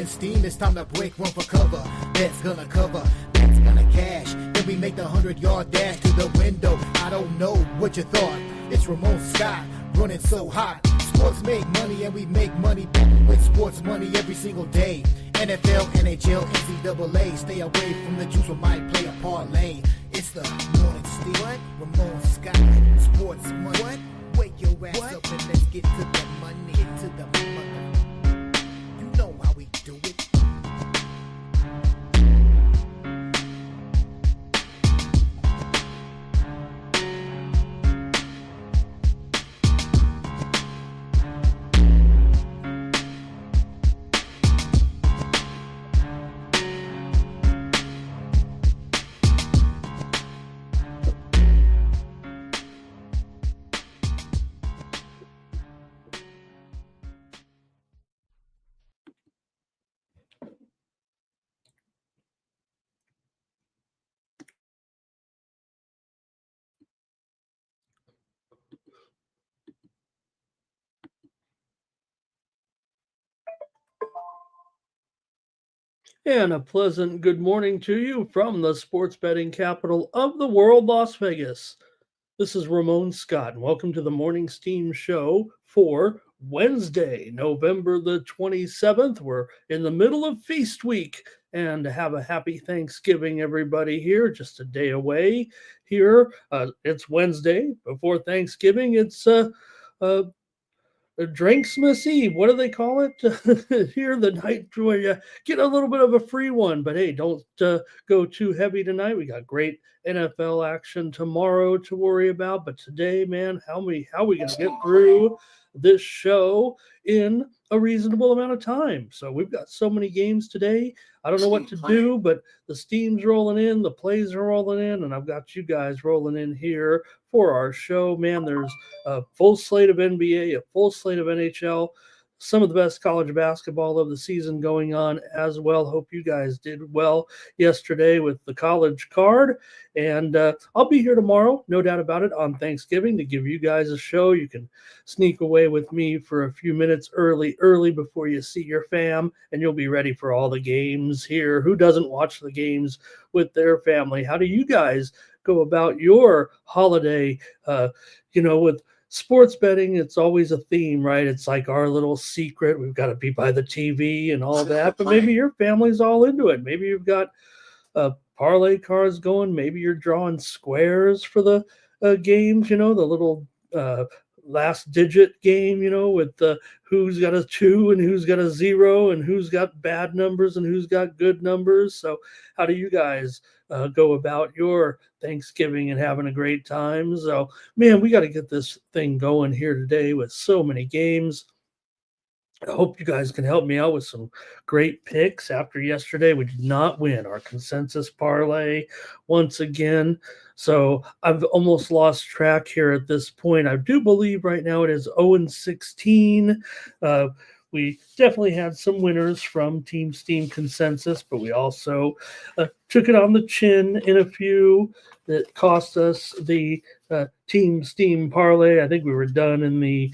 morning steam, it's time to break one for cover. That's gonna cover, that's gonna cash. Then we make the 100-yard dash to the window. I don't know what you thought. It's Ramon Scott, running so hot. Sports make money and we make money with sports money every single day. NFL, NHL, NCAA. Stay away from the juice, we might play a parlay. It's the morning steam. What? Ramon Scott, sports money. What? Wake your ass up and let's get to the money. Get to the money. You know how we do it. And a pleasant good morning to you from the sports betting capital of the world, Las Vegas. This is Ramon Scott, and welcome to the Morning Steam Show for Wednesday, November the 27th. We're in the middle of Feast Week, and have a happy Thanksgiving, everybody here. Just a day away here. It's Wednesday before Thanksgiving. It's Drinksmas Eve. What do they call it here? The night where you get a little bit of a free one. But hey, don't go too heavy tonight. We got great NFL action tomorrow to worry about. But today, man, how are we going to get through this show in a reasonable amount of time? So we've got so many games today. I don't know what to do, but the steam's rolling in, the plays are rolling in, and I've got you guys rolling in here for our show. Man, there's a full slate of NBA, a full slate of NHL, some of the best college basketball of the season going on as well. Hope you guys did well yesterday with the college card. And I'll be here tomorrow, no doubt about it, on Thanksgiving to give you guys a show. You can sneak away with me for a few minutes early before you see your fam, and you'll be ready for all the games here. Who doesn't watch the games with their family? How do you guys go about your holiday, with sports betting? It's always a theme, right? It's like our little secret. We've got to be by the TV and all that, but maybe your family's all into it. Maybe you've got parlay cards going. Maybe you're drawing squares for the games, the little last digit game, with who's got a 2 and who's got a 0 and who's got bad numbers and who's got good numbers. So how do you guys go about your Thanksgiving and having a great time? So, man, we got to get this thing going here today with so many games. I hope you guys can help me out with some great picks. After yesterday, we did not win our consensus parlay once again. So I've almost lost track here at this point. I do believe right now it is 0-16. We definitely had some winners from Team Steam Consensus, but we also took it on the chin in a few that cost us the Team Steam parlay. I think we were done in the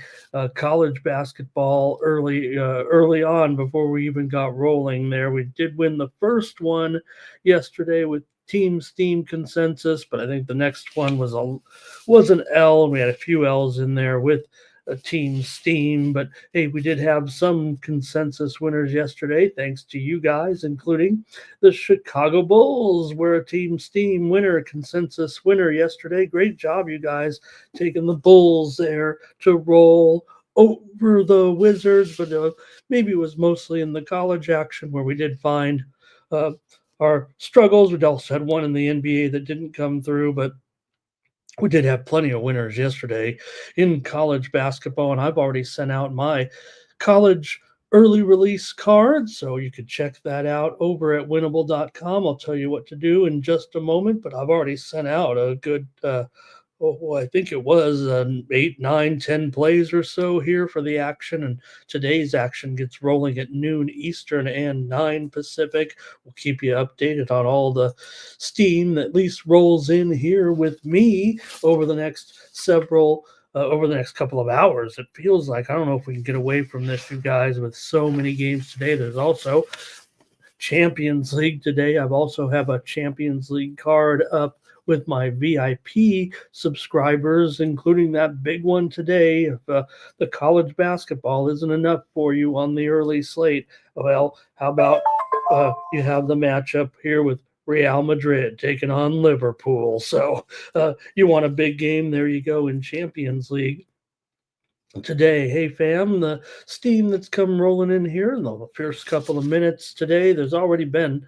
college basketball early on before we even got rolling there. We did win the first one yesterday with Team Steam Consensus, but I think the next one was an L, and we had a few L's in there with Team Steam. But hey, we did have some consensus winners yesterday, thanks to you guys, including the Chicago Bulls were a Team Steam winner, consensus winner yesterday. Great job, you guys, taking the Bulls there to roll over the Wizards. But maybe it was mostly in the college action where we did find our struggles. We also had one in the NBA that didn't come through, but we did have plenty of winners yesterday in college basketball, and I've already sent out my college early release card, so you could check that out over at winnable.com. I'll tell you what to do in just a moment, but I've already sent out a good I think it was 8, 9, 10 plays or so here for the action, and today's action gets rolling at noon Eastern and 9 Pacific. We'll keep you updated on all the steam that at least rolls in here with me over the next several over the next couple of hours. It feels like I don't know if we can get away from this, you guys, with so many games today. There's also Champions League today. I've also have a Champions League card up with my VIP subscribers, including that big one today. If the college basketball isn't enough for you on the early slate, well, how about you have the matchup here with Real Madrid taking on Liverpool? So you want a big game? There you go in Champions League today. Hey, fam, the steam that's come rolling in here in the first couple of minutes today, there's already been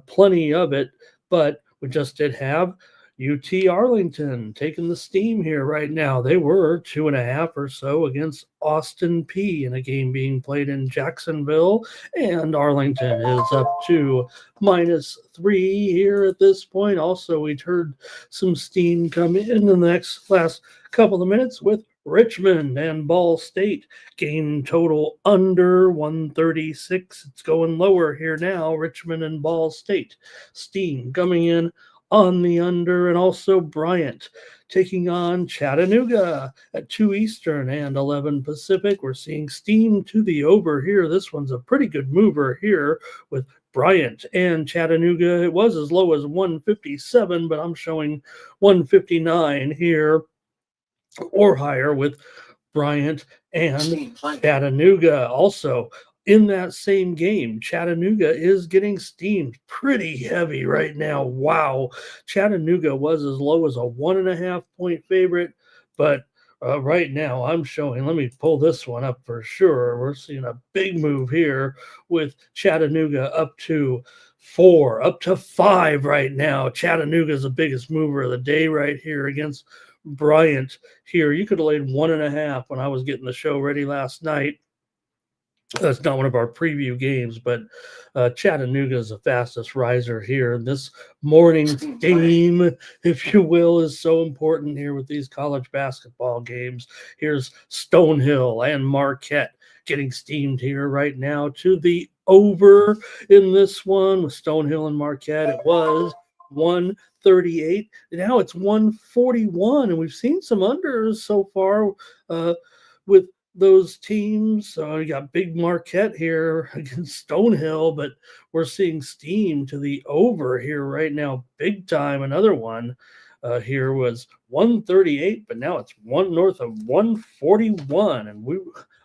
plenty of it, but we just did have UT Arlington taking the steam here right now. They were 2.5 or so against Austin P in a game being played in Jacksonville, and Arlington is up to -3 here at this point. Also, we'd heard some steam come in the last couple of minutes with Richmond and Ball State. Game total under 136. It's going lower here now. Richmond and Ball State. Steam coming in on the under, and also Bryant taking on Chattanooga at 2 Eastern and 11 Pacific. We're seeing steam to the over here. This one's a pretty good mover here with Bryant and Chattanooga. It was as low as 157, but I'm showing 159 here or higher with Bryant and Chattanooga. Also, in that same game, Chattanooga is getting steamed pretty heavy right now. Wow. Chattanooga was as low as a 1.5 point favorite, but right now I'm showing, let me pull this one up for sure. We're seeing a big move here with Chattanooga up to 4, up to 5 right now. Chattanooga is the biggest mover of the day right here against Bryant here. You could have laid 1.5 when I was getting the show ready last night. That's not one of our preview games, but Chattanooga is the fastest riser here. And this morning's game, if you will, is so important here with these college basketball games. Here's Stonehill and Marquette getting steamed here right now to the over in this one with Stonehill and Marquette. It was 138. Now it's 141, and we've seen some unders so far with those teams. You got big Marquette here against Stonehill, but we're seeing steam to the over here right now, big time. Another one here was 138, but now it's north of 141, and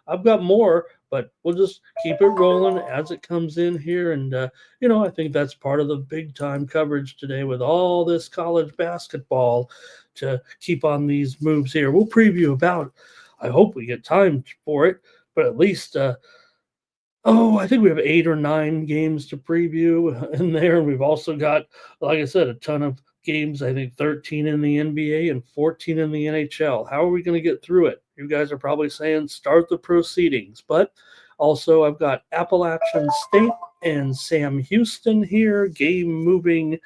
I've got more, but we'll just keep it rolling as it comes in here. And I think that's part of the big time coverage today with all this college basketball to keep on these moves here. We'll preview about, I hope we get time for it, but at least, I think we have 8 or 9 games to preview in there. We've also got, like I said, a ton of games, I think 13 in the NBA and 14 in the NHL. How are we going to get through it? You guys are probably saying start the proceedings, but also I've got Appalachian State and Sam Houston here, game moving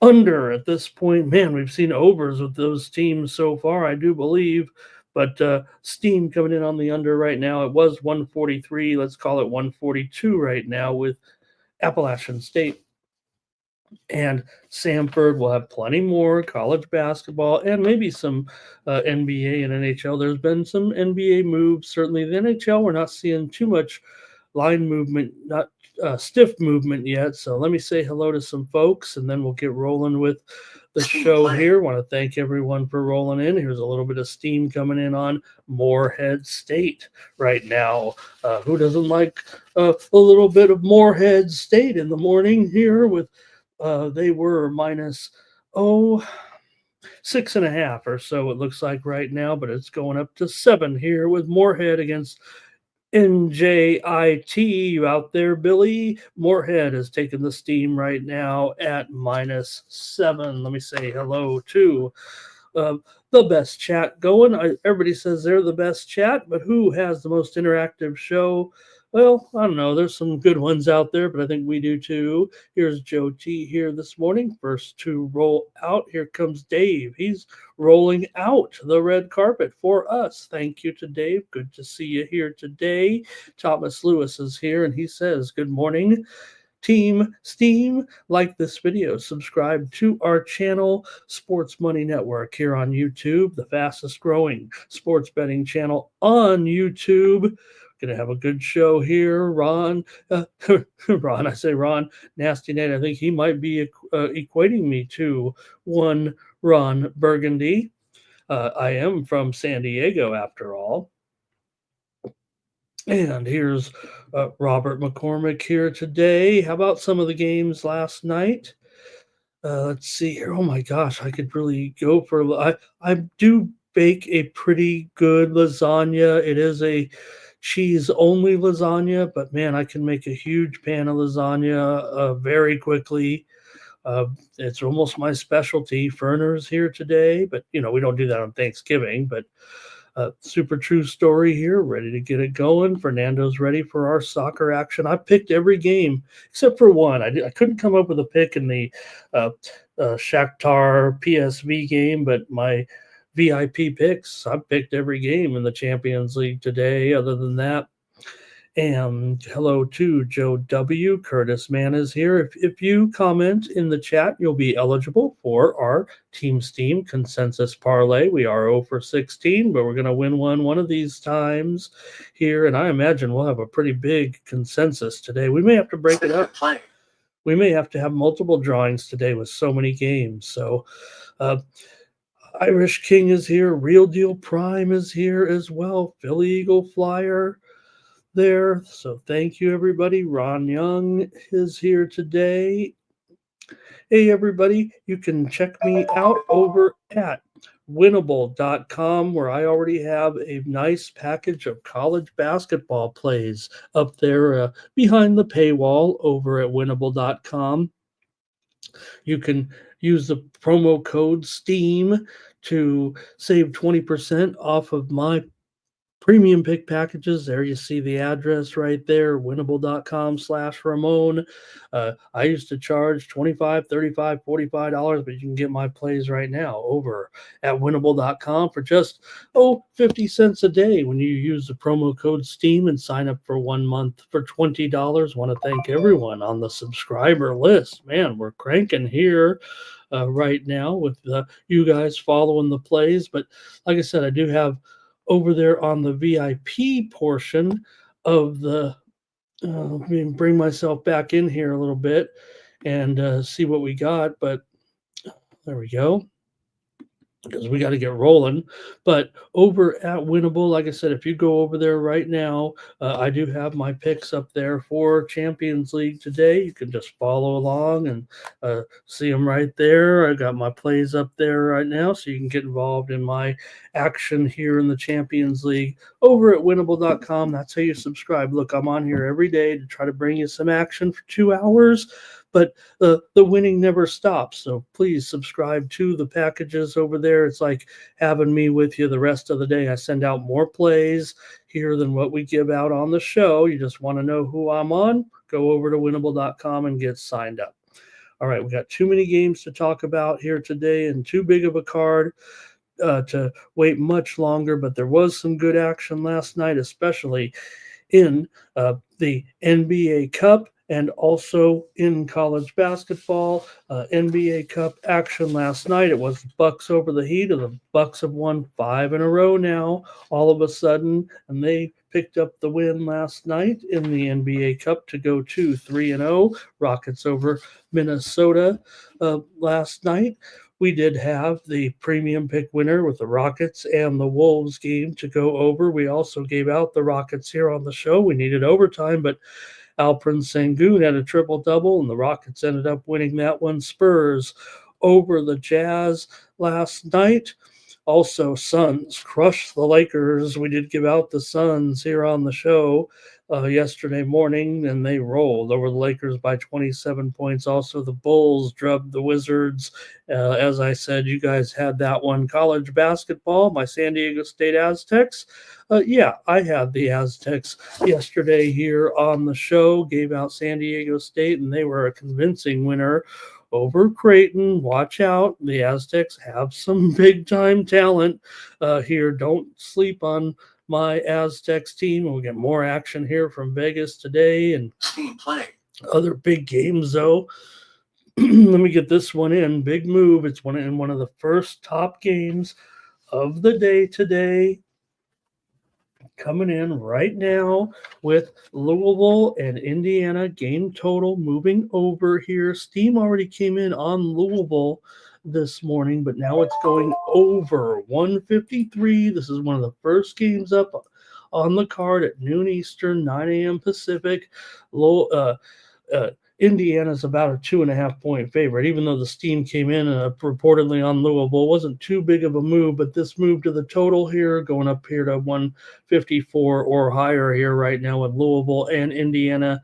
under at this point. Man, we've seen overs with those teams so far, I do believe. But steam coming in on the under right now. It was 143. Let's call it 142 right now with Appalachian State and Samford. Will have plenty more college basketball and maybe some NBA and NHL. There's been some NBA moves. Certainly the NHL, we're not seeing too much line movement, not stiff movement yet. So let me say hello to some folks, and then we'll get rolling with the show here. Want to thank everyone for rolling in. Here's a little bit of steam coming in on Morehead State right now. Who doesn't like a little bit of Morehead State in the morning here with they were minus 6.5 or so, it looks like right now, but it's going up to 7 here with Morehead against NJIT. You out there, Billy? Morehead has taken the steam right now at -7. Let me say hello to the best chat going. Everybody says they're the best chat, but who has the most interactive show? Well, I don't know. There's some good ones out there, but I think we do too. Here's Joe T here this morning. First to roll out. Here comes Dave. He's rolling out the red carpet for us. Thank you to Dave. Good to see you here today. Thomas Lewis is here, and he says, good morning. Team Steam. Like this video, subscribe to our channel, Sports Money Network, here on YouTube, the fastest growing sports betting channel on YouTube. Gonna have a good show here. Ron, I say Ron, Nasty Nate, I think he might be equating me to one Ron Burgundy. I am from San Diego, after all. And here's Robert McCormick here today. How about some of the games last night? Let's see here. Oh my gosh, I could really go for. I do bake a pretty good lasagna. It is a cheese only lasagna, but man, I can make a huge pan of lasagna very quickly. It's almost my specialty. Ferner's here today, but we don't do that on Thanksgiving. But super true story here. Ready to get it going. Fernando's ready for our soccer action. I picked every game except for one. I couldn't come up with a pick in the Shakhtar PSV game, but my VIP picks, I picked every game in the Champions League today. Other than that, and hello to Joe W. Curtis Mann is here. If you comment in the chat, you'll be eligible for our Team Steam Consensus Parlay. We are 0 for 16, but we're going to win one of these times here. And I imagine we'll have a pretty big consensus today. We may have to break it up. We may have to have multiple drawings today with so many games. So Irish King is here. Real Deal Prime is here as well. Philly Eagle Flyer there. So thank you, everybody. Ron Young is here today. Hey, everybody, you can check me out over at winnable.com, where I already have a nice package of college basketball plays up there behind the paywall over at winnable.com. You can use the promo code STEAM to save 20% off of my premium pick packages. There you see the address right there, winnable.com/Ramon. I used to charge $25, $35, $45, but you can get my plays right now over at winnable.com for just 50 cents a day when you use the promo code STEAM and sign up for 1 month for $20. Want to thank everyone on the subscriber list. Man, we're cranking here right now with you guys following the plays. But like I said, I do have over there on the VIP portion of the, let me bring myself back in here a little bit and see what we got. But there we go, because we got to get rolling. But over at Winnable, like I said, if you go over there right now, I do have my picks up there for Champions League today. You can just follow along and see them right there. I got my plays up there right now, so you can get involved in my action here in the Champions League over at winnable.com. That's how you subscribe. Look, I'm on here every day to try to bring you some action for 2 hours. But the winning never stops. So please subscribe to the packages over there. It's like having me with you the rest of the day. I send out more plays here than what we give out on the show. You just want to know who I'm on? Go over to winnable.com and get signed up. All right, we got too many games to talk about here today and too big of a card to wait much longer. But there was some good action last night, especially in the NBA Cup. And also in college basketball, NBA Cup action last night. It was Bucks over the Heat, and the Bucks have won 5 in a row now, all of a sudden, and they picked up the win last night in the NBA Cup to go to 3-0. Rockets over Minnesota last night. We did have the premium pick winner with the Rockets and the Wolves game to go over. We also gave out the Rockets here on the show. We needed overtime, but Alperen Sengun had a triple-double, and the Rockets ended up winning that one. Spurs over the Jazz last night. Also, Suns crushed the Lakers. We did give out the Suns here on the show yesterday morning, and they rolled over the Lakers by 27 points. Also, the Bulls drubbed the Wizards. As I said, you guys had that one. College basketball, my San Diego State Aztecs. I had the Aztecs yesterday here on the show, gave out San Diego State, and they were a convincing winner over Creighton. Watch out. The Aztecs have some big-time talent here. Don't sleep on my Aztecs team. We'll get more action here from Vegas today. And Steam play. Other big games, though. Let me get this one in. Big move. It's one of the first top games of the day today. Coming in right now with Louisville and Indiana game total moving over here. Steam already came in on Louisville this morning, but now it's going over 153. This is one of the first games up on the card at noon Eastern, 9 a.m. Pacific. Low, uh, Indiana's about a 2.5 point favorite, even though the steam came in reportedly on Louisville. It wasn't too big of a move, but this move to the total here, going up here to 154 or higher here right now with Louisville and Indiana.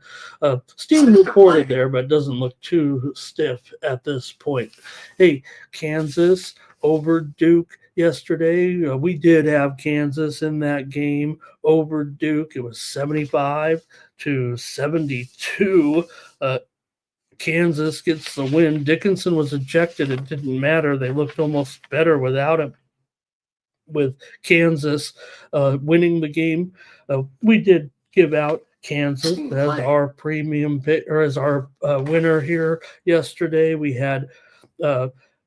Steam reported there, but doesn't look too stiff at this point. Hey, Kansas over Duke yesterday. We did have Kansas in that game over Duke. It was 75-72. Kansas gets the win. Dickinson was ejected. It didn't matter. They looked almost better without him. With Kansas winning the game, we did give out Kansas as our premium pick or as our winner here yesterday. We had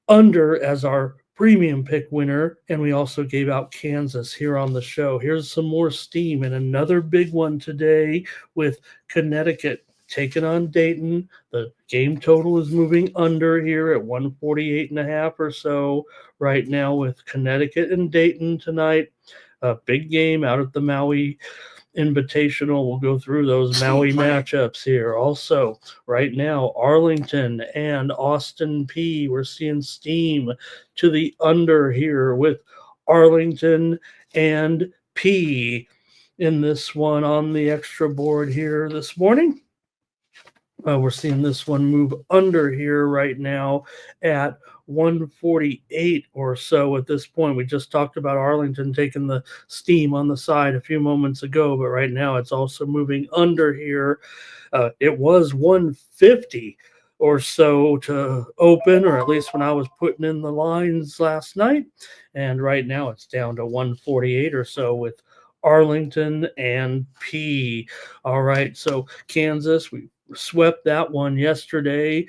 under as our premium pick winner, and we also gave out Kansas here on the show. Here's some more steam and another big one today with Connecticut taking on Dayton. The game total is moving under here at 148.5 or so right now with Connecticut and Dayton tonight. A big game out at the Maui Invitational. We'll go through those Maui matchups here. Also, right now, Arlington and Austin P. We're seeing steam to the under here with Arlington and P in this one on the extra board here this morning. We're seeing this one move under here right now at 148 or so at this point. We just talked about Arlington taking the steam on the side a few moments ago, but right now it's also moving under here. It was 150 or so to open, or at least when I was putting in the lines last night. And right now it's down to 148 or so with Arlington and P. All right, so Kansas, we swept that one yesterday.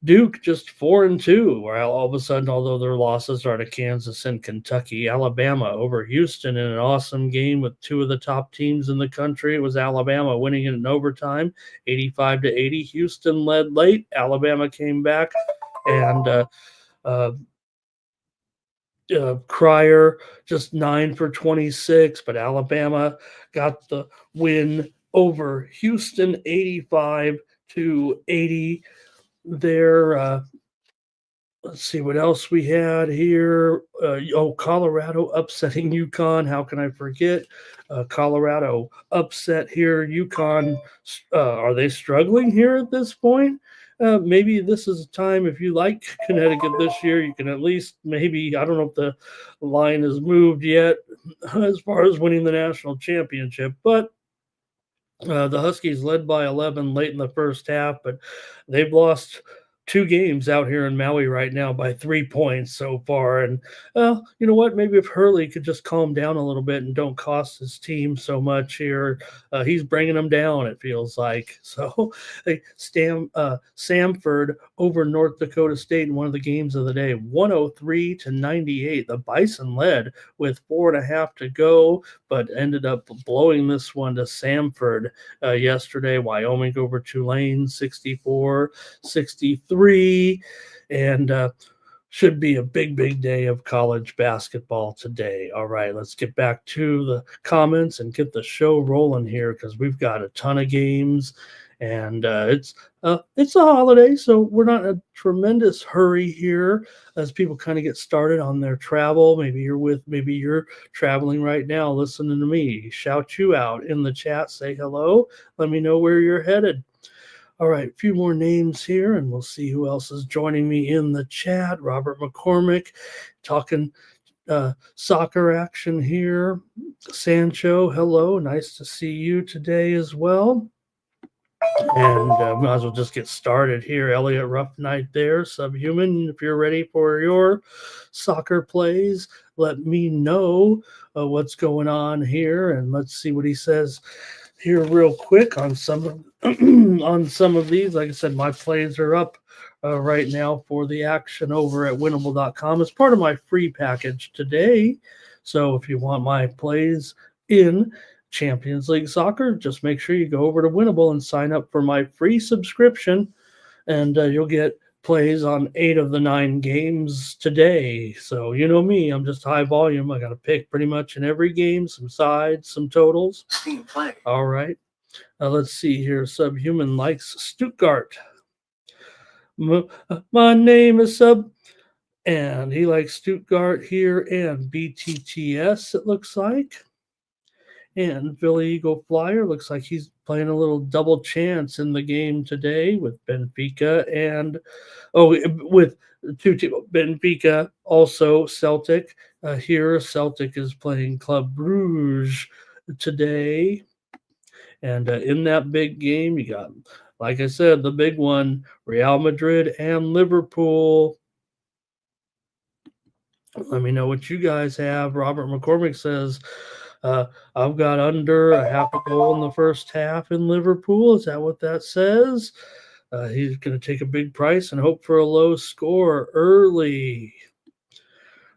Duke just 4-2. Well, all of a sudden, although their losses are to Kansas and Kentucky, Alabama over Houston in an awesome game with two of the top teams in the country. It was Alabama winning it in overtime, 85-80. Houston led late. Alabama came back, and Cryer just 9 for 26, but Alabama got the win over Houston 85-80 there. Let's see what else we had here. Colorado upsetting UConn. How can I forget? Colorado upset here. UConn, are they struggling here at this point? Maybe this is a time, if you like Connecticut this year, you can at least maybe, I don't know if the line has moved yet as far as winning the national championship, but the Huskies led by 11 late in the first half, but they've lost 2 games out here in Maui right now by 3 points so far. And you know what? Maybe if Hurley could just calm down a little bit and don't cost his team so much here, he's bringing them down, it feels like. So Samford over North Dakota State in one of the games of the day, 103-98. The Bison led with 4.5 to go, but ended up blowing this one to Samford yesterday. Wyoming over Tulane, 64-63. And should be a big day of college basketball today. All right, let's get back to the comments and get the show rolling here because we've got a ton of games, and it's a holiday, so we're not in a tremendous hurry here as people kind of get started on their travel. Maybe you're traveling right now listening to me. Shout you out in the chat, say hello, let me know where you're headed. All right, a few more names here, and we'll see who else is joining me in the chat. Robert McCormick talking soccer action here. Sancho, hello. Nice to see you today as well. And might as well just get started here. Elliot Rough Night there, Subhuman. If you're ready for your soccer plays, let me know what's going on here, and let's see what he says here real quick on some of on some of these. Like I said, my plays are up right now for the action over at winnable.com as part of my free package today. So if you want my plays in Champions League soccer, just make sure you go over to Winnable and sign up for my free subscription, and you'll get plays on 8 of the 9 games today. So you know me, I'm just high volume. I got to pick pretty much in every game, some sides, some totals. All right. Let's see here. Subhuman likes Stuttgart. My name is Sub, and he likes Stuttgart here and BTTS, it looks like. And Philly Eagle Flyer looks like he's playing a little double chance in the game today with Benfica and with two teams, Benfica, also Celtic. Here, Celtic is playing Club Bruges today. And in that big game, you got, like I said, the big one, Real Madrid and Liverpool. Let me know what you guys have. Robert McCormick says, I've got under a half a goal in the first half in Liverpool. Is that what that says? He's going to take a big price and hope for a low score early.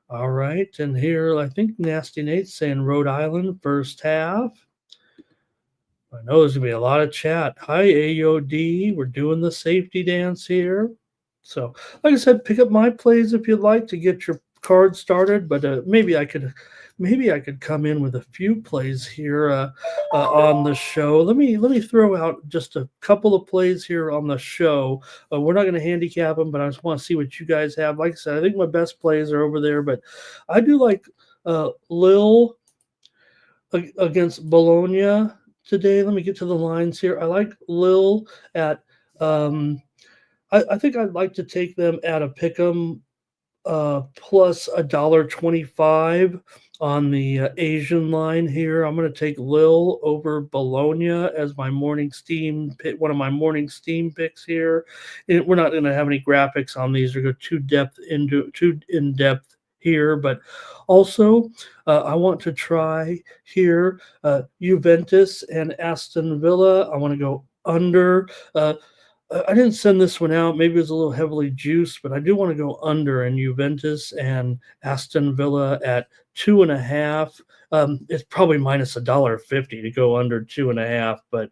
All right. And here, I think Nasty Nate's saying Rhode Island first half. I know there's going to be a lot of chat. Hi, AOD. We're doing the safety dance here. So, like I said, pick up my plays if you'd like to get your card started. But maybe I could come in with a few plays here on the show. Let me throw out just a couple of plays here on the show. We're not going to handicap them, but I just want to see what you guys have. Like I said, I think my best plays are over there, but I do like Lille against Bologna today. Let me get to the lines here. I like Lille at I think I'd like to take them at a pick'em plus $1.25 on the Asian line here. I'm going to take Lille over Bologna as my morning steam pick, one of my morning steam picks here. And we're not going to have any graphics on these or go too in depth here, but also I want to try here Juventus and Aston Villa. I want to go under. I didn't send this one out. Maybe it's a little heavily juiced, but I do want to go under in Juventus and Aston Villa at 2.5. It's probably minus $1.50 to go under 2.5, but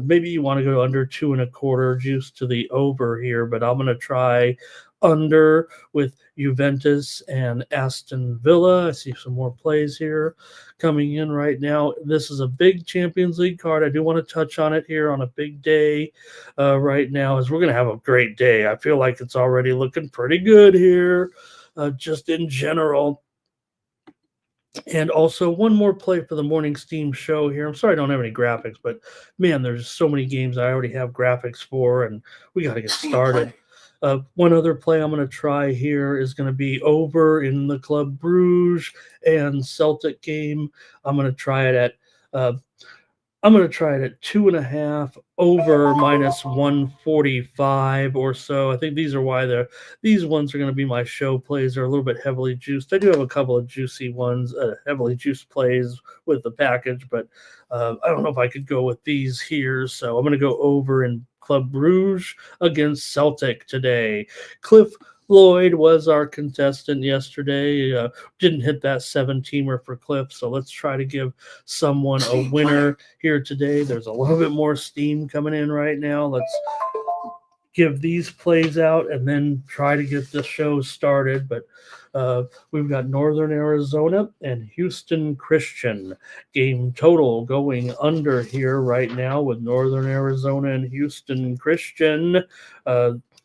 maybe you want to go under 2.25 juice to the over here. But I'm going to try under with Juventus and Aston Villa. I see some more plays here coming in right now. This is a big Champions League card. I do want to touch on it here on a big day right now, as we're going to have a great day. I feel like it's already looking pretty good here, just in general. And also one more play for the morning steam show here. I'm sorry I don't have any graphics, but man, there's so many games I already have graphics for, and we got to get started. One other play I'm going to try here is going to be over in the Club Bruges and Celtic game. I'm going to try it at 2.5 over minus 145 or so. I think these are why these ones are going to be my show plays. They're a little bit heavily juiced. I do have a couple of juicy ones, heavily juiced plays with the package, but I don't know if I could go with these here. So I'm going to go over in Club Bruges against Celtic today. Cliff Lloyd was our contestant yesterday. Didn't hit that 7-teamer for Cliff, so let's try to give someone a winner here today. There's a little bit more steam coming in right now. Let's give these plays out and then try to get the show started. But we've got Northern Arizona and Houston Christian. Game total going under here right now with Northern Arizona and Houston Christian.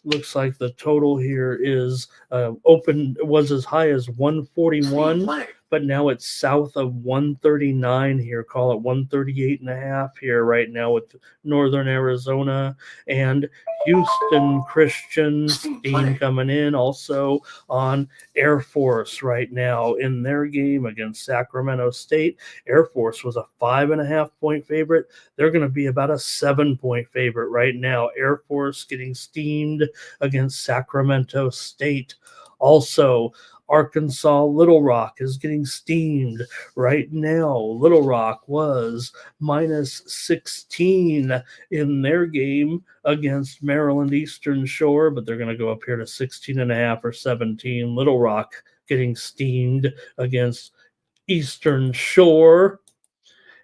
Looks like the total here is was as high as 141, but now it's south of 139 here. Call it 138.5 here right now with Northern Arizona and Houston Christian. Steam coming in also on Air Force right now in their game against Sacramento State. Air Force was a 5.5 point favorite. They're going to be about a 7-point favorite right now. Air Force getting steamed against Sacramento State. Also Arkansas Little Rock is getting steamed right now. Little Rock was minus 16 in their game against Maryland Eastern Shore, but they're going to go up here to 16.5 or 17. Little Rock getting steamed against Eastern Shore.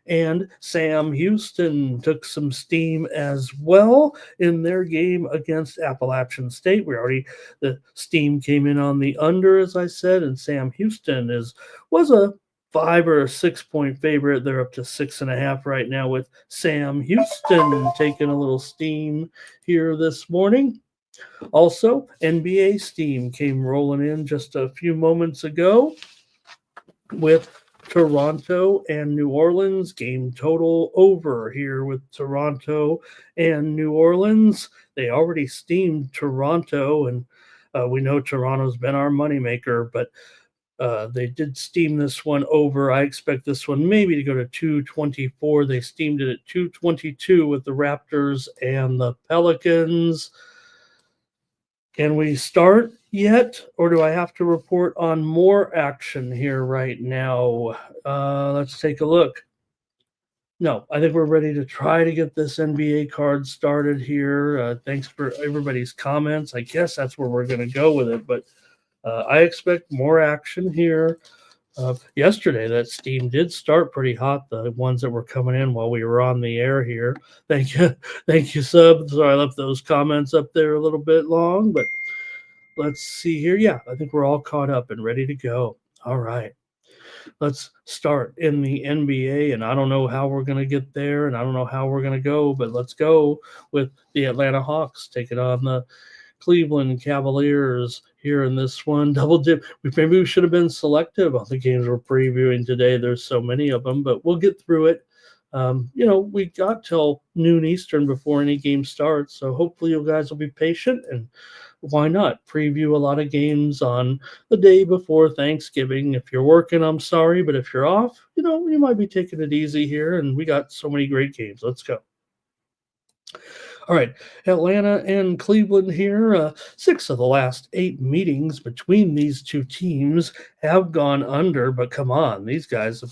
And Sam Houston took some steam as well in their game against Appalachian State. The steam came in on the under, as I said, and Sam Houston was a 5 or 6 point favorite. They're up to 6.5 right now with Sam Houston taking a little steam here this morning. Also, NBA steam came rolling in just a few moments ago with Toronto and New Orleans. Game total over here with Toronto and New Orleans. They already steamed Toronto, and we know Toronto's been our moneymaker, but they did steam this one over. I expect this one maybe to go to 224. They steamed it at 222 with the Raptors and the Pelicans. Can we start yet, or do I have to report on more action here right now? Let's take a look. No, I think we're ready to try to get this NBA card started here. Thanks for everybody's comments. I guess that's where we're going to go with it, but I expect more action here. Yesterday, that steam did start pretty hot, the ones that were coming in while we were on the air here. Thank you, Sub. Sorry I left those comments up there a little bit long, but let's see here. Yeah, I think we're all caught up and ready to go. All right. Let's start in the NBA, and I don't know how we're going to get there, and I don't know how we're going to go, but let's go with the Atlanta Hawks taking on the Cleveland Cavaliers here in this one. Double dip. Maybe we should have been selective on the games we're previewing today. There's so many of them, but we'll get through it. We got till noon Eastern before any game starts, so hopefully you guys will be patient, and why not preview a lot of games on the day before Thanksgiving. If you're working, I'm sorry, but if you're off, you might be taking it easy here, and we got so many great games. Let's go. All right, Atlanta and Cleveland here. 6 of the last 8 meetings between these two teams have gone under, but come on, these guys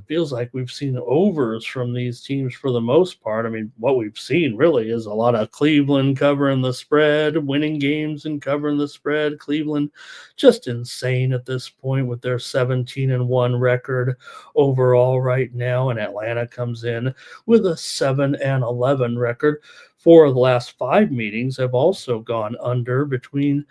feels like we've seen overs from these teams for the most part. I mean, what we've seen really is a lot of Cleveland covering the spread, winning games and covering the spread. Cleveland just insane at this point with their 17-1 record overall right now, and Atlanta comes in with a 7-11 record. 4 of the last 5 meetings have also gone under between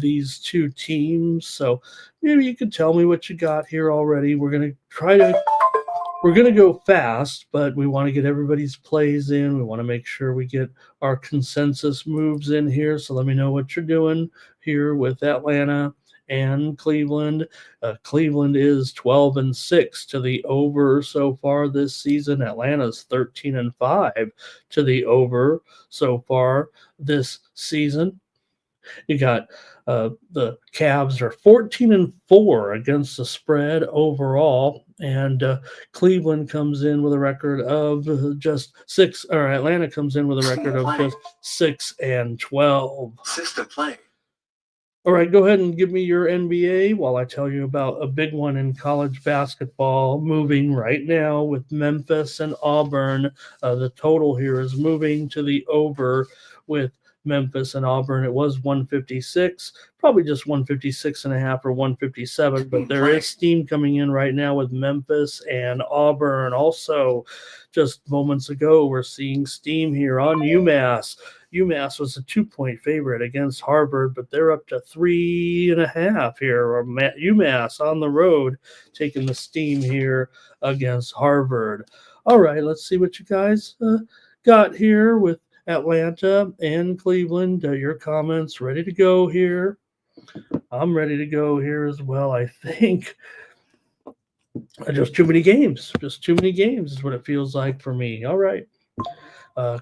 these two teams. So maybe you could tell me what you got here already. We're going to go fast, but we want to get everybody's plays in. We want to make sure we get our consensus moves in here. So let me know what you're doing here with Atlanta and Cleveland. Cleveland is 12-6 to the over so far this season. Atlanta's 13-5 to the over so far this season. You got the Cavs are 14-4 against the spread overall, and Cleveland comes in with a record of just 6, or Atlanta comes in with a record of just 6-12. System play. All right, go ahead and give me your NBA while I tell you about a big one in college basketball moving right now with Memphis and Auburn. The total here is moving to the over with Memphis and Auburn. It was 156, probably just 156.5 or 157, but there is steam coming in right now with Memphis and Auburn. Also, just moments ago, we're seeing steam here on UMass. UMass was a 2-point favorite against Harvard, but they're up to 3.5 here. UMass on the road taking the steam here against Harvard. All right, let's see what you guys got here with Atlanta and Cleveland. Your comments ready to go here. I'm ready to go here as well, I think. Just too many games. Just too many games is what it feels like for me. All right.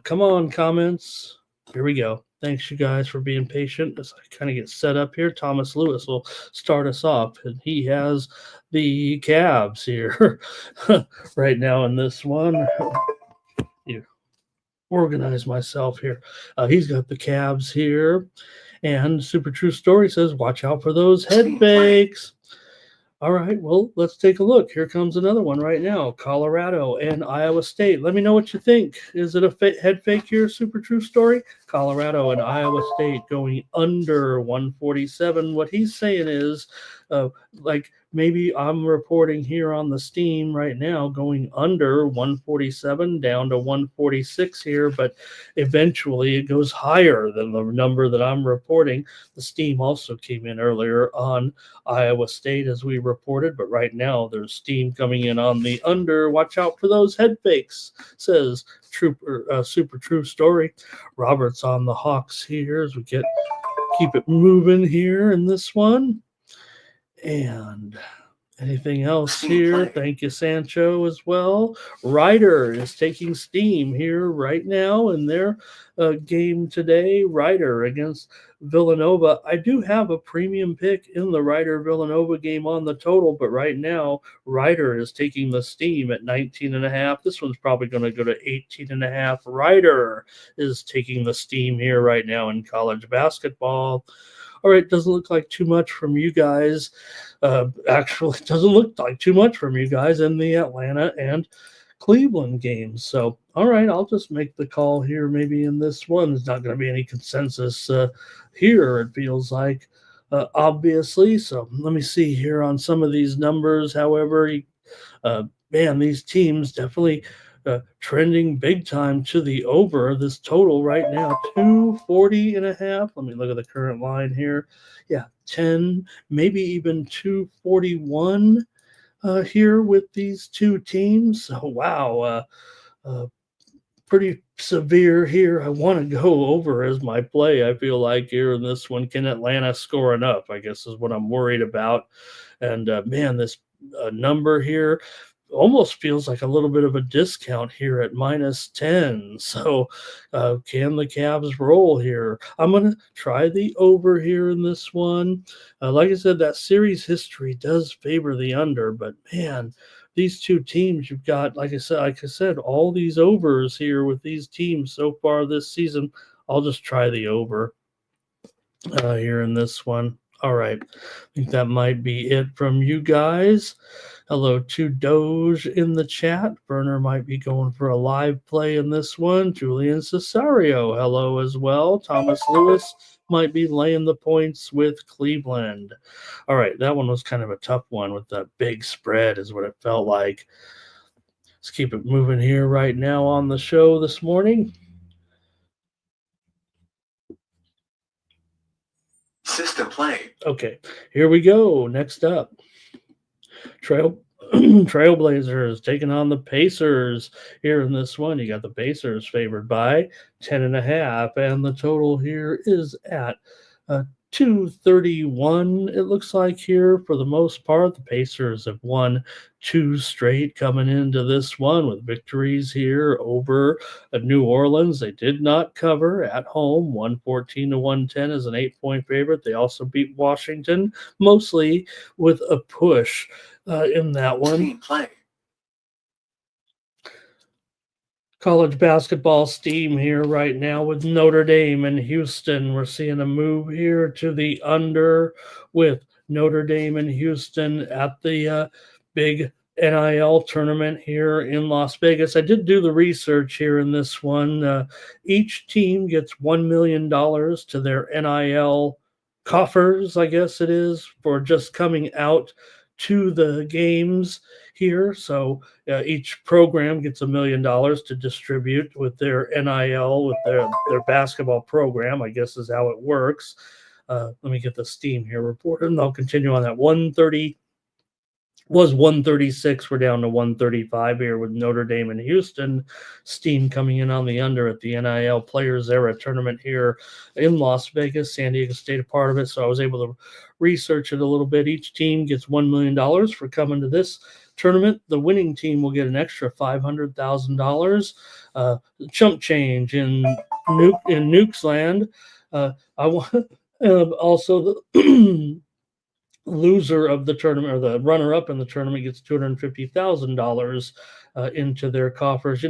Come on, comments. Here we go. Thanks, you guys, for being patient as I kind of get set up here. Thomas Lewis will start us off, and he has the Cavs here right now in this one. Organize myself here. He's got the Cavs here, And Super True Story says, watch out for those head fakes. All right, well, let's take a look. Here comes another one right now. Colorado and Iowa State. Let me know what you think. Is it a head fake here, Super True Story? Colorado and Iowa State going under 147. What he's saying is, like maybe I'm reporting here on the Steam right now going under 147 down to 146 here, but eventually it goes higher than the number that I'm reporting. The Steam also came in earlier on Iowa State as we reported, but right now there's steam coming in on the under. Watch out for those head fakes, says Super True Story. Robert's on the Hawks here as we keep it moving here in this one. And anything else here? Thank you, Sancho, as well. Ryder is taking steam here right now in their game today. Ryder against Villanova. I do have a premium pick in the Ryder-Villanova game on the total, but right now Ryder is taking the steam at 19.5. This one's probably going to go to 18.5. Ryder is taking the steam here right now in college basketball. All right, doesn't look like too much from you guys. Actually, it doesn't look like too much from you guys in the Atlanta and Cleveland games. So, all right, I'll just make the call here. Maybe in this one, there's not going to be any consensus here, it feels like, obviously. So let me see here on some of these numbers. However, man, these teams definitely trending big time to the over. This total right now, 240.5. Let me look at the current line here. Yeah, 10, maybe even 241 here with these two teams. So, wow, pretty severe here. I want to go over as my play. I feel like here in this one, can Atlanta score enough? I guess is what I'm worried about. And man, this number here almost feels like a little bit of a discount here at -10. So can the Cavs roll here? I'm going to try the over here in this one. Like I said, that series history does favor the under, but man, these two teams, you've got, like I said, all these overs here with these teams so far this season. I'll just try the over here in this one. All right. I think that might be it from you guys. Hello to Doge in the chat. Burner might be going for a live play in this one. Julian Cesario, hello as well. Thomas Lewis might be laying the points with Cleveland. All right, that one was kind of a tough one with that big spread is what it felt like. Let's keep it moving here right now on the show this morning. System play. Okay, here we go. Next up, Trailblazers taking on the Pacers here in this one. You got the Pacers favored by 10.5, and the total here is at 231. It looks like here for the most part. The Pacers have won 2 straight coming into this one with victories here over New Orleans. They did not cover at home. 114-110 is an 8-point favorite. They also beat Washington mostly with a push in that one. Team play. College basketball steam here right now with Notre Dame and Houston. We're seeing a move here to the under with Notre Dame and Houston at the big NIL tournament here in Las Vegas. I did do the research here in this one. Each team gets $1 million to their NIL coffers, I guess it is, for just coming out to the games here. So each program gets $1 million to distribute with their NIL, with their basketball program, I guess is how it works. Let me get the steam here reported, and I'll continue on that. 130 was 136. We're down to 135 here with Notre Dame and Houston. Steam coming in on the under at the NIL Players Era tournament here in Las Vegas. San Diego State a part of it, so I was able to research it a little bit. Each team gets $1 million for coming to this tournament. The winning team will get an extra $500,000 chump change in Nuke's land. I want also the loser of the tournament, or the runner-up in the tournament, gets $250,000 into their coffers.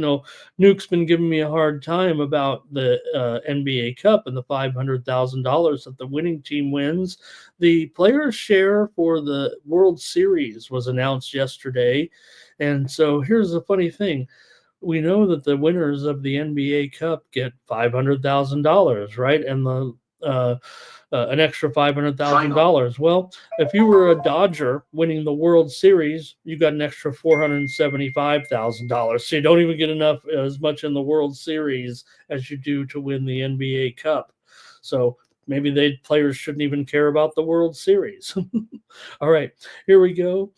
Nuke's been giving me a hard time about the NBA Cup and the $500,000 that the winning team wins. The players' share for the World Series was announced yesterday, and so here's the funny thing. We know that the winners of the NBA Cup get $500,000, right? And the an extra $500,000. Well, if you were a Dodger winning the World Series, you got an extra $475,000. So you don't even get as much in the World Series as you do to win the NBA Cup. So maybe players shouldn't even care about the World Series. All right, here we go.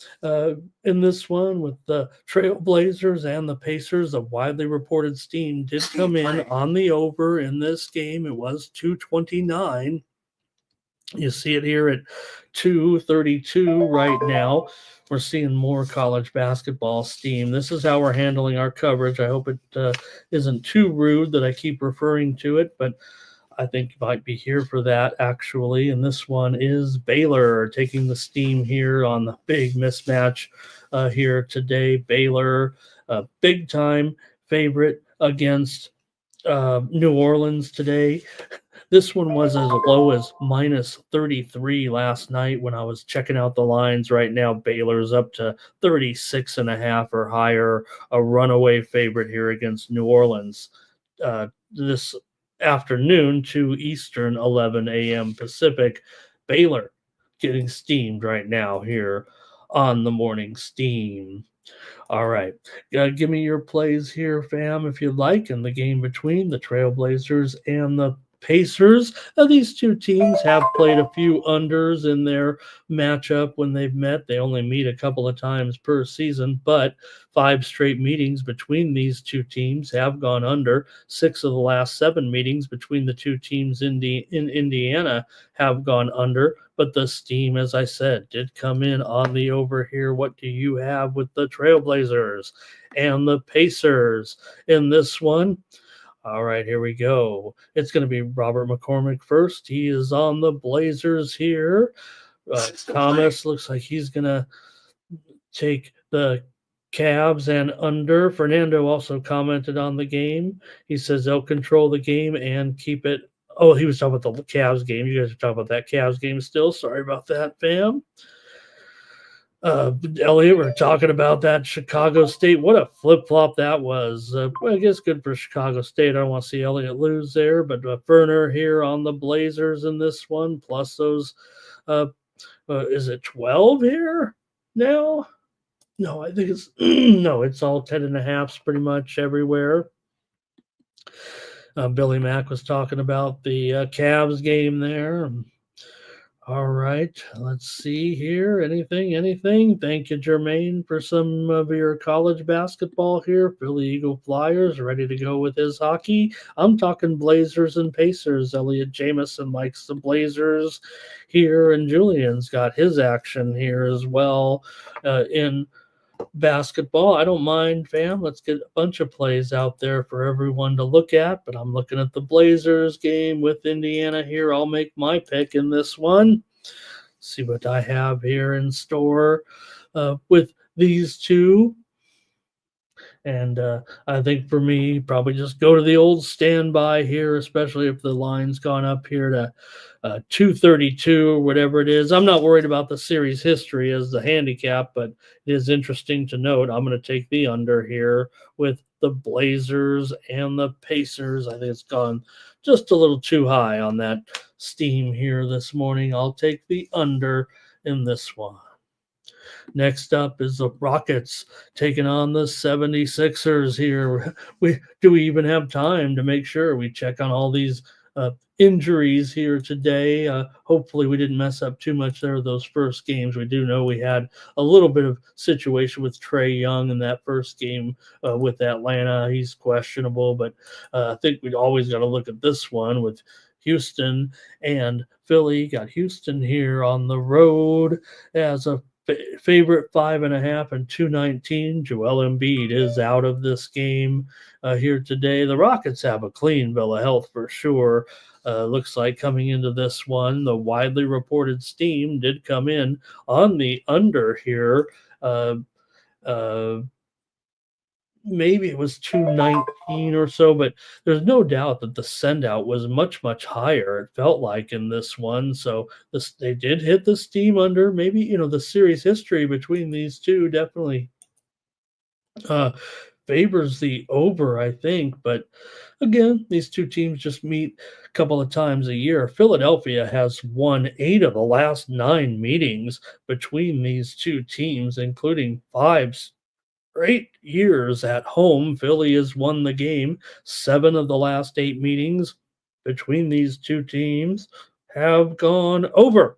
In this one with the Trailblazers and the Pacers, a widely reported steam did come in on the over in this game. It was 229. You see it here at 232 right now. We're seeing more college basketball steam. This is how we're handling our coverage. I hope it isn't too rude that I keep referring to it, but I think you might be here for that, actually. And this one is Baylor taking the steam here on the big mismatch here today. Baylor, big-time favorite against New Orleans today. This one was as low as minus 33 last night when I was checking out the lines. Right now, Baylor's up to 36.5 or higher, a runaway favorite here against New Orleans. This afternoon, 2 Eastern, 11 a.m. Pacific. Baylor getting steamed right now here on the morning steam. All right. Give me your plays here, fam, if you'd like, in the game between the Trailblazers and the Pacers. These two teams have played a few unders in their matchup when they've met. They only meet a couple of times per season, but 5 straight meetings between these two teams have gone under. 6 of the last 7 meetings between the two teams in Indiana have gone under. But the steam, as I said, did come in on the over here. What do you have with the Trailblazers and the Pacers in this one? All right, here we go. It's going to be Robert McCormick first. He is on the Blazers here. Thomas looks like he's going to take the Cavs and under. Fernando also commented on the game. He says they'll control the game and keep it. Oh, he was talking about the Cavs game. You guys are talking about that Cavs game still. Sorry about that, fam. Elliot, we're talking about that Chicago State. What a flip-flop that was. I guess good for Chicago State. I don't want to see Elliot lose there, but Ferner here on the Blazers in this one, plus those, is it 12 here now? No, I think it's, no, it's all 10.5s pretty much everywhere. Billy Mack was talking about the Cavs game there. All right, let's see here. Anything? Thank you, Jermaine, for some of your college basketball here. Philly Eagle Flyers ready to go with his hockey. I'm talking Blazers and Pacers. Elliot Jameson likes the Blazers here, and Julian's got his action here as well in basketball. I don't mind, fam. Let's get a bunch of plays out there for everyone to look at, but I'm looking at the Blazers game with Indiana here. I'll make my pick in this one. See what I have here in store with these two. And I think for me, probably just go to the old standby here, especially if the line's gone up here to 232 or whatever it is. I'm not worried about the series history as the handicap, but it is interesting to note. I'm going to take the under here with the Blazers and the Pacers. I think it's gone just a little too high on that steam here this morning. I'll take the under in this one. Next up is the Rockets taking on the 76ers here. Do we even have time to make sure we check on all these injuries here today? Hopefully we didn't mess up too much there those first games. We do know we had a little bit of situation with Trae Young in that first game with Atlanta. He's questionable, but I think we'd always got to look at this one with Houston and Philly. Got Houston here on the road as a favorite 5.5 and 219. Joel Embiid is out of this game here today. The Rockets have a clean bill of health for sure. Looks like coming into this one, the widely reported steam did come in on the under here. Uh, uh, Maybe it was 219 or so, but there's no doubt that the send out was much, much higher. It felt like in this one. So this they did hit the steam under. Maybe, the series history between these two definitely uh, favors the over, I think. But again, these two teams just meet a couple of times a year. Philadelphia has won 8 of the last 9 meetings between these two teams, including 5 straight years at home. Philly has won the game. 7 of the last 8 meetings between these two teams have gone over.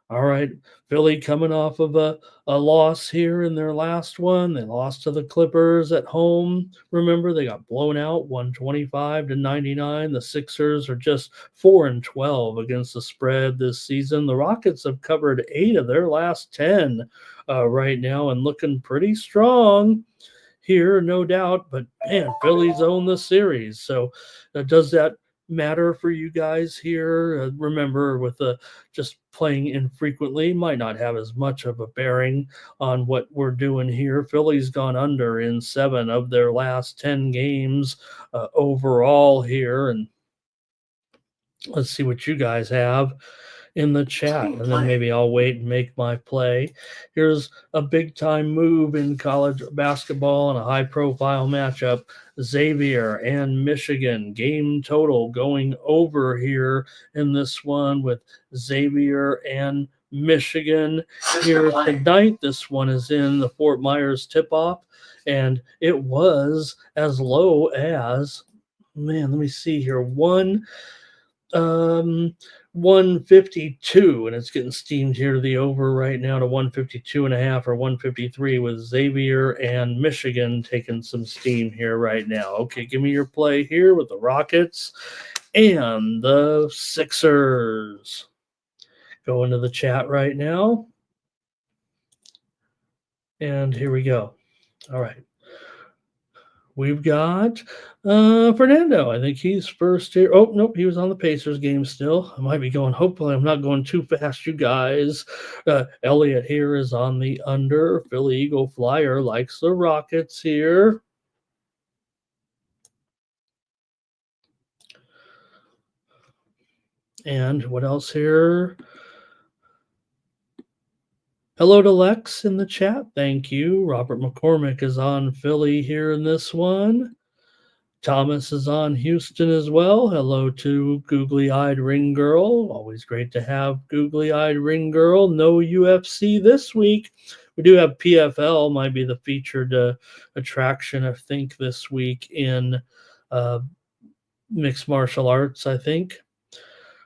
All right, Philly coming off of a loss here in their last one. They lost to the Clippers at home. Remember, they got blown out 125-99. The Sixers are just 4-12 against the spread this season. The Rockets have covered 8 of their last 10 right now and looking pretty strong here, no doubt. But man, Phillies own the series. So does that matter for you guys here? Remember, with just playing infrequently, might not have as much of a bearing on what we're doing here. Philly's gone under in 7 of their last 10 games overall here. And let's see what you guys have in the chat, and then maybe I'll wait and make my play. Here's a big time move in college basketball and a high profile matchup. Xavier and Michigan, game total going over here in this one with Xavier and Michigan here tonight. This one is in the Fort Myers tip-off, and it was as low as, let me see here, 152, and it's getting steamed here to the over right now to 152.5 or 153, with Xavier and Michigan taking some steam here right now. Okay, give me your play here with the Rockets and the Sixers. Go into the chat right now. And here we go. All right. We've got Fernando. I think he's first here. Oh, nope, he was on the Pacers game still. I might be going, hopefully I'm not going too fast, you guys. Elliot here is on the under. Philly Eagle Flyer likes the Rockets here. And what else here? Hello to Lex in the chat. Thank you. Robert McCormick is on Philly here in this one. Thomas is on Houston as well. Hello to Googly-Eyed Ring Girl. Always great to have Googly-Eyed Ring Girl. No UFC this week. We do have PFL, might be the featured attraction, I think, this week in mixed martial arts, I think.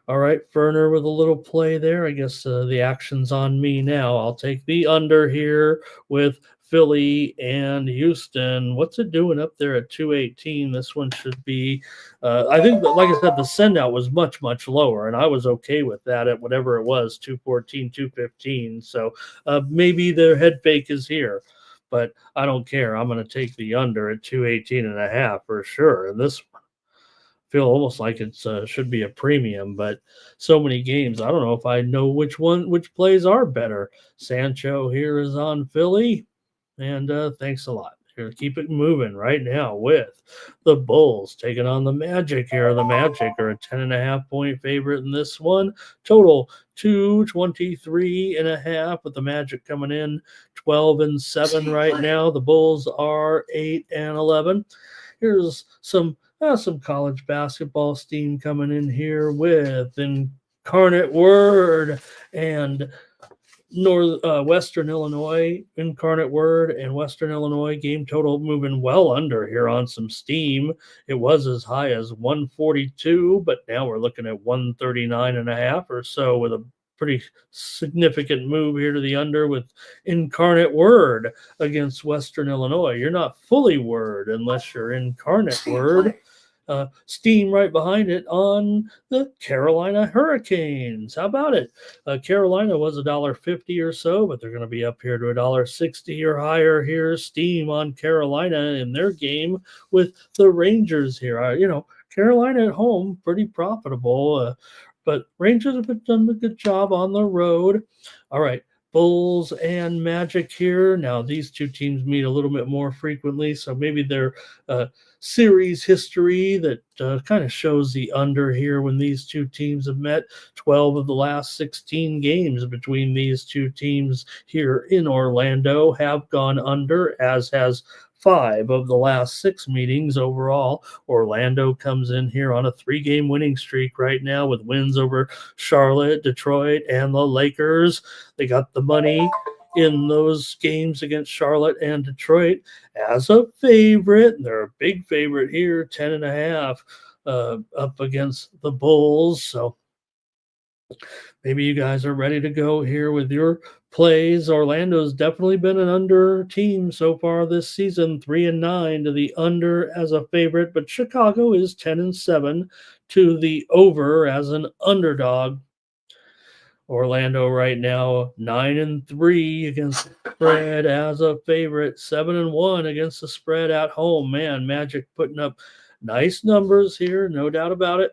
All right, Ferner with a little play there. I guess the action's on me now. I'll take the under here with Philly and Houston. What's it doing up there at 218? This one should be, I think, that, like I said, the send out was much, much lower, and I was okay with that at whatever it was, 214, 215. So maybe their head fake is here, but I don't care. I'm going to take the under at 218.5 for sure. And this feel almost like it should be a premium, but so many games, I don't know if I know which plays are better. Sancho here is on Philly, and thanks a lot. Here, keep it moving right now with the Bulls taking on the Magic here. The Magic are a 10.5 point favorite in this one. Total 223.5, with the Magic coming in 12-7 right now. The Bulls are 8-11. Here's some college basketball steam coming in here with Incarnate Word and Western Illinois. Incarnate Word and Western Illinois, game total moving well under here on some steam. It was as high as 142, but now we're looking at 139.5 or so, with a pretty significant move here to the under with Incarnate Word against Western Illinois. You're not fully Word unless you're Incarnate Word. Steam right behind it on the Carolina Hurricanes. How about it? Carolina was $1.50 or so, but they're going to be up here to $1.60 or higher here. Steam on Carolina in their game with the Rangers here. Carolina at home, pretty profitable. But Rangers have done a good job on the road. All right. Bulls and Magic here. Now, these two teams meet a little bit more frequently, so maybe their series history that kind of shows the under here when these two teams have met. 12 of the last 16 games between these two teams here in Orlando have gone under, as has 5 of the last 6 meetings overall. Orlando comes in here on a 3-game winning streak right now with wins over Charlotte, Detroit, and the Lakers. They got the money in those games against Charlotte and Detroit as a favorite. They're a big favorite here, 10.5 up against the Bulls. So maybe you guys are ready to go here with your plays. Orlando's definitely been an under team so far this season, 3-9 to the under as a favorite, but Chicago is 10-7 to the over as an underdog. Orlando right now 9-3 against the spread as a favorite, 7-1 against the spread at home. Man, Magic putting up nice numbers here, no doubt about it.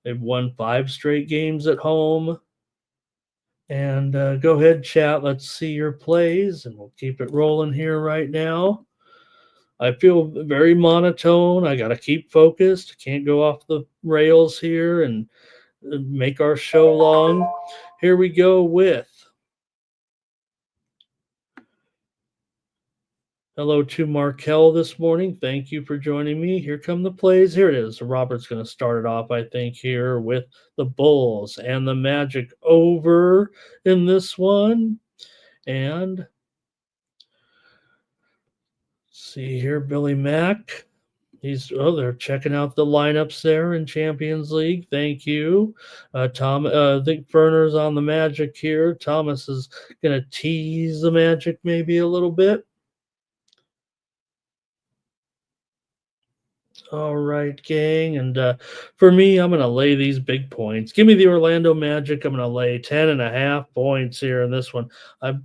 They've won 5 straight games at home. And go ahead, chat. Let's see your plays, and we'll keep it rolling here right now. I feel very monotone. I got to keep focused. Can't go off the rails here and make our show long. Here we go with hello to Markel this morning. Thank you for joining me. Here come the plays. Here it is. Robert's going to start it off, I think, here with the Bulls and the Magic over in this one. And see here, Billy Mack. They're checking out the lineups there in Champions League. Thank you. I think Ferner's on the Magic here. Thomas is going to tease the Magic maybe a little bit. All right, gang. And for me, I'm going to lay these big points. Give me the Orlando Magic. I'm going to lay 10.5 points here in this one. I'm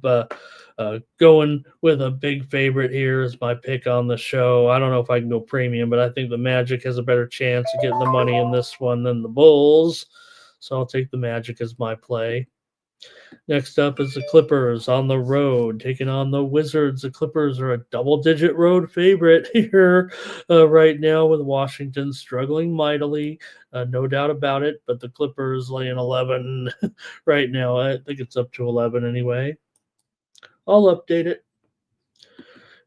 going with a big favorite here as my pick on the show. I don't know if I can go premium, but I think the Magic has a better chance of getting the money in this one than the Bulls. So I'll take the Magic as my play. Next up is the Clippers on the road, taking on the Wizards. The Clippers are a double-digit road favorite here right now, with Washington struggling mightily, no doubt about it. But the Clippers laying 11 right now. I think it's up to 11 anyway. I'll update it.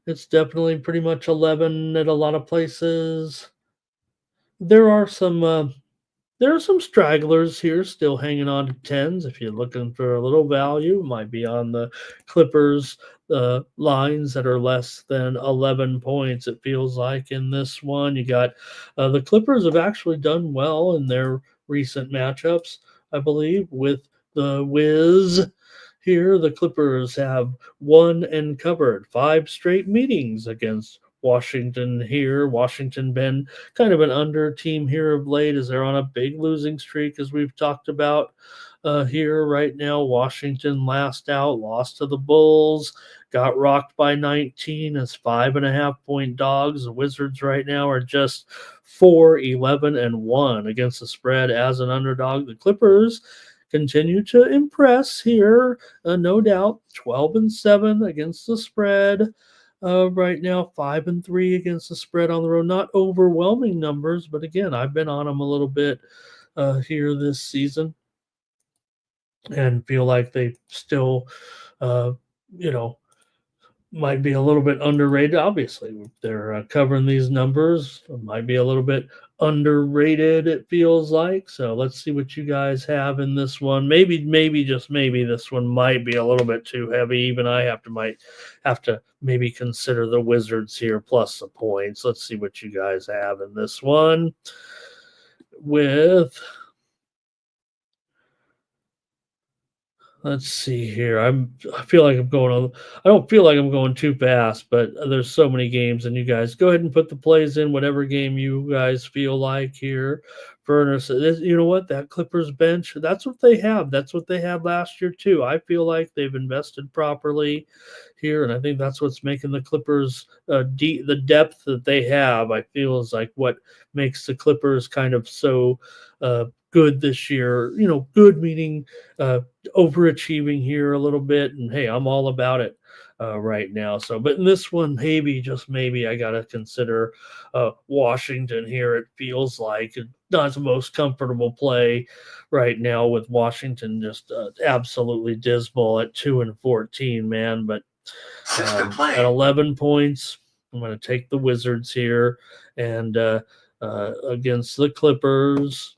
It's definitely pretty much 11 at a lot of places. There are some stragglers here still hanging on to 10s. If you're looking for a little value, might be on the Clippers lines that are less than 11 points, it feels like, in this one. You got the Clippers have actually done well in their recent matchups, I believe, with the Wiz. Here, the Clippers have won and covered 5 straight meetings against Washington here. Washington been kind of an under team here of late as they're on a big losing streak, as we've talked about here right now. Washington last out, lost to the Bulls, got rocked by 19 as 5.5-point dogs. The Wizards right now are just 4-11-1 against the spread as an underdog. The Clippers continue to impress here, no doubt. 12-7 against the spread. Right now, 5-3 against the spread on the road. Not overwhelming numbers, but again, I've been on them a little bit here this season, and feel like they still, might be a little bit underrated. Obviously, they're covering these numbers. It might be a little bit underrated, it feels like. So let's see what you guys have in this one. Maybe just maybe this one might be a little bit too heavy. Even I might have to maybe consider the Wizards here plus the points. Let's see what you guys have in this one. Let's see here. I feel like I'm going on. I don't feel like I'm going too fast, but there's so many games, and you guys go ahead and put the plays in whatever game you guys feel like here. Furnace, you know what? That Clippers bench, that's what they have. That's what they had last year too. I feel like they've invested properly here, and I think that's what's making the Clippers the depth that they have. I feel is like what makes the Clippers kind of so good this year. Good meaning overachieving here a little bit, and hey, I'm all about it. Right now. So, but in this one, just maybe, I got to consider Washington here. It feels like it's not the most comfortable play right now with Washington just absolutely dismal at 2-14, man. But System at play. 11 points, I'm going to take the Wizards here and against the Clippers.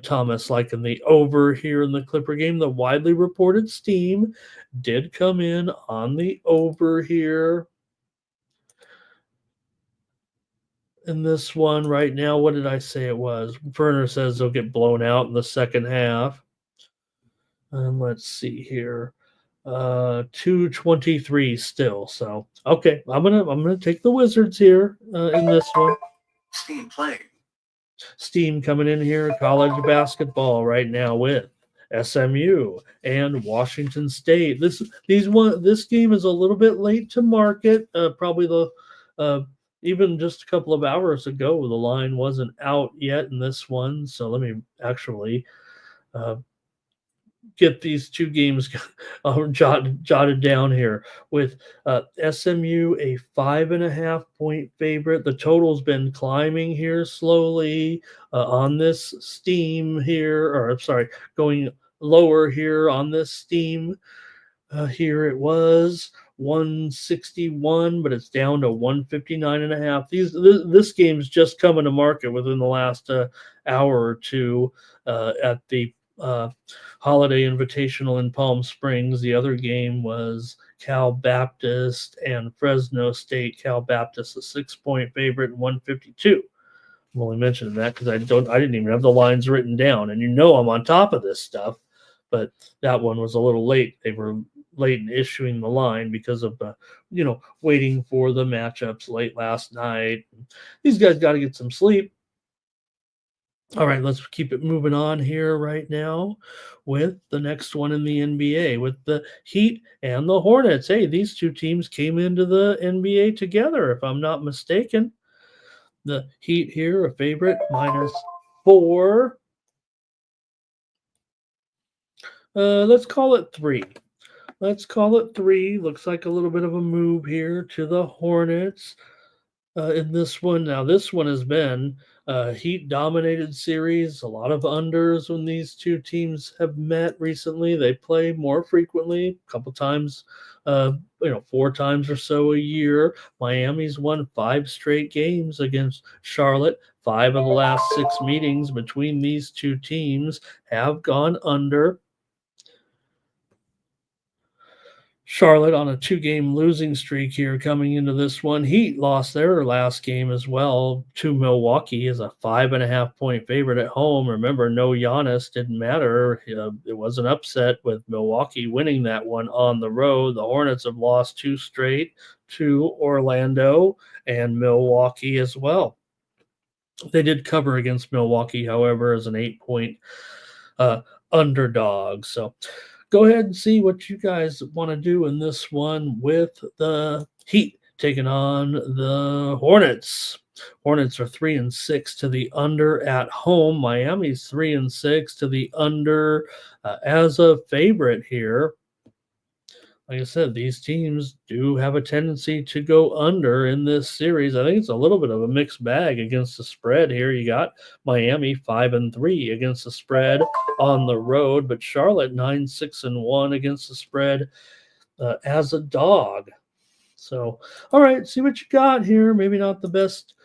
Thomas liking the over here in the Clipper game. The widely reported steam did come in on the over here. In this one right now, what did I say it was? Werner says they'll get blown out in the second half. And let's see here. 223 still. So okay, I'm gonna take the Wizards here in this one. Steam play. Steam coming in here, college basketball right now with SMU and Washington State. This game is a little bit late to market. Probably even just a couple of hours ago, the line wasn't out yet in this one. So let me actually get these two games jotted down here. With SMU a 5.5 point favorite. The total's been climbing here slowly on this steam here, or sorry, going lower here on this steam. Here it was 161, but it's down to 159.5. This game's just coming to market within the last hour or two at the Holiday Invitational in Palm Springs. The other game was Cal Baptist and Fresno State. Cal Baptist a 6-point favorite, 152. I'm only mentioning that because I didn't even have the lines written down, and I'm on top of this stuff. But that one was a little late. They were late in issuing the line because of waiting for the matchups late last night. These guys got to get some sleep. All right, let's keep it moving on here right now with the next one in the NBA with the Heat and the Hornets. Hey, these two teams came into the NBA together, if I'm not mistaken. The Heat here, a favorite, -4. Let's call it 3. Looks like a little bit of a move here to the Hornets in this one. Now, this one has been a Heat-dominated series. A lot of unders when these two teams have met recently. They play more frequently, a couple times, 4 times or so a year. Miami's won 5 straight games against Charlotte. 5 of the last 6 meetings between these two teams have gone under. Charlotte on a 2-game losing streak here coming into this one. Heat lost their last game as well to Milwaukee as a 5.5 point favorite at home. Remember, no Giannis, didn't matter. It was an upset with Milwaukee winning that one on the road. The Hornets have lost 2 straight to Orlando and Milwaukee as well. They did cover against Milwaukee, however, as an 8-point underdog. So go ahead and see what you guys want to do in this one with the Heat taking on the Hornets. Hornets are 3-6 to the under at home. Miami's 3-6 to the under as a favorite here. Like I said, these teams do have a tendency to go under in this series. I think it's a little bit of a mixed bag against the spread here. You got Miami 5-3 against the spread on the road, but Charlotte 9-6-1 against the spread as a dog. So, all right, see what you got here. Maybe not the best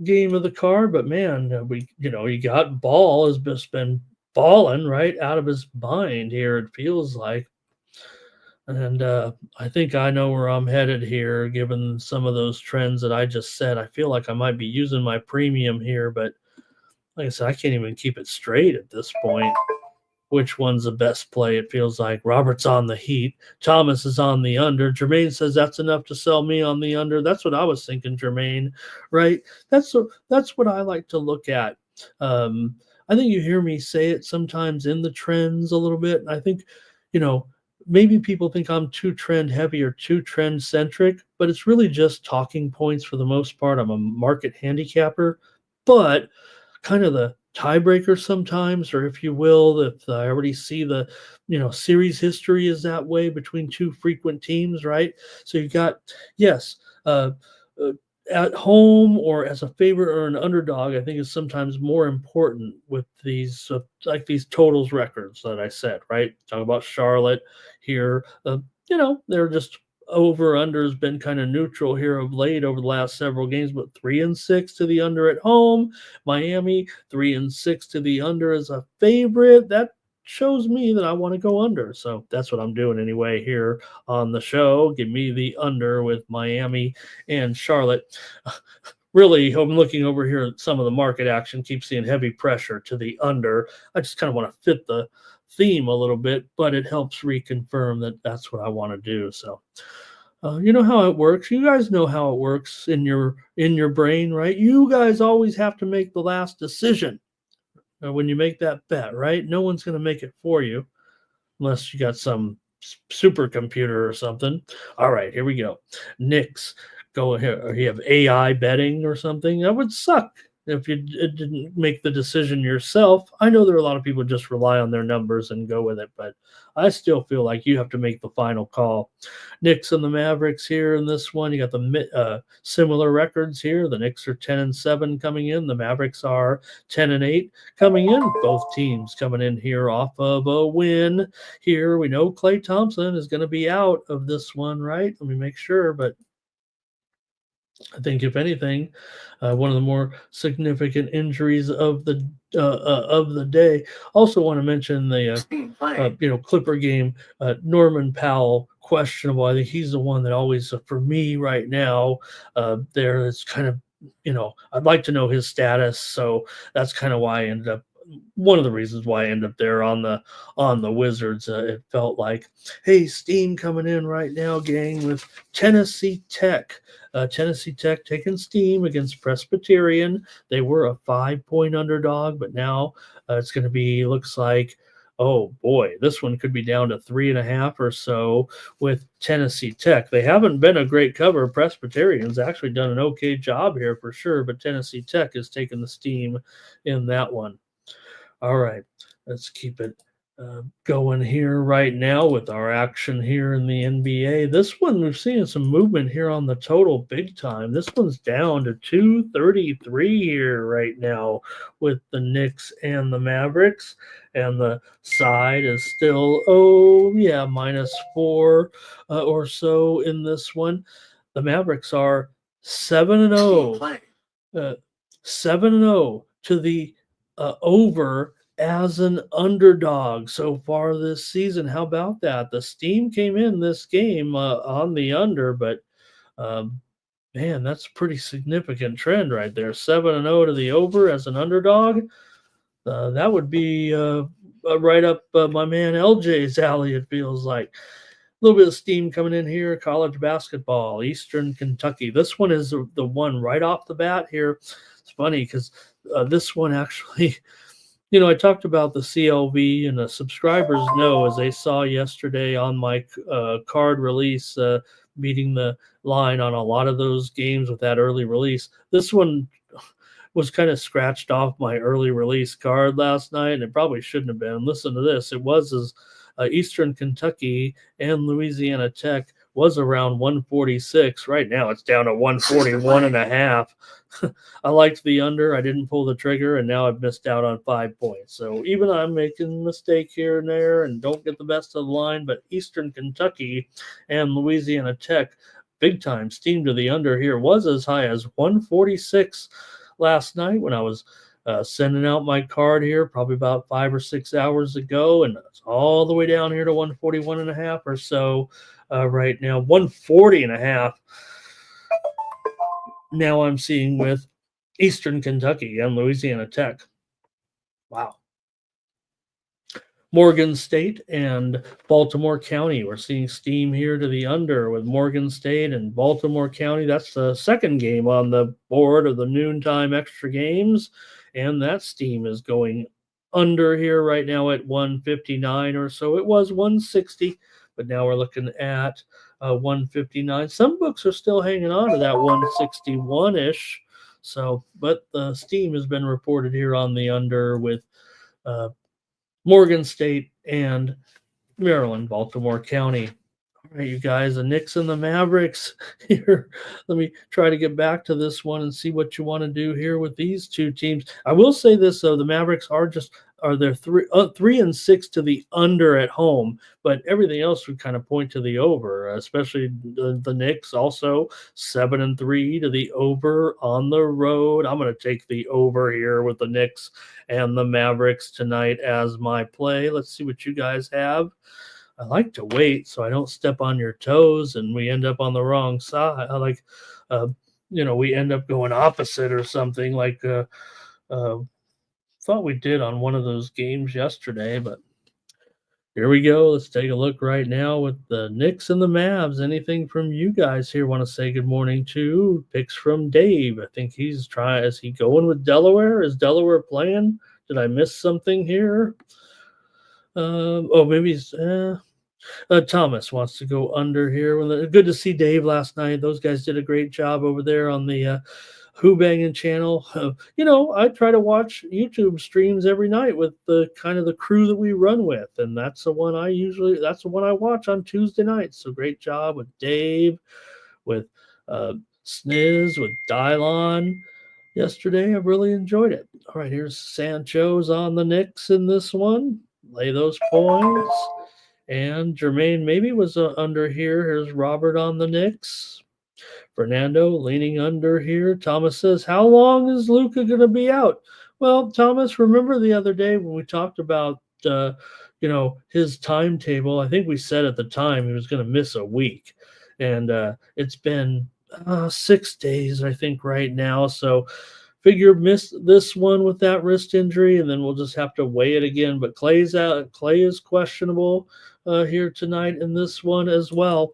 game of the card, but man, you got Ball has just been balling right out of his mind here. It feels like. And I think I know where I'm headed here, given some of those trends that I just said. I feel like I might be using my premium here, but like I said, I can't even keep it straight at this point. Which one's the best play? It feels like Robert's on the Heat. Thomas is on the under. Jermaine says that's enough to sell me on the under. That's what I was thinking, Jermaine, right? That's what I like to look at I think you hear me say it sometimes in the trends a little bit. And I think, you know, maybe people think I'm too trend heavy or too trend centric, but it's really just talking points for the most part. I'm a market handicapper, but kind of the tiebreaker sometimes, or if you will, if I already see the, series history is that way between two frequent teams, right? So you got, yes, uh, uh, at home or as a favorite or an underdog, I think is sometimes more important with these like these totals records that I set, right? Talk about Charlotte here. They're just over under has been kind of neutral here of late over the last several games, but 3-6 to the under at home. Miami 3-6 to the under as a favorite. That shows me that I want to go under. So that's what I'm doing anyway here on the show. Give me the under with Miami and Charlotte. Really, I'm looking over here at some of the market action, keep seeing heavy pressure to the under. I just kind of want to fit the theme a little bit, but it helps reconfirm that that's what I want to do. So, you know how it works. You guys know how it works in your brain, right? You guys always have to make the last decision when you make that bet, right? No one's going to make it for you unless you got some supercomputer or something. All right, here we go. Knicks go here. Or you have AI betting or something. That would suck if you didn't make the decision yourself. I know there are a lot of people just rely on their numbers and go with it, but I still feel like you have to make the final call. Knicks and the Mavericks here in this one. You got the similar records here. The Knicks are 10-7 coming in. The Mavericks are 10-8 coming in. Both teams coming in here off of a win. Here we know Klay Thompson is going to be out of this one, right? Let me make sure, but I think if anything, one of the more significant injuries of the day. Also, want to mention the Team playing. Clipper game. Norman Powell questionable. I think he's the one that always for me right now. There is kind of I'd like to know his status, so that's kind of why I ended up. One of the reasons why I ended up there on the Wizards. It felt like, hey, steam coming in right now, gang, with Tennessee Tech. Tennessee Tech taking steam against Presbyterian. They were a 5-point underdog, but now it's going to be, looks like, oh boy, this one could be down to 3.5 or so with Tennessee Tech. They haven't been a great cover. Presbyterian's actually done an okay job here for sure, but Tennessee Tech is taking the steam in that one. All right, let's keep it going here right now with our action here in the NBA. This one, we're seeing some movement here on the total big time. This one's down to 233 here right now with the Knicks and the Mavericks. And the side is still, -4 or so in this one. The Mavericks are 7-0. Team playing. 7-0 to the over as an underdog so far this season. How about that? The steam came in this game on the under, but man, that's a pretty significant trend right there. 7-0 to the over as an underdog. That would be right up my man LJ's alley, it feels like. A little bit of steam coming in here. College basketball, Eastern Kentucky. This one is the one right off the bat here. It's funny because this one actually, I talked about the CLV, and the subscribers know, as they saw yesterday on my card release, beating the line on a lot of those games with that early release. This one was kind of scratched off my early release card last night, and it probably shouldn't have been. Listen to this. It was as Eastern Kentucky and Louisiana Tech was around 146. Right now it's down to 141.5. I liked the under. I didn't pull the trigger, and now I've missed out on 5 points. So even I'm making a mistake here and there and don't get the best of the line, but Eastern Kentucky and Louisiana Tech, big time steam to the under here, was as high as 146 last night when I was sending out my card here probably about 5 or 6 hours ago, and it's all the way down here to 141.5 or so right now. 140.5 now I'm seeing with Eastern Kentucky and Louisiana Tech. Wow. Morgan State and Baltimore County. We're seeing steam here to the under with Morgan State and Baltimore County. That's the second game on the board of the noontime extra games, and that steam is going under here right now at 159 or so. It was 160, but now we're looking at 159. Some books are still hanging on to that 161-ish. So, but the steam has been reported here on the under with Morgan State and Maryland, Baltimore County. All right, you guys, the Knicks and the Mavericks here. Let me try to get back to this one and see what you want to do here with these two teams. I will say this though: the Mavericks are they're 3-6 to the under at home, but everything else would kind of point to the over. Especially the Knicks also 7-3 to the over on the road. I'm going to take the over here with the Knicks and the Mavericks tonight as my play. Let's see what you guys have. I like to wait so I don't step on your toes and we end up on the wrong side. I like, we end up going opposite or something like thought we did on one of those games yesterday. But here we go. Let's take a look right now with the Knicks and the Mavs. Anything from you guys here want to say good morning to? Picks from Dave. I think he's trying. Is he going with Delaware? Is Delaware playing? Did I miss something here? Maybe he's Thomas wants to go under here. Good to see Dave last night. Those guys did a great job over there on the Who Bangin' channel. I try to watch YouTube streams every night with the kind of the crew that we run with, and that's the one I watch on Tuesday nights. So great job with Dave, with Sniz, with Dylon yesterday. I really enjoyed it. All right, here's Sancho's on the Knicks in this one. Lay those points. And Jermaine maybe was under here. Here's Robert on the Knicks. Fernando leaning under here. Thomas says, how long is Luka going to be out? Well, Thomas, remember the other day when we talked about, his timetable? I think we said at the time he was going to miss a week. And it's been 6 days, I think, right now. So figure miss this one with that wrist injury, and then we'll just have to weigh it again. But Clay's out. Clay is questionable here tonight in this one as well.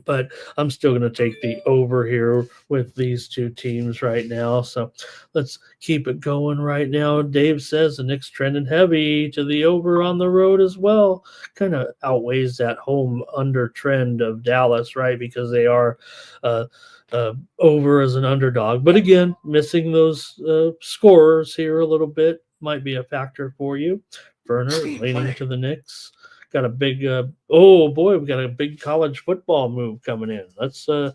But I'm still going to take the over here with these two teams right now. So let's keep it going right now. Dave says the Knicks trending heavy to the over on the road as well. Kind of outweighs that home under trend of Dallas, right? Because they are over as an underdog. But again, missing those scorers here a little bit might be a factor for you. Werner leaning to the Knicks. Got a big we got a big college football move coming in. That's our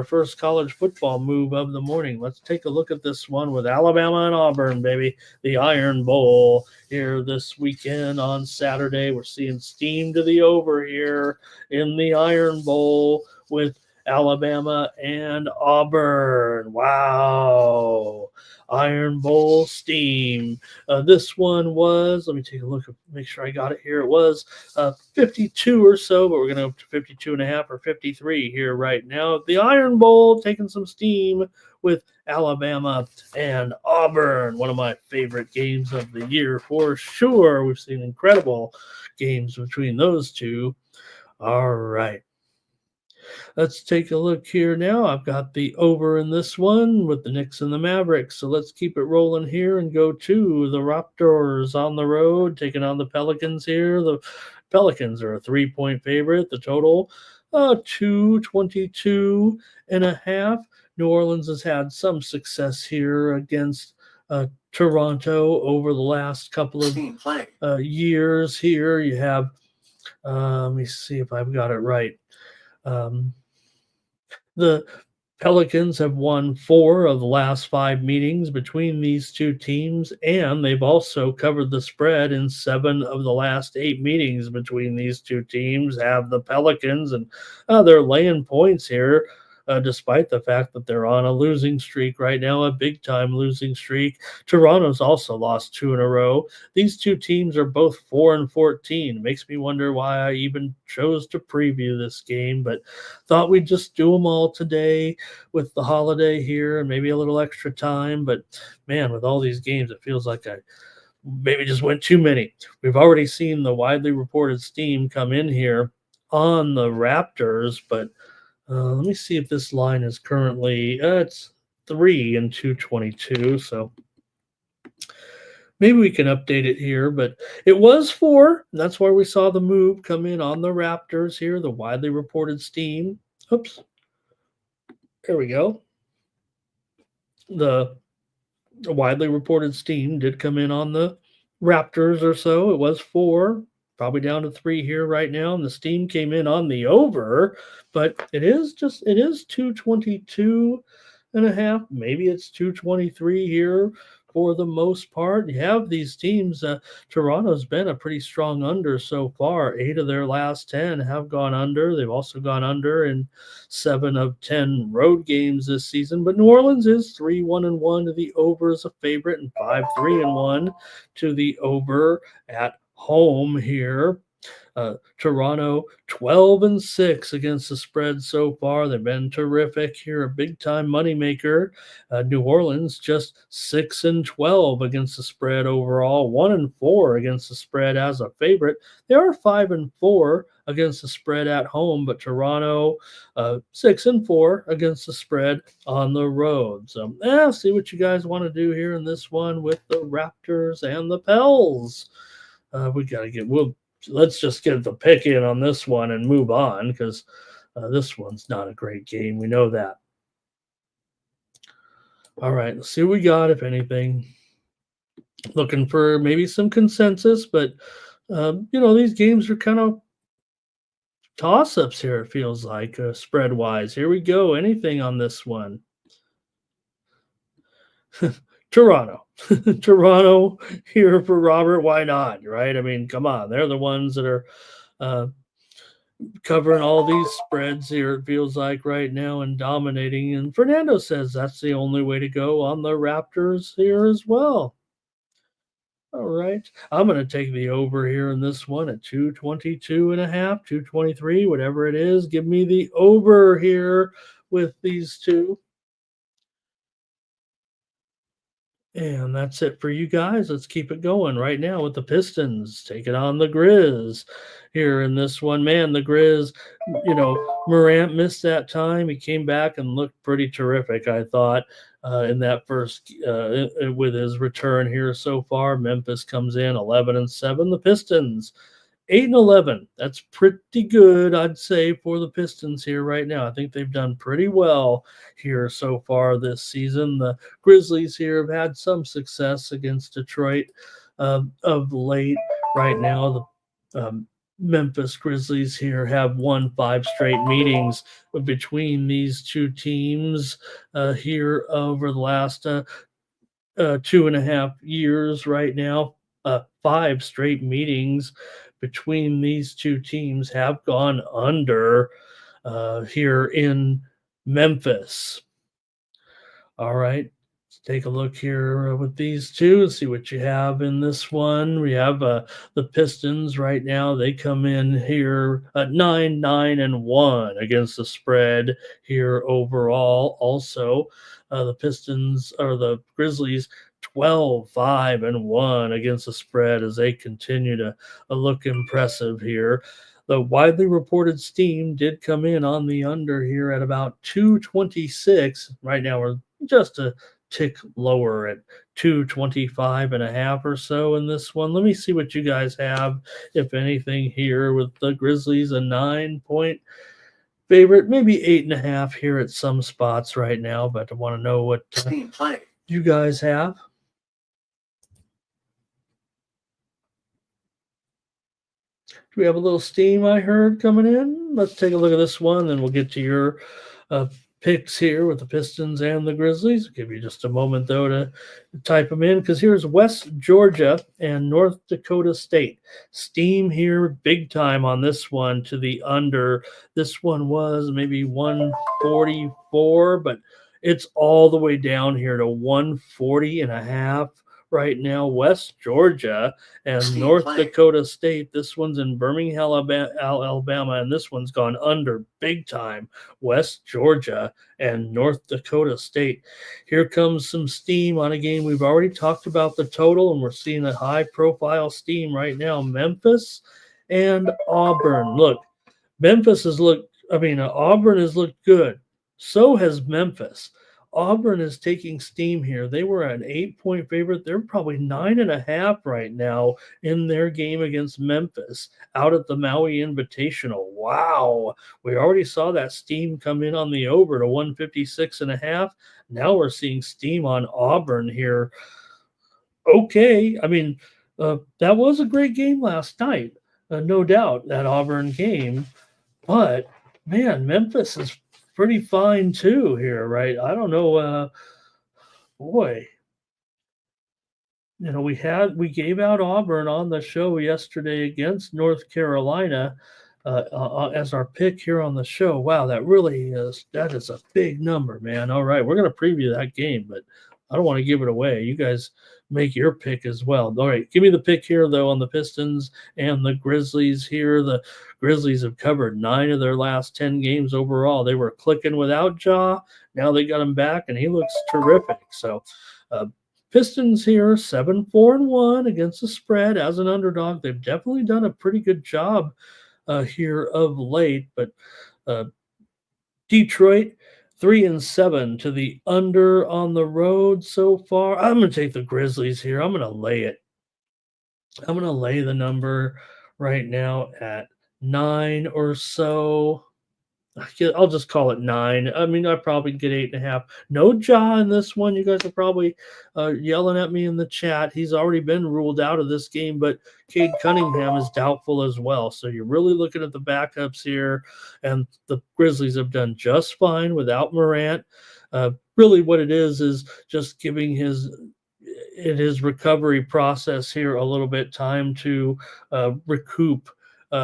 first college football move of the morning. Let's take a look at this one with Alabama and Auburn, baby. The Iron Bowl here this weekend on Saturday. We're seeing steam to the over here in the Iron Bowl with Alabama and Auburn. Wow. Iron Bowl steam. This one was, let me take a look, make sure I got it here. It was 52 or so, but we're going to go up to 52 and a half or 53 here right now. The Iron Bowl taking some steam with Alabama and Auburn. One of my favorite games of the year for sure. We've seen incredible games between those two. All right. Let's take a look here now. I've got the over in this one with the Knicks and the Mavericks. So let's keep it rolling here and go to the Raptors on the road, taking on the Pelicans here. The Pelicans are a 3-point favorite. The total, 222 and a half. New Orleans has had some success here against Toronto over the last couple of years here. You have, let me see if I've got it right. The Pelicans have won 4 of the last 5 meetings between these two teams, and they've also covered the spread in 7 of the last 8 meetings between these two teams. Have the Pelicans, and they're laying points here. Despite the fact that they're on a losing streak right now, a big-time losing streak. Toronto's also lost 2 in a row. These two teams are both 4-14. Makes me wonder why I even chose to preview this game, but thought we'd just do them all today with the holiday here and maybe a little extra time. But, man, with all these games, it feels like I maybe just went too many. We've already seen the widely reported steam come in here on the Raptors, but let me see if this line is currently it's 3 and 222. So maybe we can update it here, but it was 4. That's why we saw the move come in on the Raptors here, the widely reported steam. Oops. There we go. The widely reported steam did come in on the Raptors or so. It was 4, probably down to 3 here right now. And the steam came in on the over, but it is 222 and a half. Maybe it's 223 here for the most part. You have these teams. Toronto's been a pretty strong under so far. 8 of their last 10 have gone under. They've also gone under in 7 of 10 road games this season. But New Orleans is 3-1-1 to the over as a favorite, and 5-3-1 to the over at home here. Toronto 12-6 against the spread so far. They've been terrific here, a big time moneymaker. New Orleans just 6-12 against the spread overall, 1-4 against the spread as a favorite. They are 5-4 against the spread at home, but Toronto 6-4 against the spread on the road. So see what you guys want to do here in this one with the Raptors and the Pels. We got to let's just get the pick in on this one and move on, because this one's not a great game. We know that. All right, let's see what we got, if anything. Looking for maybe some consensus, but, these games are kind of toss-ups here, it feels like, spread-wise. Here we go. Anything on this one? Toronto. Toronto here for Robert. Why not? Right? I mean, come on. They're the ones that are covering all these spreads here, it feels like, right now, and dominating. And Fernando says that's the only way to go on the Raptors here as well. All right. I'm going to take the over here in this one at 222.5, 223, whatever it is. Give me the over here with these two. And that's it for you guys. Let's keep it going right now with the Pistons taking on the Grizz here in this one. Man, the Grizz, Morant missed that time. He came back and looked pretty terrific, I thought, in that first with his return here so far. Memphis comes in 11-7. The Pistons 8-11. That's pretty good, I'd say, for the Pistons here right now. I think they've done pretty well here so far this season. The Grizzlies here have had some success against Detroit of late. Right now, the Memphis Grizzlies here have won 5 straight meetings between these two teams here over the last 2.5 years right now. 5 straight meetings between these two teams have gone under here in Memphis. All right, let's take a look here with these two and see what you have in this one. We have the Pistons right now. They come in here at 9-1 against the spread here overall. Also, the Pistons or the Grizzlies 12-5-1 against the spread as they continue to look impressive here. The widely reported steam did come in on the under here at about 226. Right now we're just a tick lower at 225.5 or so in this one. Let me see what you guys have, if anything, here with the Grizzlies. A 9-point favorite, maybe 8.5 here at some spots right now, but I want to know what you guys have. Do we have a little steam I heard coming in? Let's take a look at this one, then we'll get to your picks here with the Pistons and the Grizzlies. I'll give you just a moment, though, to type them in, because here's West Georgia and North Dakota State. Steam here big time on this one to the under. This one was maybe 144, but it's all the way down here to 140.5 right now. West Georgia and Steam North play. Dakota State. This one's in Birmingham, Alabama, and this one's gone under big time. West Georgia and North Dakota State. Here comes some steam on a game. We've already talked about the total, and we're seeing a high-profile steam right now. Memphis and Auburn. Look, Auburn has looked good. So has Memphis. Auburn is taking steam here. They were an 8-point favorite. They're probably 9.5 right now in their game against Memphis out at the Maui Invitational. Wow. We already saw that steam come in on the over to 156.5. Now we're seeing steam on Auburn here. Okay. That was a great game last night. No doubt, that Auburn game. But, man, Memphis is pretty fine too here, right? I don't know. Boy, we gave out Auburn on the show yesterday against North Carolina as our pick here on the show. Wow, that is a big number, man. All right, we're going to preview that game, but I don't want to give it away. You guys make your pick as well. All right, give me the pick here, though, on the Pistons and the Grizzlies here. The Grizzlies have covered 9 of their last 10 games overall. They were clicking without Ja. Now they got him back, and he looks terrific. So Pistons here, 7-4-1 against the spread as an underdog. They've definitely done a pretty good job here of late. But Detroit, 3-7 to the under on the road so far. I'm going to take the Grizzlies here. I'm going to lay it. I'm going to lay the number right now at 9 or so. I'll just call it 9. I probably get 8.5. No Ja in this one. You guys are probably yelling at me in the chat. He's already been ruled out of this game, but Cade Cunningham is doubtful as well. So you're really looking at the backups here, and the Grizzlies have done just fine without Morant. Really what it is just giving his recovery process here a little bit time to recoup.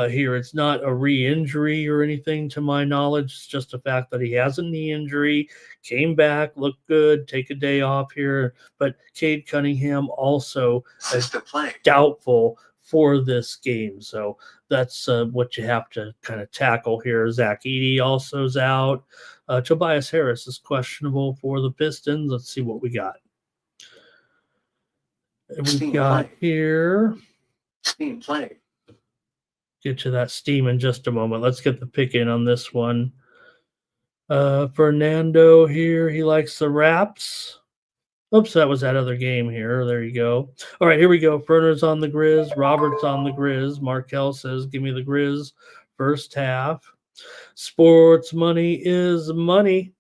Here, it's not a re-injury or anything to my knowledge. It's just the fact that he has a knee injury, came back, looked good, take a day off here. But Cade Cunningham also doubtful for this game. So that's what you have to kind of tackle here. Zach Edey also is out. Tobias Harris is questionable for the Pistons. Let's see what we got. We've got here. Steam play. Get to that steam in just a moment. Let's get the pick in on this one. Fernando here, he likes the Raps. Oops, that was that other game here. There you go. All right, here we go. Ferner's on the Grizz. Robert's on the Grizz. Markel says, give me the Grizz first half. Sports money is money.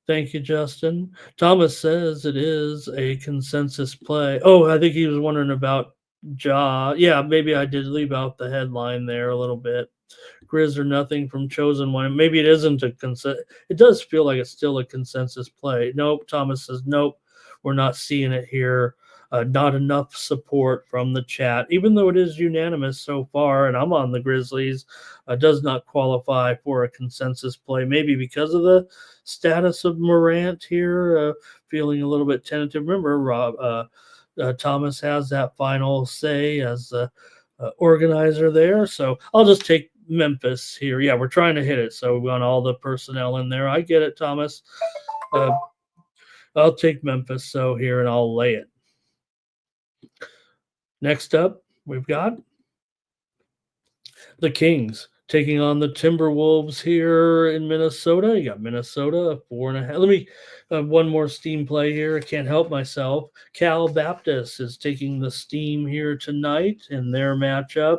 Thank you, Justin. Thomas says it is a consensus play. Oh, I think he was wondering about Ja. Yeah, maybe I did leave out the headline there a little bit. Grizz or nothing from Chosen One. Maybe it isn't a consensus. It does feel like it's still a consensus play. Nope. Thomas says, nope, we're not seeing it here. Not enough support from the chat, even though it is unanimous so far, and I'm on the Grizzlies, does not qualify for a consensus play, maybe because of the status of Morant here, feeling a little bit tentative. Remember, Thomas has that final say as the organizer there, so I'll just take Memphis here. Yeah, we're trying to hit it, so we want all the personnel in there. I get it, Thomas. I'll take Memphis so here, and I'll lay it. Next up, we've got the Kings taking on the Timberwolves here in Minnesota. You got Minnesota, 4.5. Let me one more steam play here. I can't help myself. Cal Baptist is taking the steam here tonight in their matchup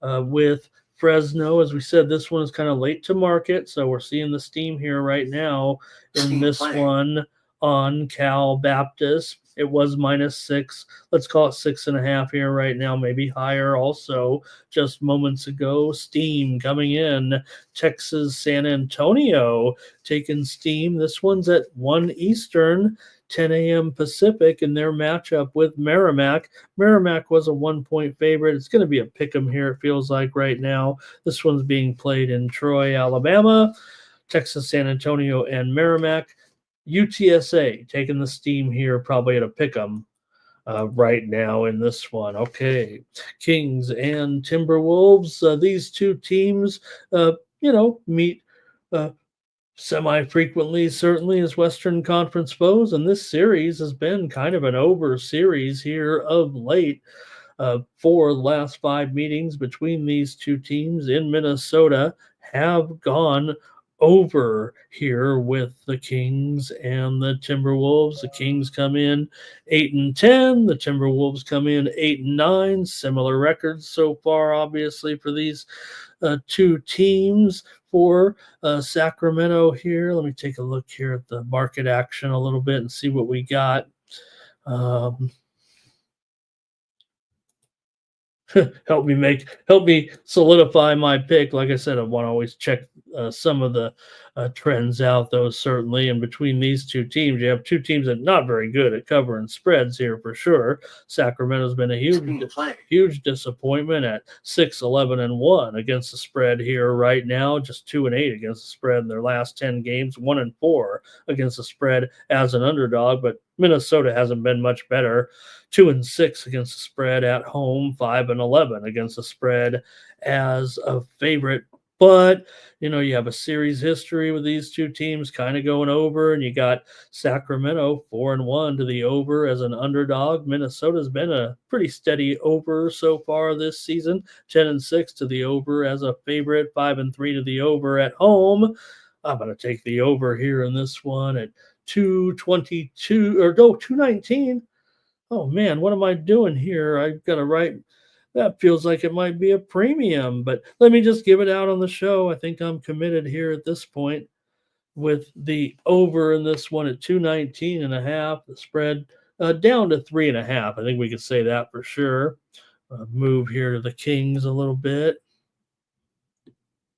with Fresno. As we said, this one is kind of late to market, so we're seeing the steam here right now in this one on Cal Baptist. It was -6. Let's call it 6.5 here right now, maybe higher also. Just moments ago, steam coming in. Texas San Antonio taking steam. This one's at 1 Eastern, 10 a.m. Pacific in their matchup with Merrimack. Merrimack was a 1-point favorite. It's going to be a pick 'em here, it feels like right now. This one's being played in Troy, Alabama. Texas San Antonio and Merrimack. UTSA taking the steam here, probably at a pick 'em right now in this one. Okay, Kings and Timberwolves. These two teams, meet semi-frequently, certainly, as Western Conference foes, and this series has been kind of an over series here of late. For the last 5 meetings between these two teams in Minnesota have gone over here with the Kings and the Timberwolves. The Kings come in 8-10. The Timberwolves come in 8-9. Similar records so far, obviously, for these two teams. For Sacramento here, let me take a look here at the market action a little bit and see what we got. Help me solidify my pick. Like I said, I want to always check some of the trends out, though, certainly. And between these two teams, you have two teams that are not very good at covering spreads here for sure. Sacramento's been a huge disappointment at 6-11-1 against the spread here right now, just 2-8 against the spread in their last 10 games, 1-4 against the spread as an underdog. But Minnesota hasn't been much better. 2-6 against the spread at home, 5-11 against the spread as a favorite. But you have a series history with these two teams kind of going over, and you got Sacramento 4-1 to the over as an underdog. Minnesota's been a pretty steady over so far this season, 10-6 to the over as a favorite, 5-3 to the over at home. I'm going to take the over here in this one at 222 or no 219. Oh man, what am I doing here? I've got to write. That feels like it might be a premium, but let me just give it out on the show. I think I'm committed here at this point with the over in this one at 219.5. The spread down to 3.5. I think we could say that for sure. Move here to the Kings a little bit.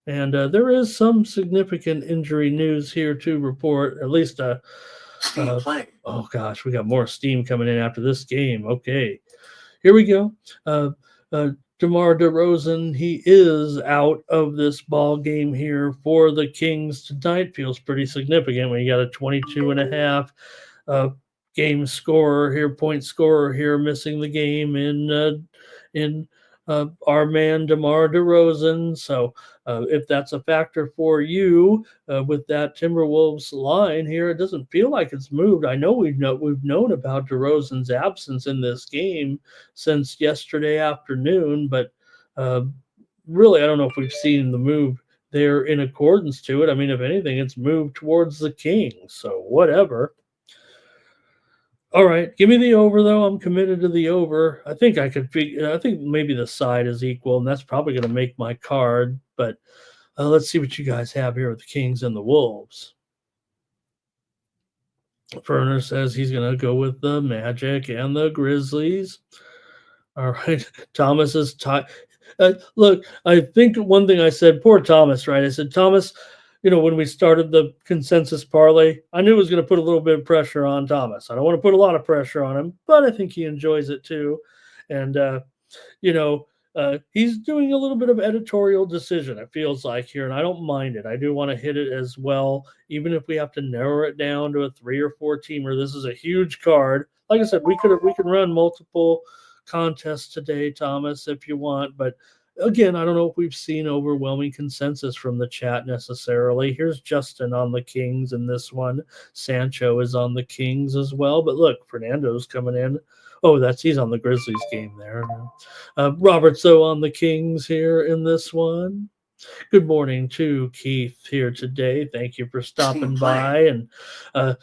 And there is some significant injury news here to report, at least oh gosh, we got more steam coming in after this game. Okay, here we go. DeMar DeRozan, he is out of this ball game here for the Kings tonight. Feels pretty significant when you got a 22.5 game scorer here, point scorer here, missing the game in our man DeMar DeRozan. So if that's a factor for you with that Timberwolves line here, it doesn't feel like it's moved. I know we've known about DeRozan's absence in this game since yesterday afternoon, but really I don't know if we've seen the move there in accordance to it. I mean, if anything, it's moved towards the Kings. So whatever. All right, give me the over, though. I'm committed to the over. I think I think maybe the side is equal, and that's probably going to make my card. But let's see what you guys have here with the Kings and the Wolves. Ferner says he's going to go with the Magic and the Grizzlies. All right, Thomas is look, I think one thing I said, poor Thomas, right? I said, Thomas, when we started the consensus parlay, I knew it was going to put a little bit of pressure on Thomas. I don't want to put a lot of pressure on him, but I think he enjoys it too. And, he's doing a little bit of editorial decision, it feels like here, and I don't mind it. I do want to hit it as well, even if we have to narrow it down to a 3 or 4 teamer. This is a huge card. Like I said, we can run multiple contests today, Thomas, if you want, but again, I don't know if we've seen overwhelming consensus from the chat necessarily. Here's Justin on the Kings in this one. Sancho is on the Kings as well. But look, Fernando's coming in. Oh, he's on the Grizzlies game there. Robert's on the Kings here in this one. Good morning to Keith here today. Thank you for stopping by. And, I'm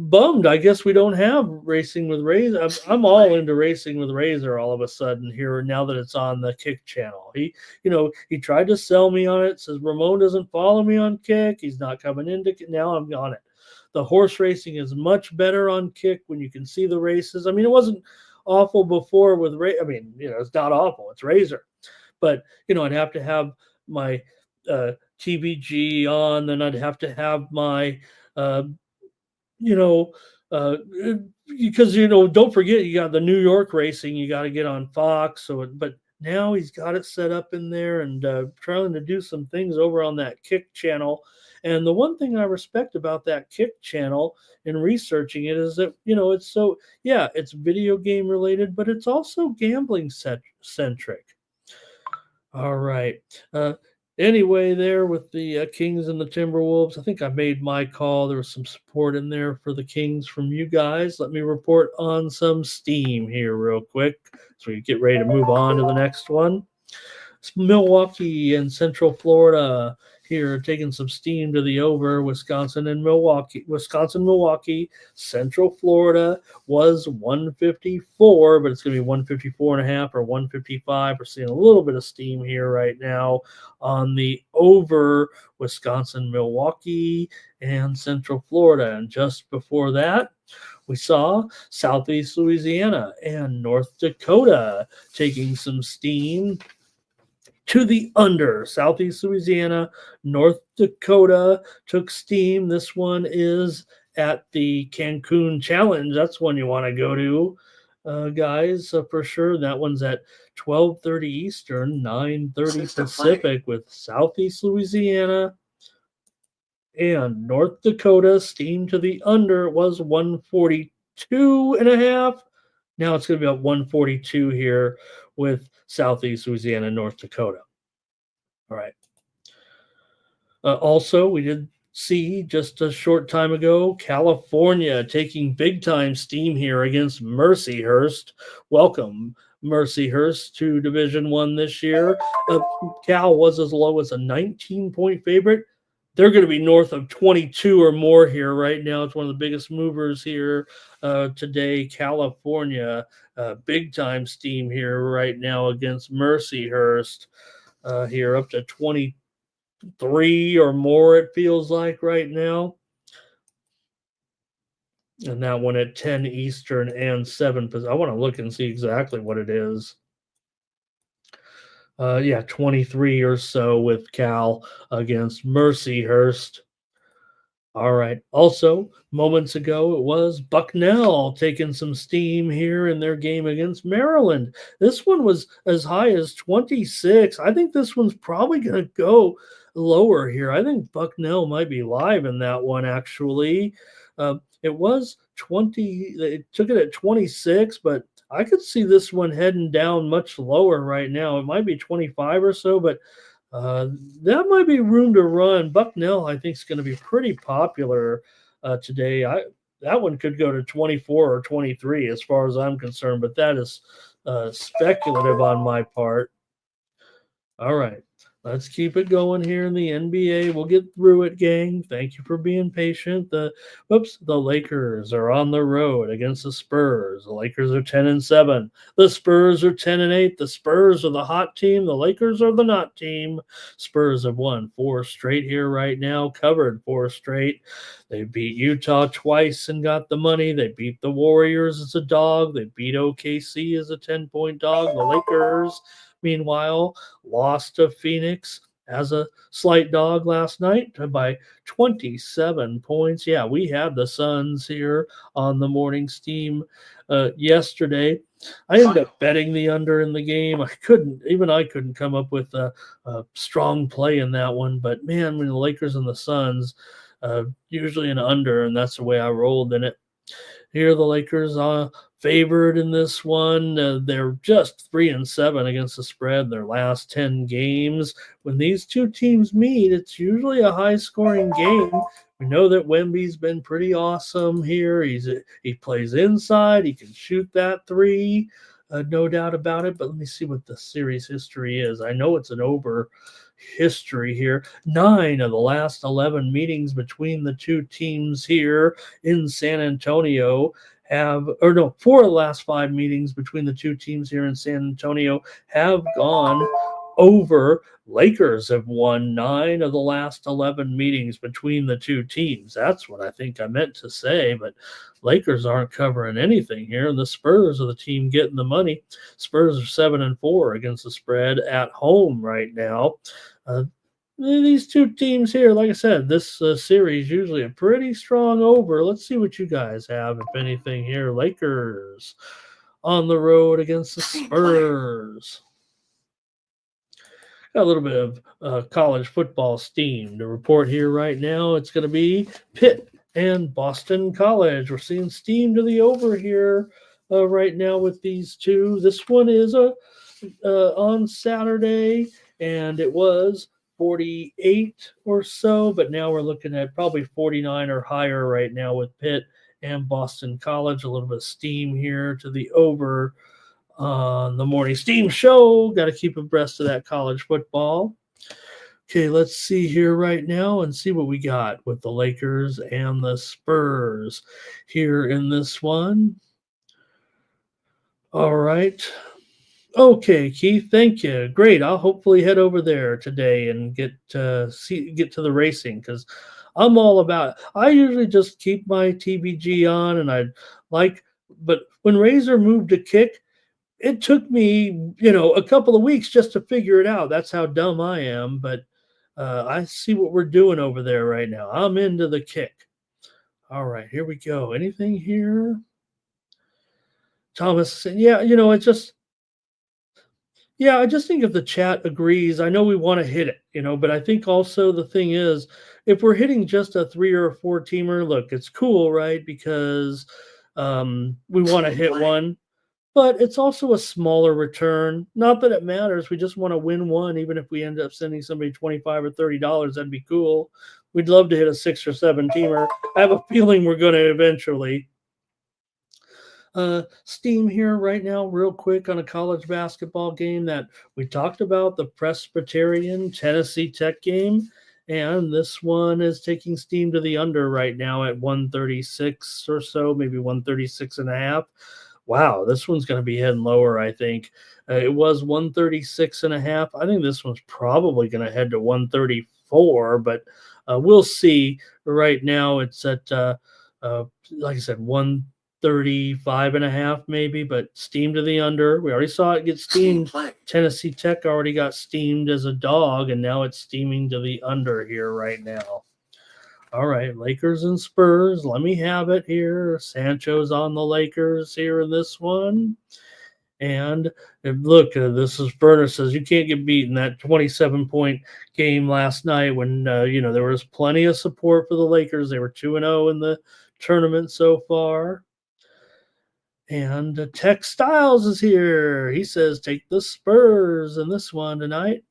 bummed. I guess we don't have Racing with Razor. I'm all into Racing with Razor all of a sudden here now that it's on the Kick channel. He tried to sell me on it, says Ramon doesn't follow me on Kick. He's not coming into Kick. Now I'm on it. The horse racing is much better on Kick when you can see the races. I mean, it wasn't awful before with it's not awful. It's Razor. But, I'd have to have my TVG on, then I'd have to have my, because, don't forget, you got the New York racing, you got to get on Fox. But now he's got it set up in there and trying to do some things over on that kick channel. And the one thing I respect about that kick channel in researching it is that, it's so, yeah, it's video game related, but it's also gambling centric. All right. Uh, anyway, there with the Kings and the Timberwolves, I think I made my call. There was some support in there for the Kings from you guys. Let me report on some steam here real quick so we get ready to move on to the next one. It's Milwaukee and Central Florida here taking some steam to the over. Wisconsin, Milwaukee. Central Florida was 154, but it's going to be 154.5 or 155. We're seeing a little bit of steam here right now on the over Wisconsin, Milwaukee, and Central Florida. And just before that, we saw Southeast Louisiana and North Dakota taking some steam to the under. Southeast Louisiana, North Dakota took steam. This one is at the Cancun Challenge. That's one you want to go to, guys, for sure. That one's at 12:30 Eastern, 9:30 Pacific with Southeast Louisiana and North Dakota. Steam to the under was 142.5. Now it's going to be about 142 here with Southeast Louisiana and North Dakota. All right. Also, we did see just a short time ago, California taking big time steam here against Mercyhurst. Welcome, Mercyhurst, to Division I this year. Cal was as low as a 19-point favorite. They're going to be north of 22 or more here right now. It's one of the biggest movers here today. California, big time steam here right now against Mercyhurst. Here up to 23 or more, it feels like right now. And that one at 10 Eastern and 7. I want to look and see exactly what it is. 23 or so with Cal against Mercyhurst. All right. Also, moments ago, it was Bucknell taking some steam here in their game against Maryland. This one was as high as 26. I think this one's probably going to go lower here. I think Bucknell might be live in that one, actually. It was 20. They took it at 26, but I could see this one heading down much lower right now. It might be 25 or so, but that might be room to run. Bucknell, I think, is going to be pretty popular today. That one could go to 24 or 23 as far as I'm concerned, but that is speculative on my part. All right. Let's keep it going here in the NBA. We'll get through it, gang. Thank you for being patient. The Lakers are on the road against the Spurs. The Lakers are 10-7. The Spurs are 10-8. The Spurs are the hot team. The Lakers are the not team. Spurs have won 4 straight here right now, covered 4 straight. They beat Utah twice and got the money. They beat the Warriors as a dog. They beat OKC as a 10-point dog. The Lakers, meanwhile, lost to Phoenix as a slight dog last night by 27 points. Yeah, we had the Suns here on the morning steam yesterday. I ended up betting the under in the game. I couldn't come up with a strong play in that one. But man, when the Lakers and the Suns, usually an under, and that's the way I rolled in it. Here, the Lakers are favored in this one. They're just 3-7 against the spread in their last 10 games. When these two teams meet, it's usually a high-scoring game. We know that Wemby's been pretty awesome here. He plays inside. He can shoot that three, no doubt about it. But let me see what the series history is. I know it's an over history here. 9 of the last 11 meetings between the two teams here in San Antonio 4 of the last 5 meetings between the two teams here in San Antonio have gone over. Lakers have won 9 of the last 11 meetings between the two teams. That's what I think I meant to say, but Lakers aren't covering anything here, and the Spurs are the team getting the money. Spurs are 7-4 against the spread at home right now. These two teams here, like I said, this series usually a pretty strong over. Let's see what you guys have, if anything, here. Lakers on the road against the Spurs. Got a little bit of college football steam to report here right now. It's going to be Pitt and Boston College. We're seeing steam to the over here right now with these two. This one is on Saturday, and it was 48 or so, but now we're looking at probably 49 or higher right now with Pitt and Boston College. A little bit of steam here to the over on the morning steam show. Got to keep abreast of that college football. Okay, let's see here right now and see what we got with the Lakers and the Spurs here in this one. All right. Okay, Keith, thank you. Great. I'll hopefully head over there today and get to the racing because I'm all about it. I usually just keep my TVG on and but when Razor moved to kick, it took me, a couple of weeks just to figure it out. That's how dumb I am. But I see what we're doing over there right now. I'm into the kick. All right, here we go. Anything here? Thomas said, yeah, it's just, yeah, I just think if the chat agrees, I know we want to hit it, but I think also the thing is, if we're hitting just a 3 or a 4 teamer, look, it's cool, right? Because we want to hit one. But it's also a smaller return. Not that it matters. We just want to win one, even if we end up sending somebody $25 or $30. That'd be cool. We'd love to hit a 6 or 7 teamer. I have a feeling we're going to eventually. Steam here right now, real quick, on a college basketball game that we talked about, the Presbyterian Tennessee Tech game. And this one is taking steam to the under right now at 136 or so, maybe 136 and a half. Wow, this one's going to be heading lower, I think. It was 136 and a half. I think this one's probably going to head to 134, but we'll see. Right now it's at, like I said, 135 and a half maybe, but steam to the under. We already saw it get steamed. Tennessee Tech already got steamed as a dog, and now it's steaming to the under here right now. All right, Lakers and Spurs. Let me have it here. Sancho's on the Lakers here in this one. And look, this is Berner says you can't get beaten. That 27-point game last night when, there was plenty of support for the Lakers. They were 2-0 in the tournament so far. And Tech Styles is here. He says take the Spurs in this one tonight.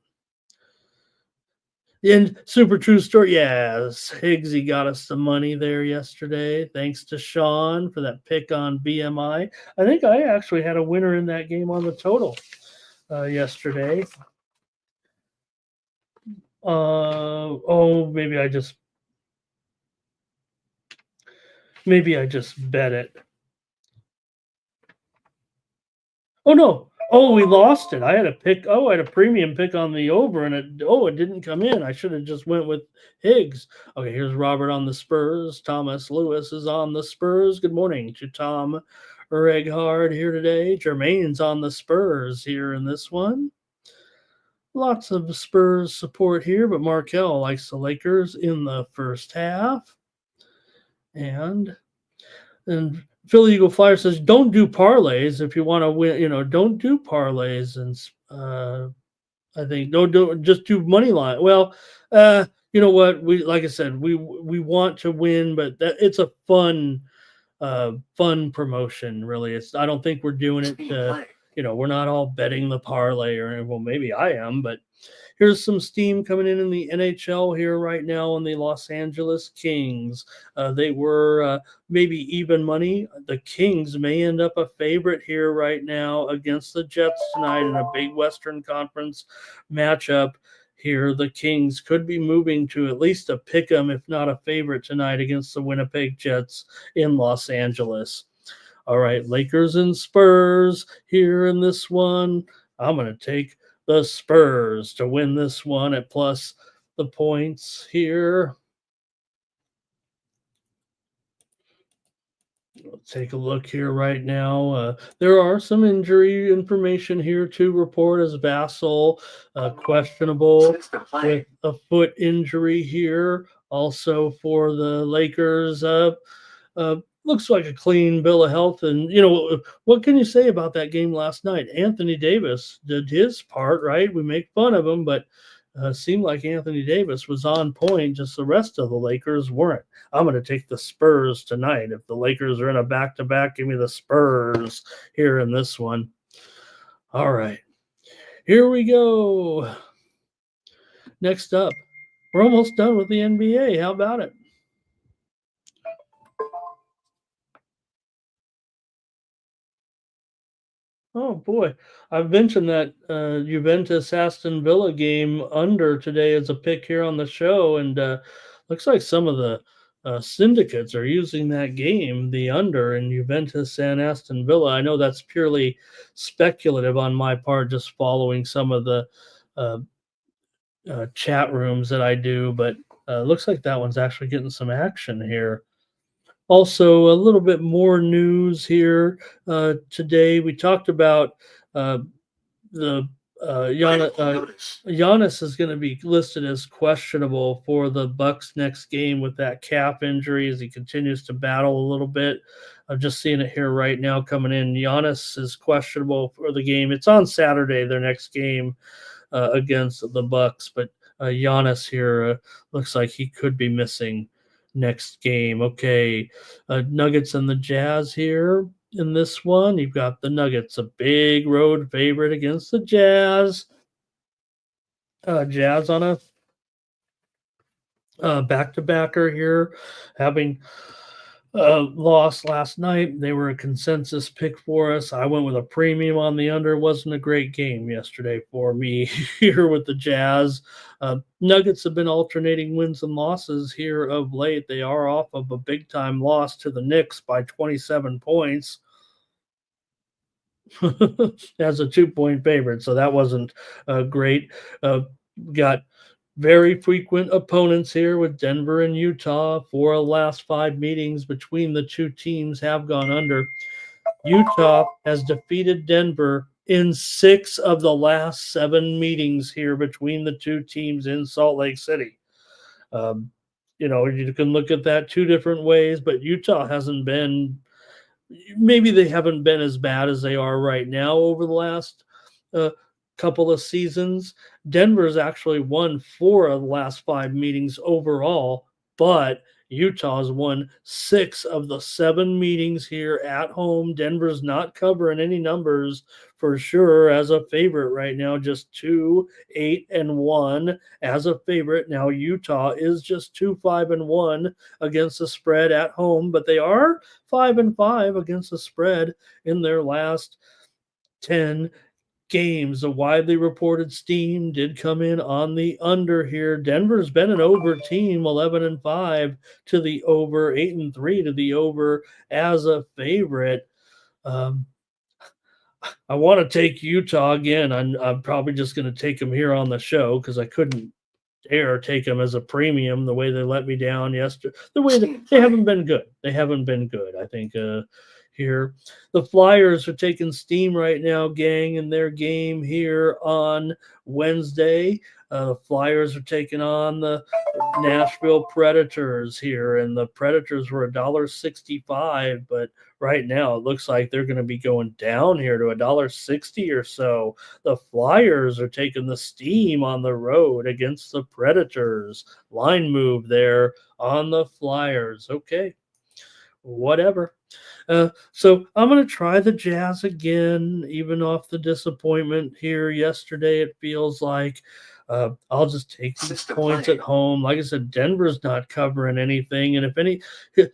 And super true story. Yes, Higgsy got us the money there yesterday. Thanks to Sean for that pick on BMI. I think I actually had a winner in that game on the total yesterday. Maybe I just bet it. Oh no. Oh, we lost it. I had a pick. I had a premium pick on the over, and it didn't come in. I should have just went with Higgs. Okay, here's Robert on the Spurs. Thomas Lewis is on the Spurs. Good morning to Tom Reghard here today. Jermaine's on the Spurs here in this one. Lots of Spurs support here, but Markel likes the Lakers in the first half. And Philly Eagle Flyer says, don't do parlays if you want to win. Don't do parlays. And I think just do money line. Well, you know what? Like I said, we want to win, but it's a fun promotion. Really, I don't think we're doing it. We're not all betting the parlay well, maybe I am, but here's some steam coming in the NHL here right now on the Los Angeles Kings. They were maybe even money. The Kings may end up a favorite here right now against the Jets tonight in a big Western Conference matchup. Here, the Kings could be moving to at least a pick 'em, if not a favorite tonight against the Winnipeg Jets in Los Angeles. All right, Lakers and Spurs here in this one. I'm going to take the Spurs to win this one at plus the points here. Let's take a look here right now. There are some injury information here to report as Vassell questionable with a foot injury here. Also for the Lakers, looks like a clean bill of health. And, what can you say about that game last night? Anthony Davis did his part, right? We make fun of him, but seemed like Anthony Davis was on point. Just the rest of the Lakers weren't. I'm going to take the Spurs tonight. If the Lakers are in a back-to-back, give me the Spurs here in this one. All right. Here we go. Next up, we're almost done with the NBA. How about it? Oh boy, I've mentioned that Juventus Aston Villa game under today as a pick here on the show, and looks like some of the syndicates are using that game, the under in Juventus and Aston Villa. I know that's purely speculative on my part, just following some of the uh, chat rooms that I do, but looks like that one's actually getting some action here. Also, a little bit more news here today. We talked about the Giannis is going to be listed as questionable for the Bucks next game with that calf injury as he continues to battle a little bit. I'm just seeing it here right now coming in. Giannis is questionable for the game. It's on Saturday, their next game against the Bucks, but Giannis here looks like he could be missing next game. Okay, Nuggets and the Jazz here in this one. You've got the Nuggets, a big road favorite against the Jazz. Jazz on a back-to-backer here, having lost last night. They were a consensus pick for us. I went with a premium on the under. Wasn't a great game yesterday for me here with the Jazz. Nuggets have been alternating wins and losses here of late. They are off of a big-time loss to the Knicks by 27 points as a 2-point favorite, so that wasn't great. Got very frequent opponents here with Denver and Utah. 4 of the last 5 meetings between the two teams have gone under. Utah has defeated Denver in 6 of the last 7 meetings here between the two teams in Salt Lake City. You can look at that 2 different ways, but Utah hasn't been, maybe they haven't been as bad as they are right now over the last couple of seasons. Denver's actually won 4 of the last 5 meetings overall, but Utah's won 6 of the 7 meetings here at home. Denver's not covering any numbers for sure as a favorite right now, just 2-8-1 as a favorite. Now Utah is just 2-5-1 against the spread at home, but they are 5-5 against the spread in their last 10 games. A widely reported steam did come in on the under here. Denver's been an over team, 11-5 to the over, 8-3 to the over as a favorite. I want to take Utah again. I'm probably just going to take them here on the show because I couldn't dare take them as a premium the way they let me down yesterday. The way they haven't been good. They haven't been good, I think, here. The Flyers are taking steam right now, gang, in their game here on Wednesday. The Flyers are taking on the Nashville Predators here, and the Predators were $1.65, but right now it looks like they're going to be going down here to $1.60 or so. The Flyers are taking the steam on the road against the Predators. Line move there on the Flyers. Okay, whatever. So I'm going to try the Jazz again, even off the disappointment here yesterday. It feels like I'll just take these points at home. Like I said, Denver's not covering anything. And if any,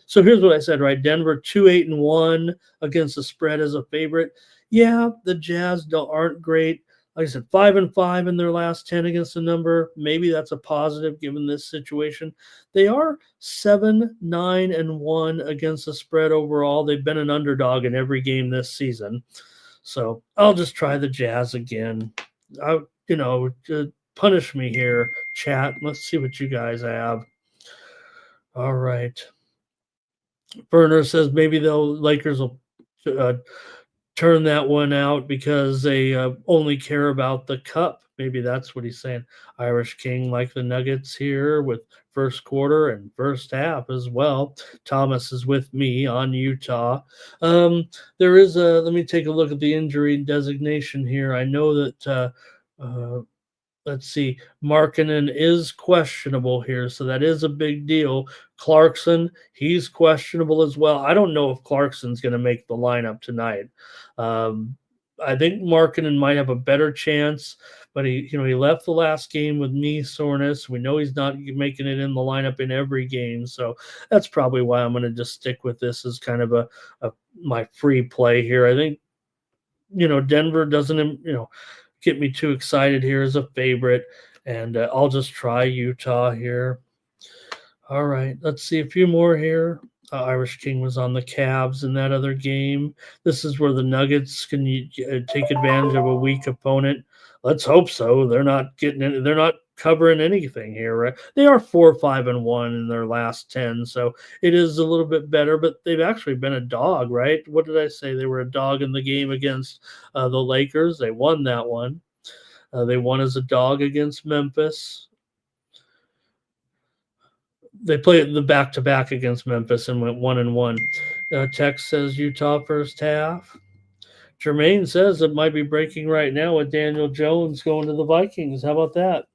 so here's what I said, right? Denver 2-8-1 against the spread as a favorite. Yeah, the Jazz aren't great. Like I said, 5-5 in their last 10 against the number. Maybe that's a positive given this situation. They are 7-9-1 against the spread overall. They've been an underdog in every game this season. So I'll just try the Jazz again. Punish me here, chat. Let's see what you guys have. All right. Burner says maybe the Lakers will turn that one out because they only care about the cup. maybe that's what he's saying. Irish King like the Nuggets here with first quarter and first half as well. Thomas is with me on Utah. There is a, let me take a look at the injury designation here. I know that, let's see, Markkanen is questionable here, so that is a big deal. Clarkson, he's questionable as well. I don't know if Clarkson's going to make the lineup tonight. I think Markkanen might have a better chance, but he left the last game with knee soreness. We know he's not making it in the lineup in every game, so that's probably why I'm going to just stick with this as kind of a my free play here. I think Denver doesn't get me too excited here as a favorite, and I'll just try Utah here. All right, let's see a few more here. Irish King was on the Cavs in that other game. This is where the Nuggets can take advantage of a weak opponent. Let's hope so. They're not getting it. They're not covering anything here, right? They are 4-5-1 in their last 10, so it is a little bit better. But they've actually been a dog, right? What did I say? They were a dog in the game against the Lakers. They won that one. They won as a dog against Memphis. They played the back-to-back against Memphis and went 1-1. Tex says Utah first half. Jermaine says it might be breaking right now with Daniel Jones going to the Vikings. How about that?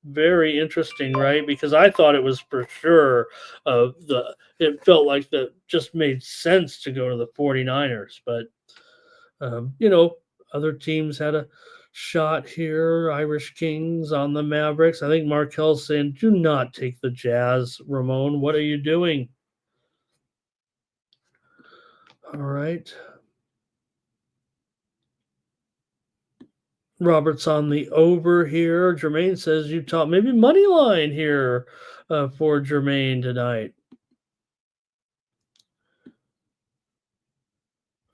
Very interesting, right? Because I thought it was for sure it felt like that just made sense to go to the 49ers. But, other teams had a shot here. Irish Kings on the Mavericks. I think Markel's saying, do not take the Jazz, Ramon. What are you doing? All right. Robert's on the over here. Jermaine says Utah, maybe money line here for Jermaine tonight.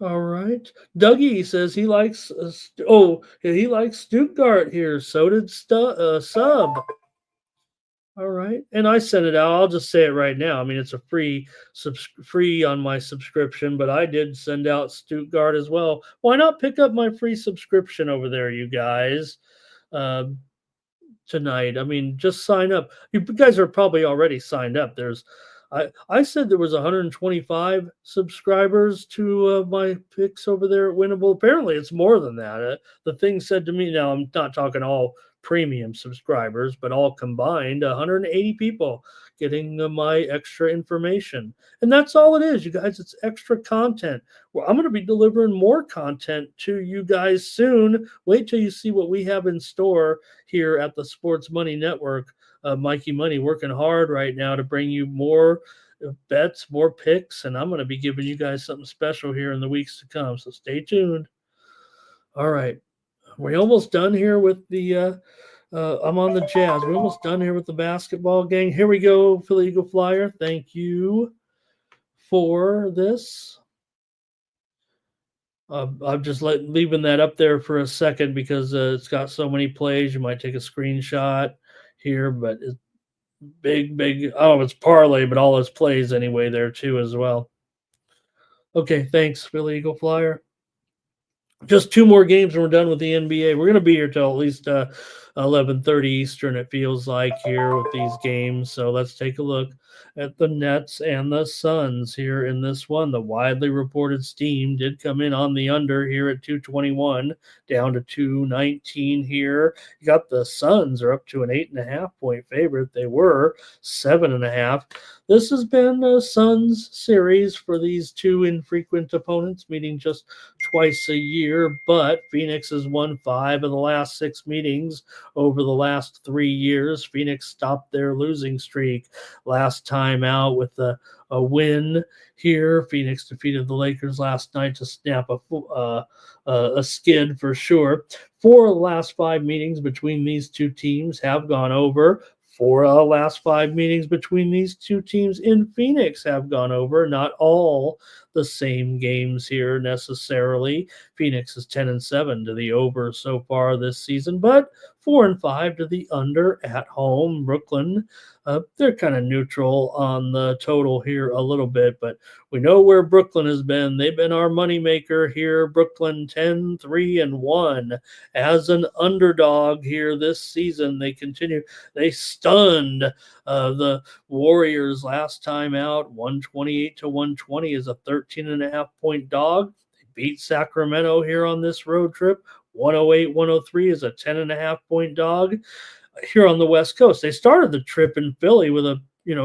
All right. Dougie says he likes he likes Stuttgart here. So did Sub. All right. And I sent it out. I'll just say it right now. I mean, it's a free on my subscription, but I did send out Stuttgart as well. Why not pick up my free subscription over there, you guys, tonight? I mean, just sign up. You guys are probably already signed up. I said there was 125 subscribers to my picks over there at Winnable. Apparently, it's more than that. The thing said to me, now I'm not talking all premium subscribers, but all combined, 180 people getting my extra information. And that's all it is, you guys. It's extra content. Well, I'm going to be delivering more content to you guys soon. Wait till you see what we have in store here at the Sports Money Network. Mikey Money working hard right now to bring you more bets, more picks, and I'm going to be giving you guys something special here in the weeks to come. So stay tuned. All right. We're almost done here with the I'm on the Jazz. We're almost done here with the basketball gang. Here we go, Philly Eagle Flyer. Thank you for this. I'm just leaving that up there for a second because it's got so many plays. You might take a screenshot here, but it's big. Oh, it's parlay, but all his plays anyway there too as well. Okay, thanks, Philly Eagle Flyer. Just 2 more games and we're done with the NBA. We're going to be here till at least 11:30 Eastern, it feels like, here with these games. So let's take a look at the Nets and the Suns here in this one. The widely reported steam did come in on the under here at 221, down to 219 here. You got the Suns are up to an 8.5 point favorite. They were 7.5. This has been a Suns series for these 2 infrequent opponents, meeting just twice a year, but Phoenix has won 5 of the last 6 meetings over the last 3 years. Phoenix stopped their losing streak last time out with a win here. Phoenix defeated the Lakers last night to snap a skid for sure. 4 of the last 5 meetings between these 2 teams have gone over. 4 of the last 5 meetings between these 2 teams in Phoenix have gone over. Not all the same games here necessarily. Phoenix is 10-7 to the over so far this season, but 4-5 to the under at home. Brooklyn, they're kind of neutral on the total here a little bit, but we know where Brooklyn has been. They've been our moneymaker here. Brooklyn 10-3-1 as an underdog here this season. They continue. They stunned the Warriors last time out, 128-120 is a 13.5-point dog. They beat Sacramento here on this road trip. 108-103 is a 10.5-point dog here on the West Coast. They started the trip in Philly with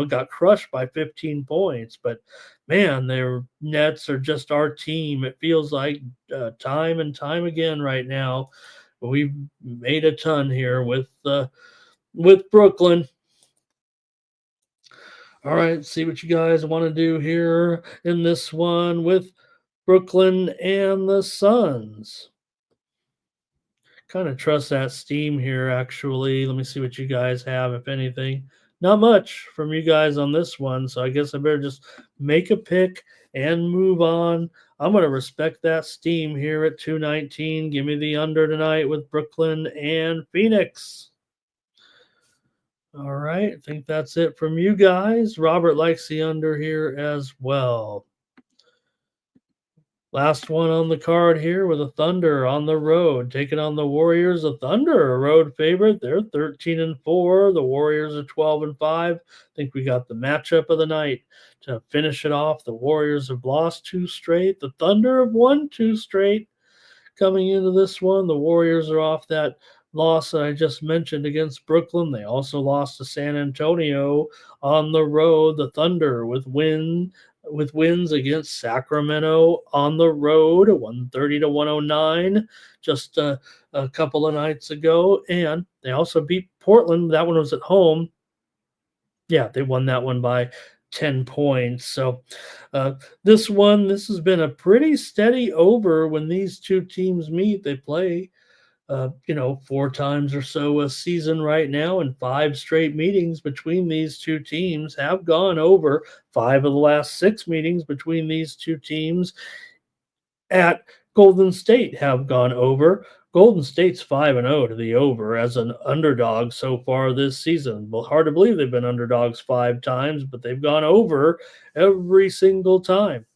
got crushed by 15 points, but man, their Nets are just our team. It feels like time and time again right now. We've made a ton here with Brooklyn. All right, see what you guys want to do here in this one with Brooklyn and the Suns. Kind of trust that steam here, actually. Let me see what you guys have, if anything. Not much from you guys on this one, so I guess I better just make a pick and move on. I'm going to respect that steam here at 219. Give me the under tonight with Brooklyn and Phoenix. All right, I think that's it from you guys. Robert likes the under here as well. Last one on the card here with the Thunder on the road, taking on the Warriors. The Thunder, a road favorite. They're 13-4. The Warriors are 12-5. I think we got the matchup of the night to finish it off. The Warriors have lost 2 straight. The Thunder have won 2 straight. Coming into this one, the Warriors are off that loss that I just mentioned against Brooklyn. They also lost to San Antonio on the road. The Thunder with wins against Sacramento on the road, 130-109, just a couple of nights ago. And they also beat Portland. That one was at home. Yeah, they won that one by 10 points. So this has been a pretty steady over when these two teams meet. They play 4 times or so a season right now, and 5 straight meetings between these two teams have gone over. 5 of the last 6 meetings between these two teams at Golden State have gone over. Golden State's 5-0 to the over as an underdog so far this season. Well, hard to believe they've been underdogs 5 times, but they've gone over every single time.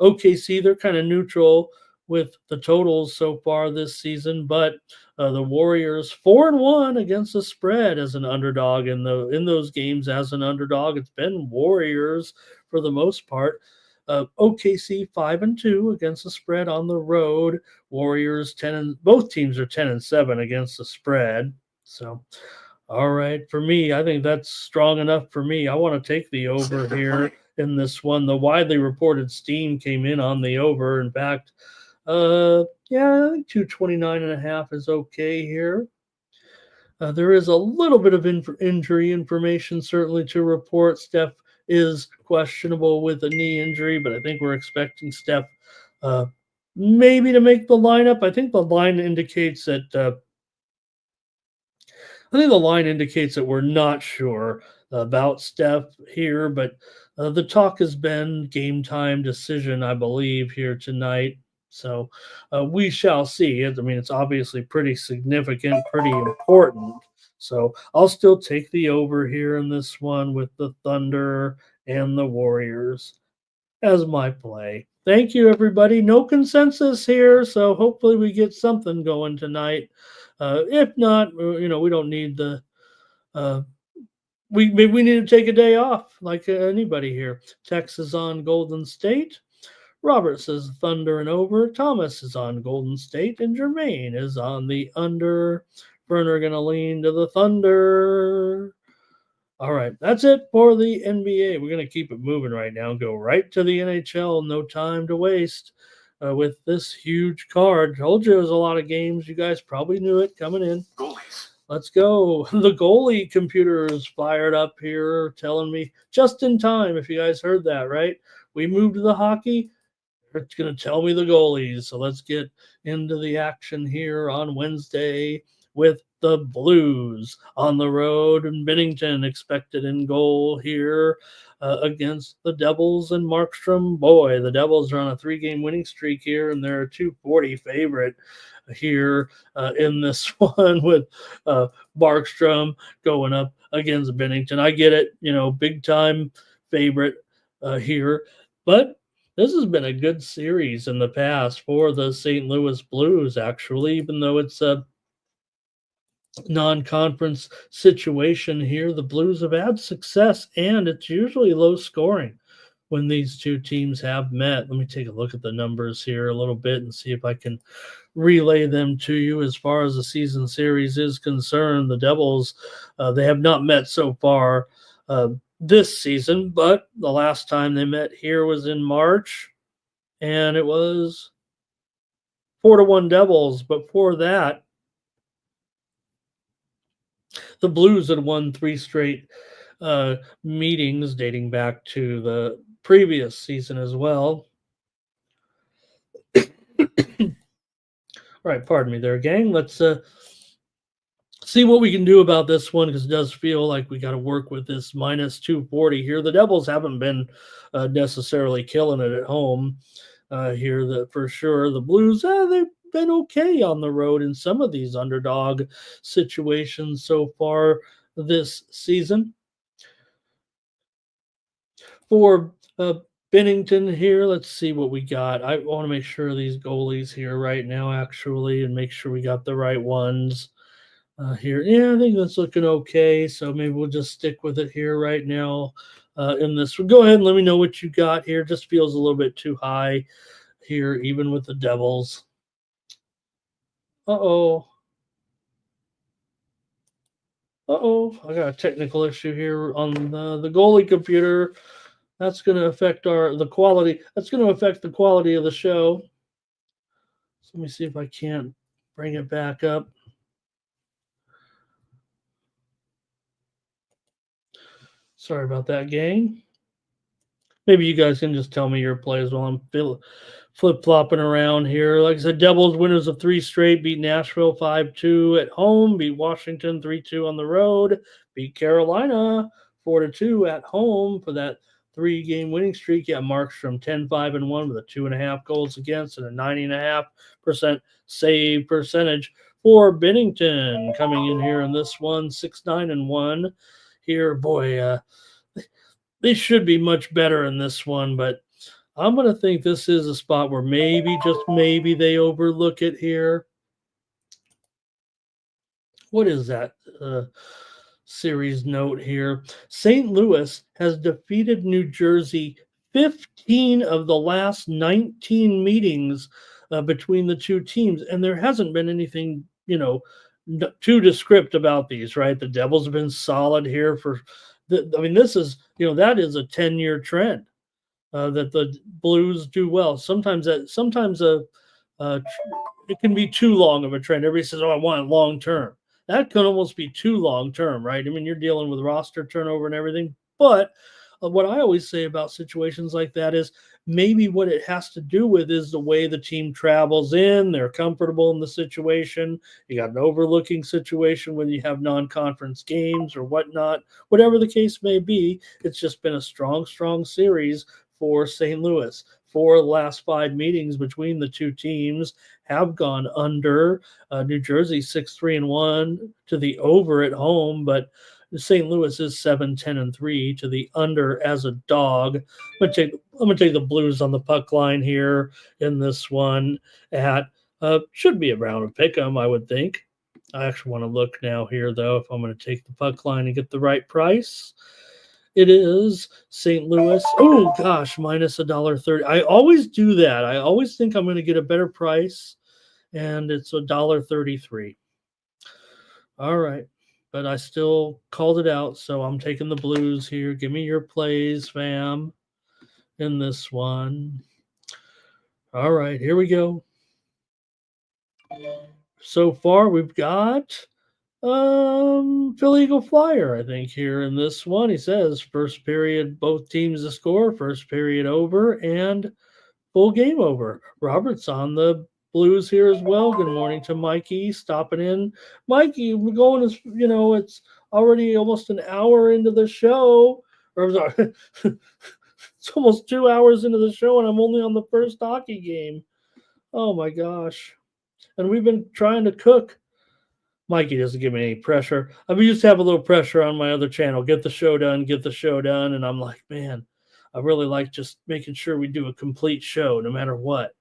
OKC, they're kind of neutral with the totals so far this season, but the Warriors 4-1 against the spread as an underdog in those games as an underdog. It's been Warriors for the most part. OKC 5-2 against the spread on the road. Warriors both teams are 10-7 against the spread. So, all right, for me, I think that's strong enough for me. I want to take the over here in this one. The widely reported steam came in on the over. In fact, I think 229.5 is okay here. There is a little bit of injury information certainly to report. Steph is questionable with a knee injury, but I think we're expecting Steph maybe to make the lineup. I think the line indicates that we're not sure about Steph here, but the talk has been game time decision, I believe, here tonight. So we shall see. I mean, it's obviously pretty significant, pretty important. So I'll still take the over here in this one with the Thunder and the Warriors as my play. Thank you, everybody. No consensus here, so hopefully we get something going tonight. If not, we don't need the we need to take a day off like anybody here. Texas on Golden State. Robert says Thunder and over. Thomas is on Golden State, and Jermaine is on the under. Werner going to lean to the Thunder. All right, that's it for the NBA. We're going to keep it moving right now. Go right to the NHL. No time to waste with this huge card. Told you it was a lot of games. You guys probably knew it coming in. Goalies. Let's go. The goalie computer is fired up here, telling me just in time, if you guys heard that, right? We moved to the hockey. It's going to tell me the goalies. So let's get into the action here on Wednesday with the Blues on the road, and Bennington expected in goal here against the Devils and Markstrom. Boy, the Devils are on a 3-game winning streak here, and they're a 240 favorite here in this one with Markstrom going up against Bennington. I get it, big time favorite here, but this has been a good series in the past for the St. Louis Blues, actually, even though it's a non-conference situation here. The Blues have had success, and it's usually low scoring when these two teams have met. Let me take a look at the numbers here a little bit and see if I can relay them to you. As far as the season series is concerned, the Devils, they have not met so far this season, but the last time they met here was in March, and it was 4-1 Devils. But for that, the Blues had won 3 straight meetings dating back to the previous season as well. All right, pardon me there, gang. Let's see what we can do about this one, because it does feel like we got to work with this minus 240 here. The Devils haven't been necessarily killing it at home here, for sure. The Blues, they've been okay on the road in some of these underdog situations so far this season. For Bennington here, let's see what we got. I want to make sure these goalies here right now, actually, and make sure we got the right ones here. Yeah, I think that's looking okay, so maybe we'll just stick with it here right now in this one. Go ahead and let me know what you got here. Just feels a little bit too high here, even with the Devils. Uh-oh, I got a technical issue here on the goalie computer. That's going to affect the quality. That's going to affect the quality of the show. So let me see if I can't bring it back up. Sorry about that, gang. Maybe you guys can just tell me your plays while I'm flip-flopping around here. Like I said, Devils winners of 3 straight, beat Nashville 5-2 at home, beat Washington 3-2 on the road, beat Carolina 4-2 at home for that 3-game winning streak. Yeah, Markstrom 10-5-1 with a 2.5 goals against and a 90.5% save percentage for Bennington. Coming in here in this one, 6-9-1 here. Boy, they should be much better in this one, but I'm going to think this is a spot where maybe, just maybe, they overlook it here. What is that series note here? St. Louis has defeated New Jersey 15 of the last 19 meetings between the two teams, and there hasn't been anything, too descriptive about these, right? The Devils have been solid here this is, that is a 10-year trend. That the Blues do well. Sometimes it can be too long of a trend. Everybody says, "Oh, I want it long term." That can almost be too long term, right? I mean, you're dealing with roster turnover and everything. But what I always say about situations like that is maybe what it has to do with is the way the team travels in. They're comfortable in the situation. You got an overlooking situation when you have non-conference games or whatnot. Whatever the case may be, it's just been a strong series for St. Louis. 4 of the last 5 meetings between the two teams have gone under. New Jersey 6-3-1 to the over at home, but St. Louis is 7-10-3 to the under as a dog. I'm gonna take the Blues on the puck line here in this one at should be around a pick 'em, I would think. I actually want to look now here though if I'm going to take the puck line and get the right price. It is St. Louis. Oh, gosh, minus $1.30. I always do that. I always think I'm going to get a better price, and it's $1.33. All right, but I still called it out, so I'm taking the Blues here. Give me your plays, fam, in this one. All right, here we go. So far, we've got Philly Eagle Flyer, I think, here in this one. He says first period, both teams to score, first period over, and full game over. Robert's on the Blues here as well. Good morning to Mikey stopping in. Mikey, we're going as it's already almost an hour into the show. Or I'm sorry, it's almost 2 hours into the show, and I'm only on the first hockey game. Oh my gosh. And we've been trying to cook. Mikey doesn't give me any pressure. I used to have a little pressure on my other channel. Get the show done, get the show done. And I'm like, man, I really like just making sure we do a complete show no matter what.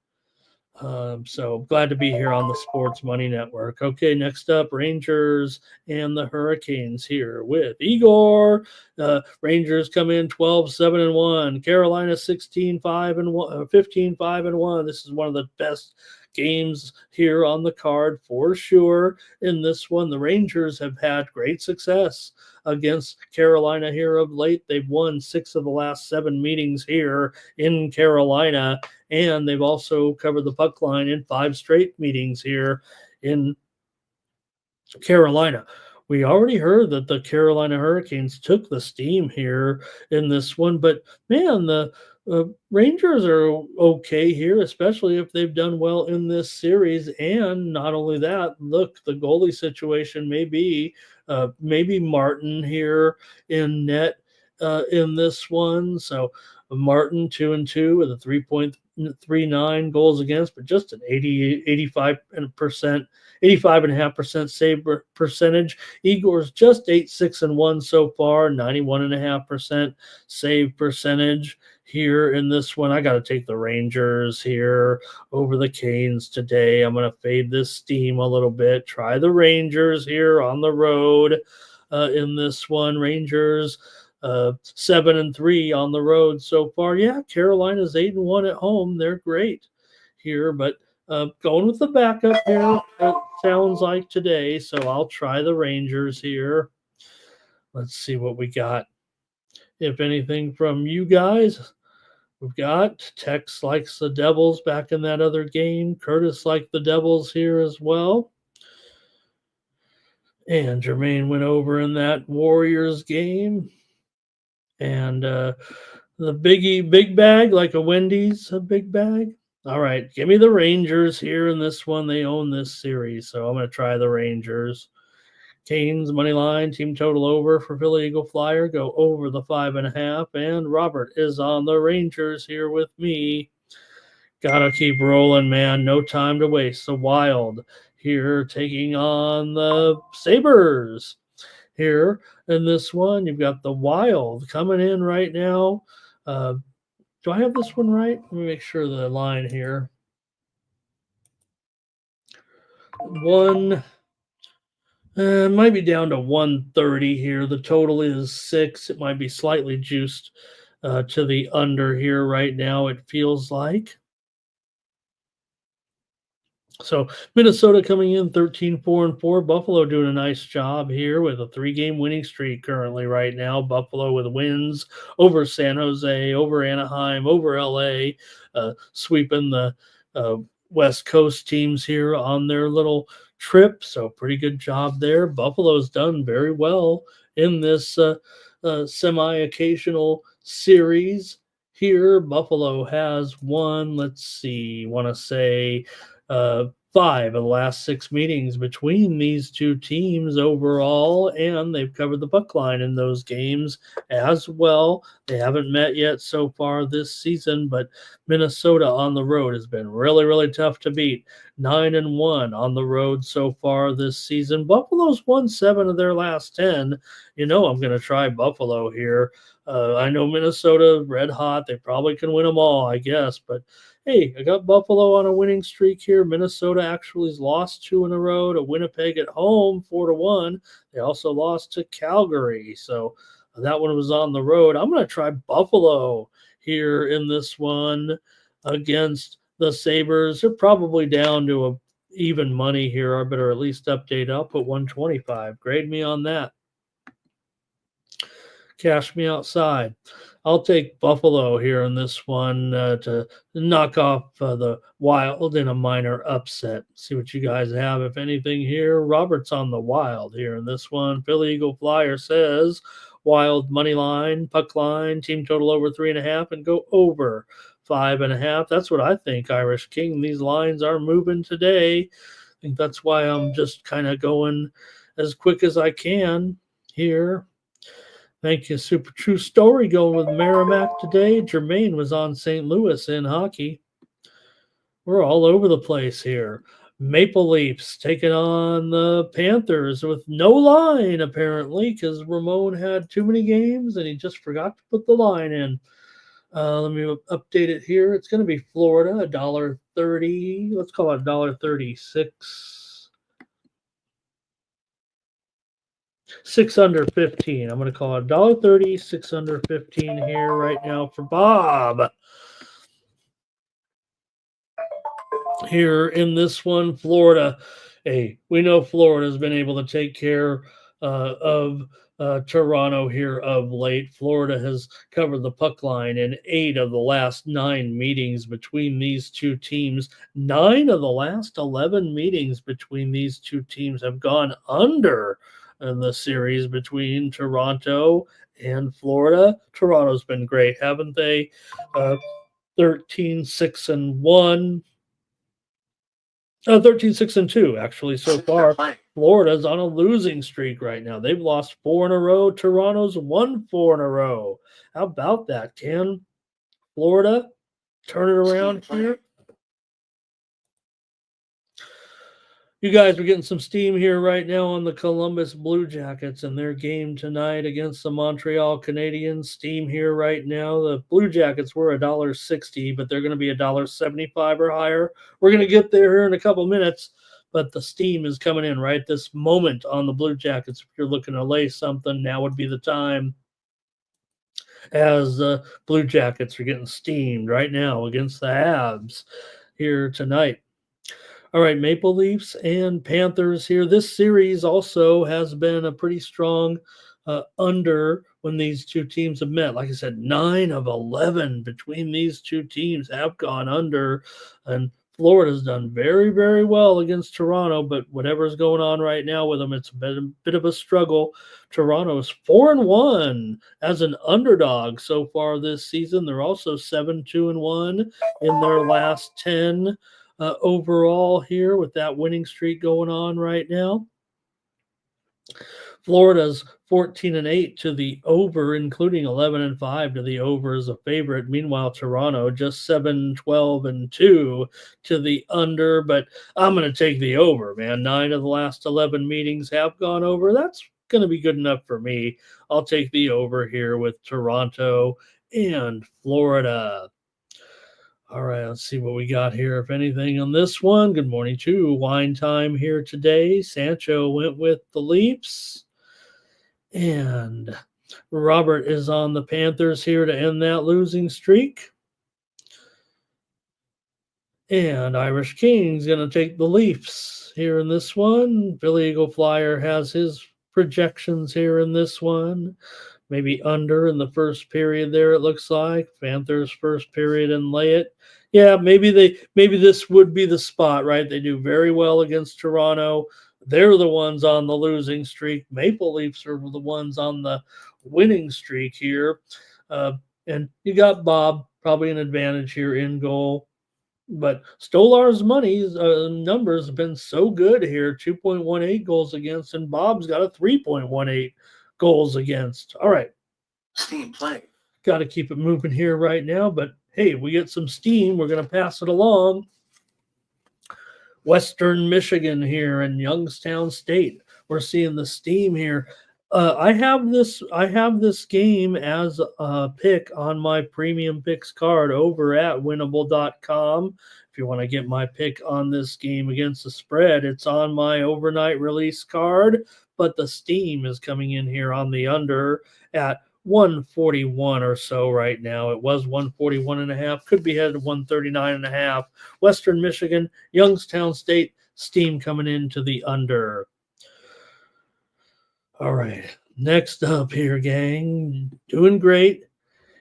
So glad to be here on the Sports Money Network. Okay, next up, Rangers and the Hurricanes here with Igor. Rangers come in 12-7-1. Carolina 16-5-1, 15-5-1. This is one of the best games here on the card for sure. In this one, the Rangers have had great success against Carolina here of late. They've won 6 of the last 7 meetings here in Carolina, and they've also covered the puck line in 5 straight meetings here in Carolina. We already heard that the Carolina Hurricanes took the steam here in this one, but man, the Rangers are okay here, especially if they've done well in this series. And not only that, look, the goalie situation may be maybe Martin here in net in this one. So Martin 2-2 with a 3.39 goals against, but just an 85.5% save percentage. Igor's just 8-6-1 so far, 91.5% save percentage here in this one. I got to take the Rangers here over the Canes today. I'm going to fade this steam a little bit. Try the Rangers here on the road in this one. Rangers 7-3 on the road so far. Yeah, Carolina's 8-1 at home. They're great here, but going with the backup here, it sounds like today. So I'll try the Rangers here. Let's see what we got. If anything from you guys. We've got Tex likes the Devils back in that other game. Curtis liked the Devils here as well. And Jermaine went over in that Warriors game. And the big bag, like a Wendy's, a big bag. All right, give me the Rangers here in this one. They own this series, so I'm going to try the Rangers. Canes money line, team total over for Philly Eagle Flyer. Go over the 5.5. And Robert is on the Rangers here with me. Gotta keep rolling, man. No time to waste. The Wild here taking on the Sabres. Here in this one, you've got the Wild coming in right now. Do I have this one right? Let me make sure the line here. Might be down to 130 here. The total is 6. It might be slightly juiced to the under here right now, it feels like. So Minnesota coming in 13-4-4. Buffalo doing a nice job here with a 3-game winning streak currently right now. Buffalo with wins over San Jose, over Anaheim, over LA, sweeping the West Coast teams here on their little trip. So pretty good job there. Buffalo's done very well in this semi-occasional series here. Buffalo has won, let's see, want to say 5 of the last 6 meetings between these two teams overall, and they've covered the puck line in those games as well. They haven't met yet so far this season, but Minnesota on the road has been really, really tough to beat. 9-1 on the road so far this season. Buffalo's won 7 of their last 10. I'm going to try Buffalo here. I know Minnesota red hot. They probably can win them all, I guess, but hey, I got Buffalo on a winning streak here. Minnesota actually has lost 2 in a row to Winnipeg at home, 4-1. They also lost to Calgary, so that one was on the road. I'm going to try Buffalo here in this one against the Sabres. They're probably down to a even money here. I better at least update. I'll put 125. Grade me on that. Cash me outside. I'll take Buffalo here in this one to knock off the Wild in a minor upset. See what you guys have, if anything, here. Robert's on the Wild here in this one. Philly Eagle Flyer says Wild money line, puck line, team total over 3.5, and go over 5.5. That's what I think, Irish King. These lines are moving today. I think that's why I'm just kind of going as quick as I can here. Thank you. Super True Story going with Merrimack today. Jermaine was on St. Louis in hockey. We're all over the place here. Maple Leafs taking on the Panthers with no line, apparently, because Ramon had too many games and he just forgot to put the line in. Let me update it here. It's going to be Florida, $1.30. Let's call it $1.36. 6 under 15. I'm going to call it $1.30, 6 under 15 here right now for Bob. Here in this one, Florida. Hey, we know Florida's been able to take care of Toronto here of late. Florida has covered the puck line in 8 of the last 9 meetings between these two teams. 9 of the last 11 meetings between these two teams have gone under in the series between Toronto and Florida. Toronto's been great, haven't they? 13-6-1. 13-6-2, actually, so far. Florida's on a losing streak right now. They've lost 4 in a row. Toronto's won 4 in a row. How about that? Can Florida turn it around here? You guys are getting some steam here right now on the Columbus Blue Jackets and their game tonight against the Montreal Canadiens. Steam here right now. The Blue Jackets were $1.60, but they're going to be $1.75 or higher. We're going to get there here in a couple minutes, but the steam is coming in right this moment on the Blue Jackets. If you're looking to lay something, now would be the time, as the Blue Jackets are getting steamed right now against the Habs here tonight. All right, Maple Leafs and Panthers here. This series also has been a pretty strong under when these two teams have met. Like I said, 9 of 11 between these two teams have gone under, and Florida's done very, very well against Toronto, but whatever's going on right now with them, it's a bit of a struggle. Toronto's 4-1 as an underdog so far this season. They're also 7-2-1 in their last 10 overall here with that winning streak going on right now. Florida's 14-8 to the over, including 11-5 to the over as a favorite. Meanwhile, Toronto just 7-12-2 to the under, but I'm going to take the over, man. 9 of the last 11 meetings have gone over. That's going to be good enough for me. I'll take the over here with Toronto and Florida. All right, let's see what we got here, if anything, on this one. Good morning to Wine Time here today. Sancho went with the Leafs. And Robert is on the Panthers here to end that losing streak. And Irish King's going to take the Leafs here in this one. Billy Eagle Flyer has his projections here in this one. Maybe under in the first period there, it looks like. Panthers first period and lay it. Yeah, maybe this would be the spot, right? They do very well against Toronto. They're the ones on the losing streak. Maple Leafs are the ones on the winning streak here. And you got Bob, probably an advantage here in goal. But Stolar's money's numbers have been so good here. 2.18 goals against, and Bob's got a 3.18 goals against. All right. Steam play. Got to keep it moving here right now, but hey, we get some steam. We're going to pass it along. Western Michigan here in Youngstown State. We're seeing the steam here. I have this game as a pick on my premium picks card over at winnable.com. If you want to get my pick on this game against the spread, it's on my overnight release card, but the steam is coming in here on the under at 141 or so right now. It was 141.5, could be headed to 139.5. Western Michigan, Youngstown State, steam coming into the under. All right, next up here, gang, doing great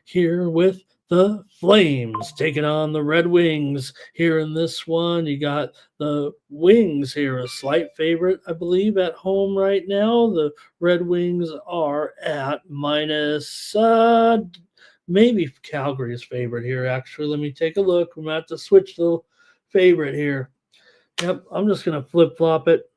here with the Flames taking on the Red Wings here in this one. You got the Wings here, a slight favorite, I believe, at home right now. The Red Wings are at minus maybe Calgary's favorite here. Actually, let me take a look. I'm about to switch the favorite here. Yep, I'm just going to flip-flop it.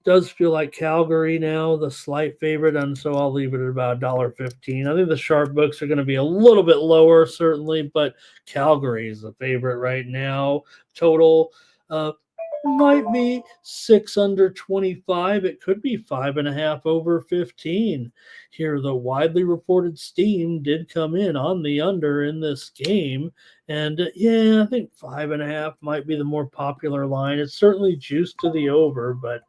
Does feel like Calgary now, the slight favorite, and so I'll leave it at about $1.15. I think the sharp books are going to be a little bit lower, certainly, but Calgary is the favorite right now. Total might be 6 under 25. It could be 5.5 over 15. Here, the widely reported steam did come in on the under in this game. And yeah, I think 5.5 might be the more popular line. It's certainly juiced to the over, but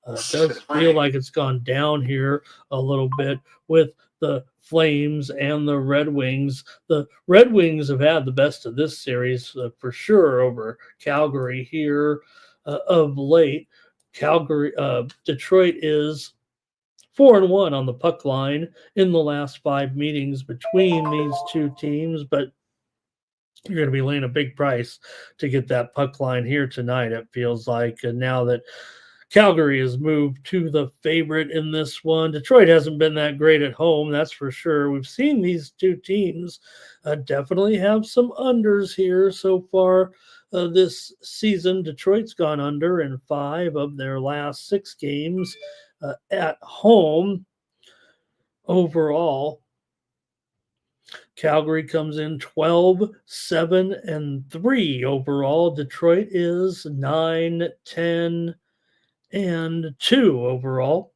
it does feel like it's gone down here a little bit with the Flames and the Red Wings. The Red Wings have had the best of this series for sure over Calgary here of late. Detroit is 4-1 on the puck line in the last 5 meetings between these two teams, but you're going to be laying a big price to get that puck line here tonight, it feels like. And now that Calgary has moved to the favorite in this one. Detroit hasn't been that great at home, that's for sure. We've seen these two teams definitely have some unders here so far this season. Detroit's gone under in 5 of their last 6 games at home overall. Calgary comes in 12, 7, and 3 overall. Detroit is 9, 10, and 2 overall.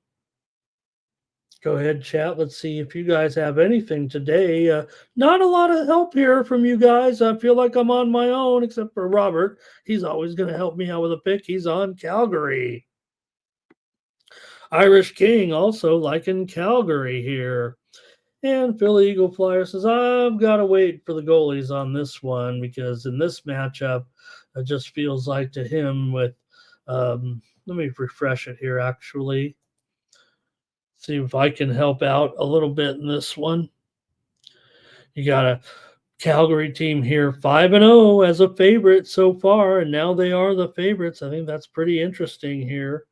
Go ahead, chat. Let's see if you guys have anything today. Not a lot of help here from you guys. I feel like I'm on my own, except for Robert. He's always going to help me out with a pick. He's on Calgary. Irish King also liking Calgary here. And Philly Eagle Flyer says, I've got to wait for the goalies on this one because in this matchup, it just feels like to him with let me refresh it here, actually. See if I can help out a little bit in this one. You got a Calgary team here, 5-0 as a favorite so far, and now they are the favorites. I think that's pretty interesting here.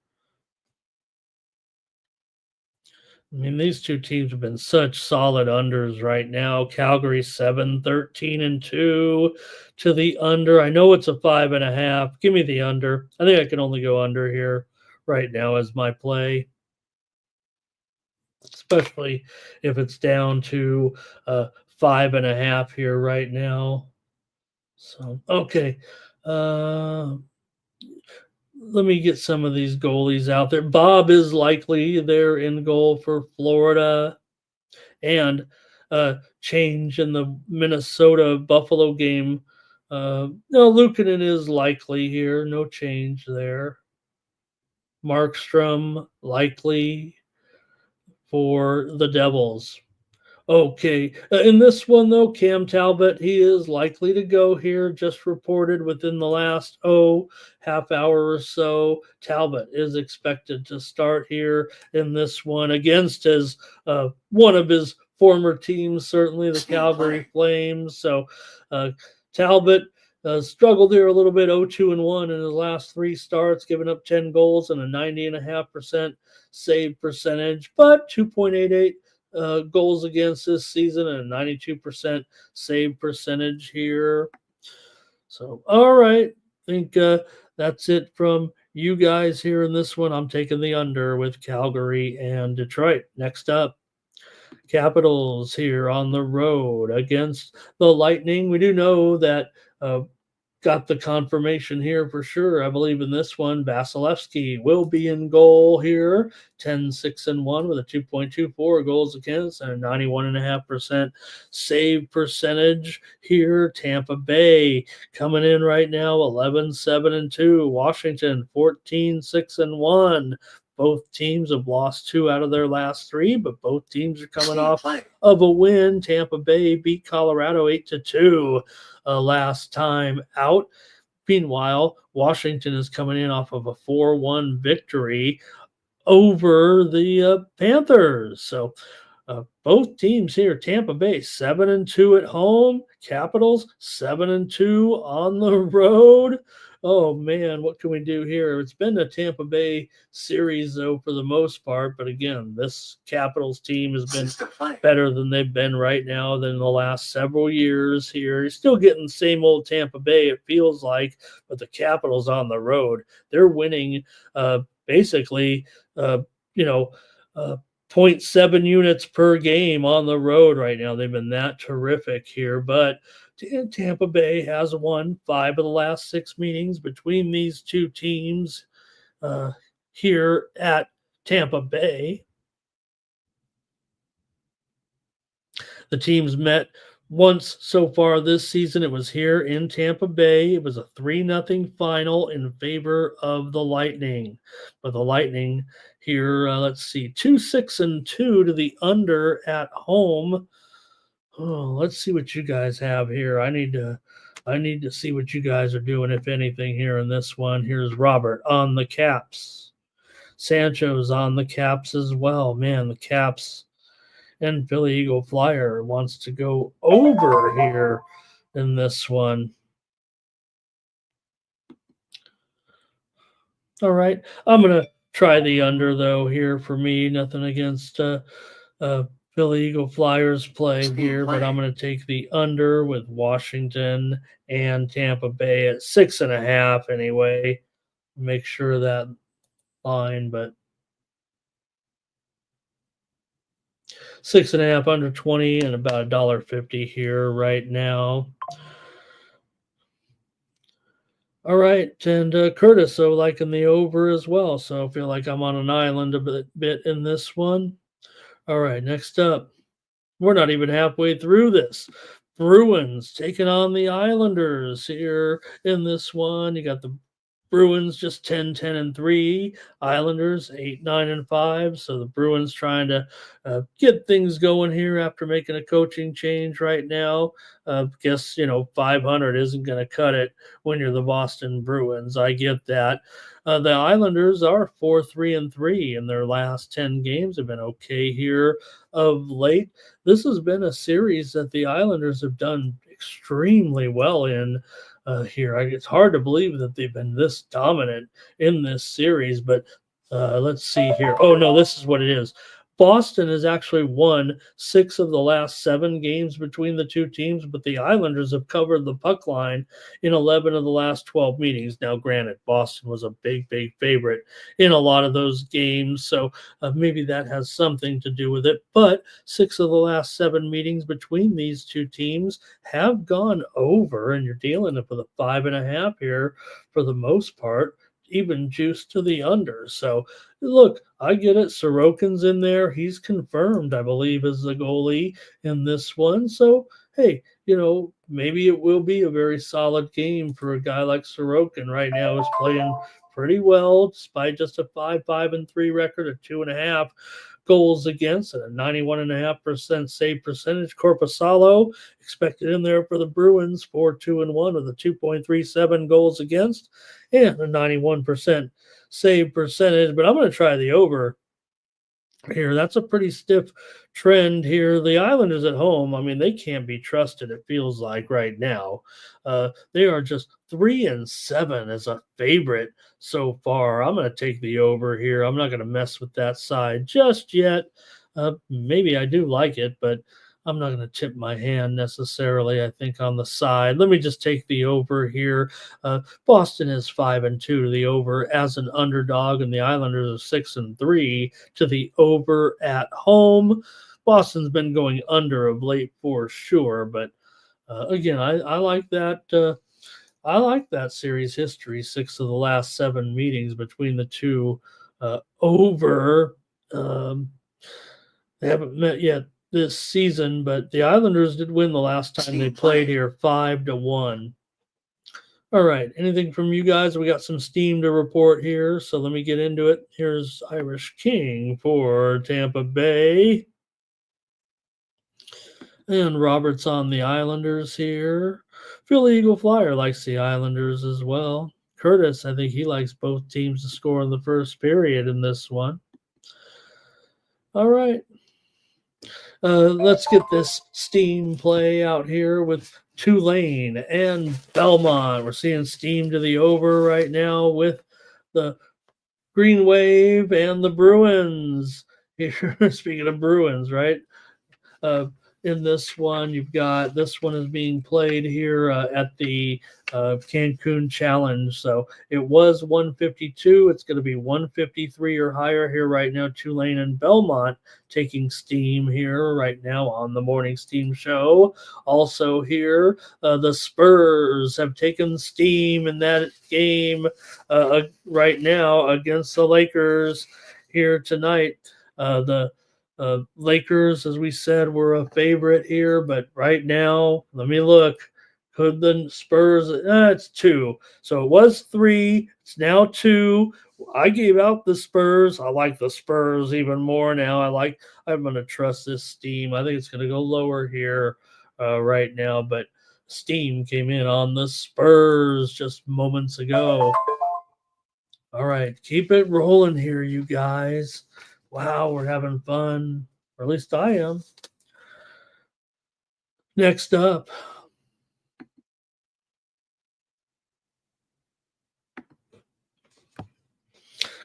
I mean, these two teams have been such solid unders right now. Calgary 7, 13, and 2 to the under. I know it's a 5.5. Give me the under. I think I can only go under here right now as my play, especially if it's down to 5.5 here right now. So, okay. Let me get some of these goalies out there. Bob is likely there in goal for Florida, and change in the Minnesota-Buffalo game. No, Luukkonen is likely here. No change there. Markstrom likely for the Devils. Okay. In this one, though, Cam Talbot, he is likely to go here, just reported within the last, half hour or so. Talbot is expected to start here in this one against his one of his former teams, certainly the Calgary Flames. So Talbot struggled here a little bit, 0-2-1 in his last 3 starts, giving up 10 goals and a 90.5% save percentage, but 2.88 goals against this season and a 92% save percentage here. So, all right. I think that's it from you guys here in this one. I'm taking the under with Calgary and Detroit. Next up, Capitals here on the road against the Lightning. We do know that got the confirmation here for sure. I believe in this one, Vasilevsky will be in goal here, 10-6-1 with a 2.24 goals against and a 91.5% save percentage here. Tampa Bay coming in right now, 11-7-2. Washington, 14-6-1. Both teams have lost 2 out of their last 3, but both teams are coming off of a win. Tampa Bay beat Colorado 8-2 last time out. Meanwhile, Washington is coming in off of a 4-1 victory over the Panthers. So both teams here, Tampa Bay 7-2 at home, Capitals 7-2 on the road. Oh man, what can we do here? It's been a Tampa Bay series though for the most part, but again, this Capitals team has been 6 to play. better than they've been right now than the last several years here. You're still getting the same old Tampa Bay, it feels like, but the Capitals on the road, they're winning basically you know uh, 0.7 units per game on the road right now. They've been that terrific here, but Tampa Bay has won 5 of the last 6 meetings between these two teams here at Tampa Bay. The teams met once so far this season. It was here in Tampa Bay. It was a 3-0 final in favor of the Lightning. But the Lightning here, let's see, 2-6-2 to the under at home. Oh, let's see what you guys have here. I need to see what you guys are doing, if anything, here in this one. Here's Robert on the Caps. Sancho's on the Caps as well. Man, the Caps and Philly Eagle Flyer wants to go over here in this one. All right. I'm going to try the under, though, here for me. Nothing against Philly Eagle Flyers play here, but I'm going to take the under with Washington and Tampa Bay at 6.5 anyway. Make sure that line, but 6.5 under 20 and about $1.50 here right now. All right, and Curtis, so liking the over as well. So I feel like I'm on an island a bit in this one. All right, next up, we're not even halfway through this. Bruins taking on the Islanders here in this one. You got the Bruins just 10-10-3, Islanders 8-9-5. So the Bruins trying to get things going here after making a coaching change right now. Guess 500 isn't going to cut it when you're the Boston Bruins. I get that. The Islanders are 4-3-3 in their last 10 games. Have been okay here of late. This has been a series that the Islanders have done extremely well in. Here, it's hard to believe that they've been this dominant in this series, but let's see here. Oh no, this is what it is. Boston has actually won 6 of the last 7 games between the two teams, but the Islanders have covered the puck line in 11 of the last 12 meetings. Now, granted, Boston was a big favorite in a lot of those games, so maybe that has something to do with it. But 6 of the last 7 meetings between these two teams have gone over, and you're dealing with a 5.5 here for the most part. Even juice to the under. So look, I get it. Sorokin's in there. He's confirmed, I believe, as the goalie in this one. So hey, maybe it will be a very solid game for a guy like Sorokin right now. Is playing pretty well despite just a 5-5-3 record of 2.5 goals against and a 91.5% save percentage. Korpisalo expected in there for the Bruins 4-2-1 with a 2.37 goals against and a 91% save percentage. But I'm going to try the over here. That's a pretty stiff trend here. The Islanders at home, I mean, they can't be trusted, it feels like right now. They are just 3-7 as a favorite so far. I'm going to take the over here. I'm not going to mess with that side just yet. Maybe I do like it, but I'm not going to tip my hand necessarily, I think, on the side. Let me just take the over here. Boston is 5-2 to the over as an underdog, and the Islanders are 6-3 to the over at home. Boston's been going under of late for sure, but again, I like that. I like that series history. 6 of the last 7 meetings between the two over. They haven't met yet this season, but the Islanders did win the last time they played here 5-1. All right, anything from you guys? We got some steam to report here, so let me get into it. Here's Irish King for Tampa Bay. And Robert's on the Islanders here. Philly Eagle Flyer likes the Islanders as well. Curtis, I think he likes both teams to score in the first period in this one. All right. Let's get this steam play out here with Tulane and Belmont. We're seeing steam to the over right now with the Green Wave and the Bruins. Here, speaking of Bruins, right? Uh, in this one, you've got this one is being played here at the Cancun Challenge. So it was 152. It's going to be 153 or higher here right now. Tulane and Belmont taking steam here right now on the Morning Steam Show. Also here, the Spurs have taken steam in that game right now against the Lakers here tonight. The Lakers, as we said, were a favorite here, but right now, let me look. Could the Spurs? It's 2. So it was 3. It's now 2. I gave out the Spurs. I like the Spurs even more now. I'm going to trust this steam. I think it's going to go lower here right now, but steam came in on the Spurs just moments ago. All right, keep it rolling here, you guys. Wow, we're having fun, or at least I am. Next up,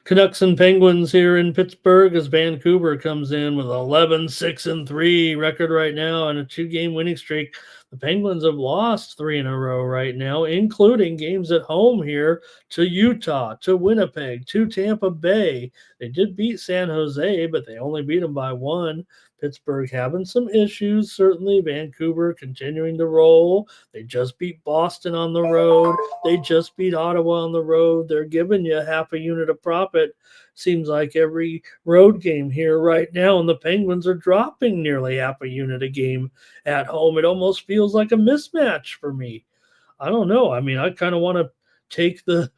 Canucks and Penguins here in Pittsburgh as Vancouver comes in with 11-6-3 record right now and a 2-game winning streak. The Penguins have lost 3 in a row right now, including games at home here to Utah, to Winnipeg, to Tampa Bay. They did beat San Jose, but they only beat them by 1. Pittsburgh having some issues, certainly. Vancouver continuing to roll. They just beat Boston on the road. They just beat Ottawa on the road. They're giving you half a unit of profit. Seems like every road game here right now, and the Penguins are dropping nearly half a unit a game at home. It almost feels like a mismatch for me. I don't know. I mean, I kind of want to take the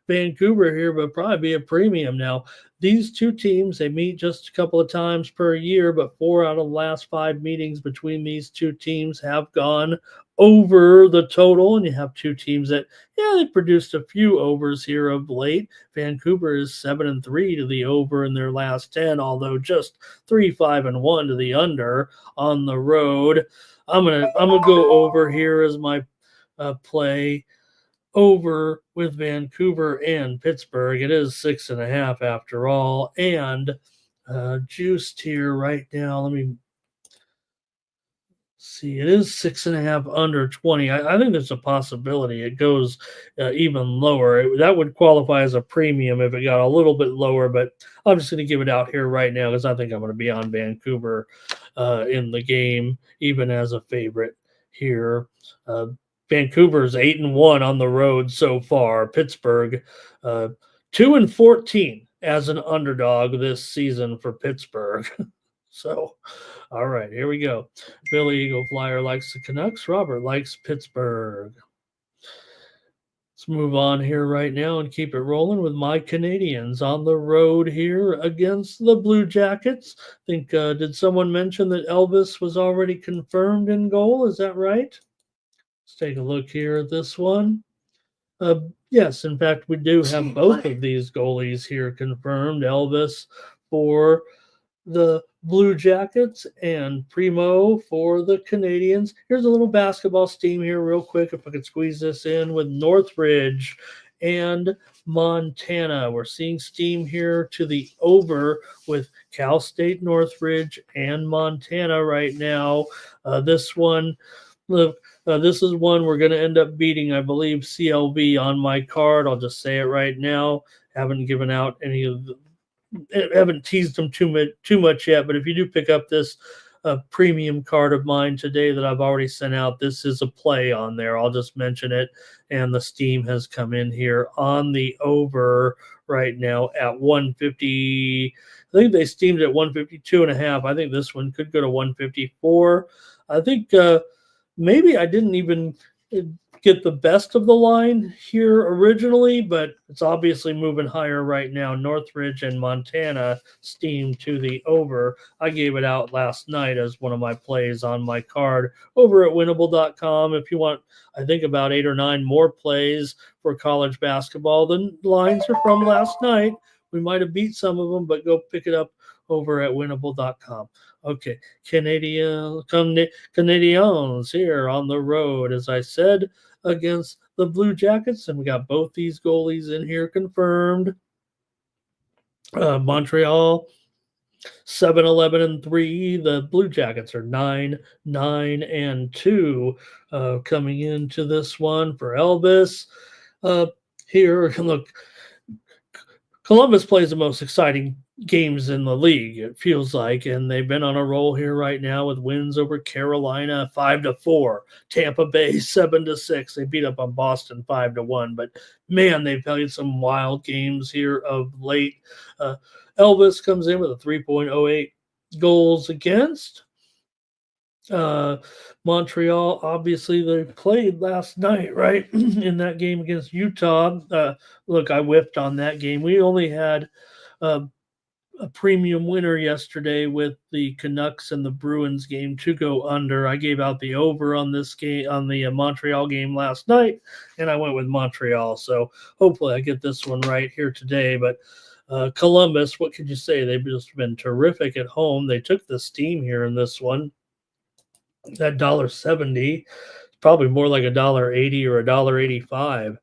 Vancouver here, but probably be a premium. Now, these two teams, they meet just a couple of times per year, but 4 out of the last 5 meetings between these two teams have gone over the total. And you have two teams that, they produced a few overs here of late. Vancouver is 7-3 to the over in their last 10, although just 3-5-1 to the under on the road. I'm gonna go over here as my play. Over with Vancouver and Pittsburgh. It is 6.5 after all, and juiced here right now. Let me see. It is 6.5 under 20. I think there's a possibility it goes even lower. That would qualify as a premium if it got a little bit lower, but I'm just going to give it out here right now because I think I'm going to be on Vancouver in the game, even as a favorite here. Vancouver's 8-1 on the road so far. Pittsburgh 2-14 as an underdog this season for Pittsburgh. So, all right, here we go. Billy Eagle Flyer likes the Canucks. Robert likes Pittsburgh. Let's move on here right now and keep it rolling with my Canadians on the road here against the Blue Jackets. I think, did someone mention that Elvis was already confirmed in goal? Is that right? Let's take a look here at this one. Yes, in fact, we do have both of these goalies here confirmed. Elvis for the Blue Jackets and Primo for the Canadians. Here's a little basketball steam here real quick, if I could squeeze this in with Northridge and Montana. We're seeing steam here to the over with Cal State Northridge and Montana right now. This one, this is one we're going to end up beating, I believe, CLV on my card. I'll just say it right now. Haven't given out any of the haven't teased them too much yet, but if you do pick up this premium card of mine today that I've already sent out, this is a play on there. I'll just mention it, and the steam has come in here on the over right now at 150. I think they steamed at 152.5. I think this one could go to 154. I think maybe I didn't even get the best of the line here originally, but it's obviously moving higher right now. Northridge and Montana steam to the over. I gave it out last night as one of my plays on my card over at winnable.com. If you want, I think about 8 or 9 more plays for college basketball. The lines are from last night. We might have beat some of them, but go pick it up over at winnable.com. Okay, Canadians here on the road, as I said, against the Blue Jackets, and we got both these goalies in here confirmed. Montreal 7-11-3. The Blue Jackets are 9-9-2 coming into this one for Elvis. Here, look, Columbus plays the most exciting games in the league, it feels like, and they've been on a roll here right now with wins over Carolina 5-4, Tampa Bay 7-6. They beat up on Boston 5-1, but man, they've played some wild games here of late. Elvis comes in with a 3.08 goals against. Montreal, obviously, they played last night, right, in that game against Utah. Look, I whiffed on that game. We only had a premium winner yesterday with the Canucks and the Bruins game to go under. I gave out the over on this game, on the Montreal game last night, and I went with Montreal. So hopefully I get this one right here today. But Columbus, what could you say? They've just been terrific at home. They took the steam here in this one. That $1.70, it's probably more like $1.80 or $1.85.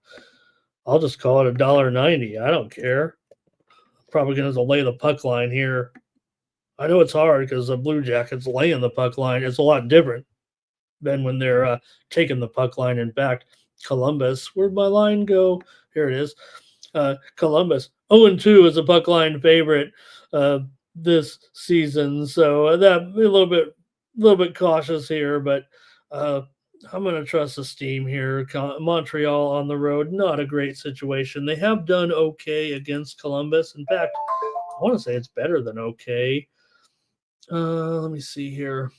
I'll just call it $1.90. I don't care. Probably going to lay the puck line here. I know it's hard because the Blue Jackets laying the puck line. It's a lot different than when they're taking the puck line. In fact, Columbus, where'd my line go? Here it is. Columbus 0-2 is a puck line favorite this season. So that a little bit cautious here, but I'm going to trust the steam here. Montreal on the road, not a great situation. They have done okay against Columbus. In fact, I want to say it's better than okay. Let me see here.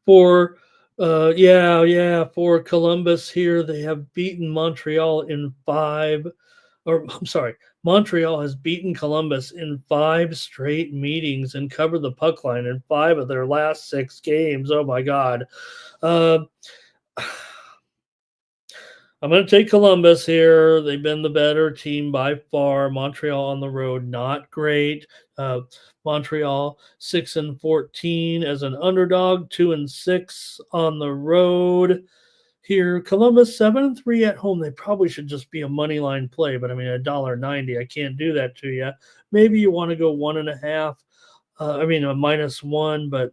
For Columbus here, they have beaten Montreal in 5. Or I'm sorry, Montreal has beaten Columbus in 5 straight meetings and covered the puck line in 5 of their last 6 games. Oh my God. I'm going to take Columbus here. They've been the better team by far. Montreal on the road, not great. Montreal 6-14 as an underdog, 2-6 on the road. Here, Columbus 7-3 at home. They probably should just be a money line play, but I mean $1.90. I can't do that to you. Maybe you want to go 1.5. A -1, but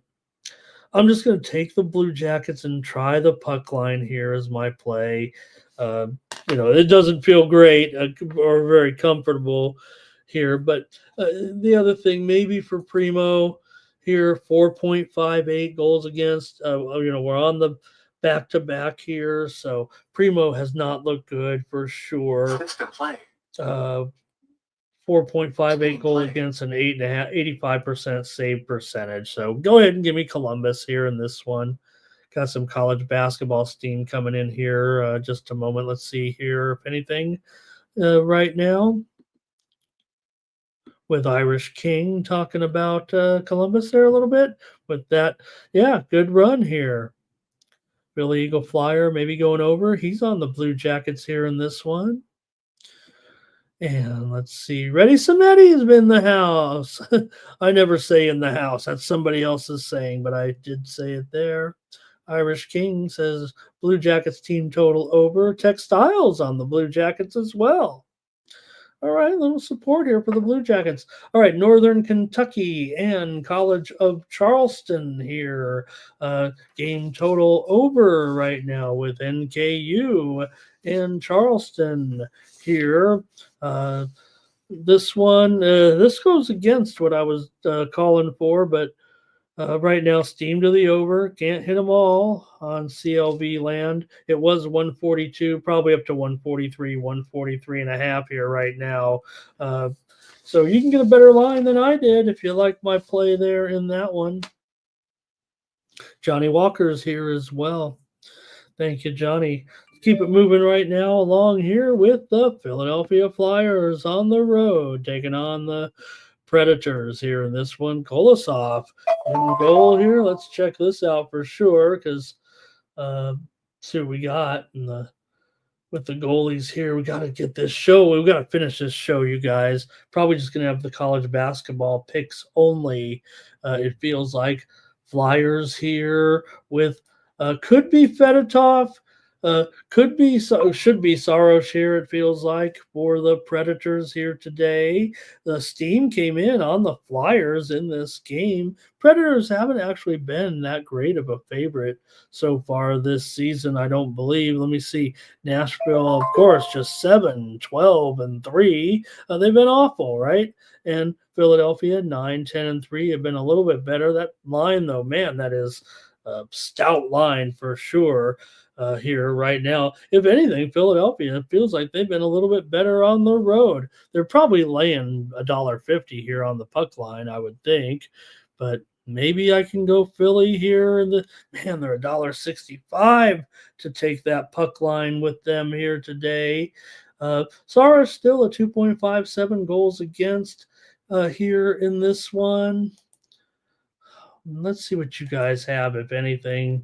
I'm just going to take the Blue Jackets and try the puck line here as my play. It doesn't feel great or very comfortable here, but the other thing, maybe for Primo here, 4.58 goals against. We're on the back-to-back here, so Primo has not looked good for sure. 4.58 goal against an 85% save percentage. So go ahead and give me Columbus here in this one. Got some college basketball steam coming in here. Just a moment. Let's see here if anything right now. With Irish King talking about Columbus there a little bit. With that, yeah, good run here. Billy Eagle Flyer maybe going over. He's on the Blue Jackets here in this one. And let's see. Reddy Sametti has been in the house. I never say in the house. That's somebody else's saying, but I did say it there. Irish King says Blue Jackets team total over. Textiles on the Blue Jackets as well. All right, a little support here for the Blue Jackets. All right, Northern Kentucky and College of Charleston here. Game total over right now with NKU and Charleston here. This one, this goes against what I was calling for, but right now, steam to the over. Can't hit them all on CLV land. It was 142, probably up to 143, 143.5 here right now. So you can get a better line than I did if you like my play there in that one. Johnny Walker's here as well. Thank you, Johnny. Keep it moving right now along here with the Philadelphia Flyers on the road, taking on the Predators here in this one. Kolosov in goal here. Let's check this out for sure because see what we got in the with the goalies here. We got to get this show. We got to finish this show, you guys. Probably just going to have the college basketball picks only. It feels like Flyers here with could be Fedotov, should be Saros here. It feels like for the Predators here today. The steam came in on the Flyers in this game. Predators haven't actually been that great of a favorite so far this season, I don't believe. Let me see. Nashville, of course, just 7, 12, and 3. They've been awful, right? And Philadelphia, 9, 10, and 3 have been a little bit better. That line, though, man, that is a stout line for sure here right now. If anything, Philadelphia, it feels like they've been a little bit better on the road. They're probably laying $1.50 here on the puck line, I would think. But maybe I can go Philly here. Man, they're $1.65 to take that puck line with them here today. Saros still a 2.57 goals against here in this one. Let's see what you guys have, if anything.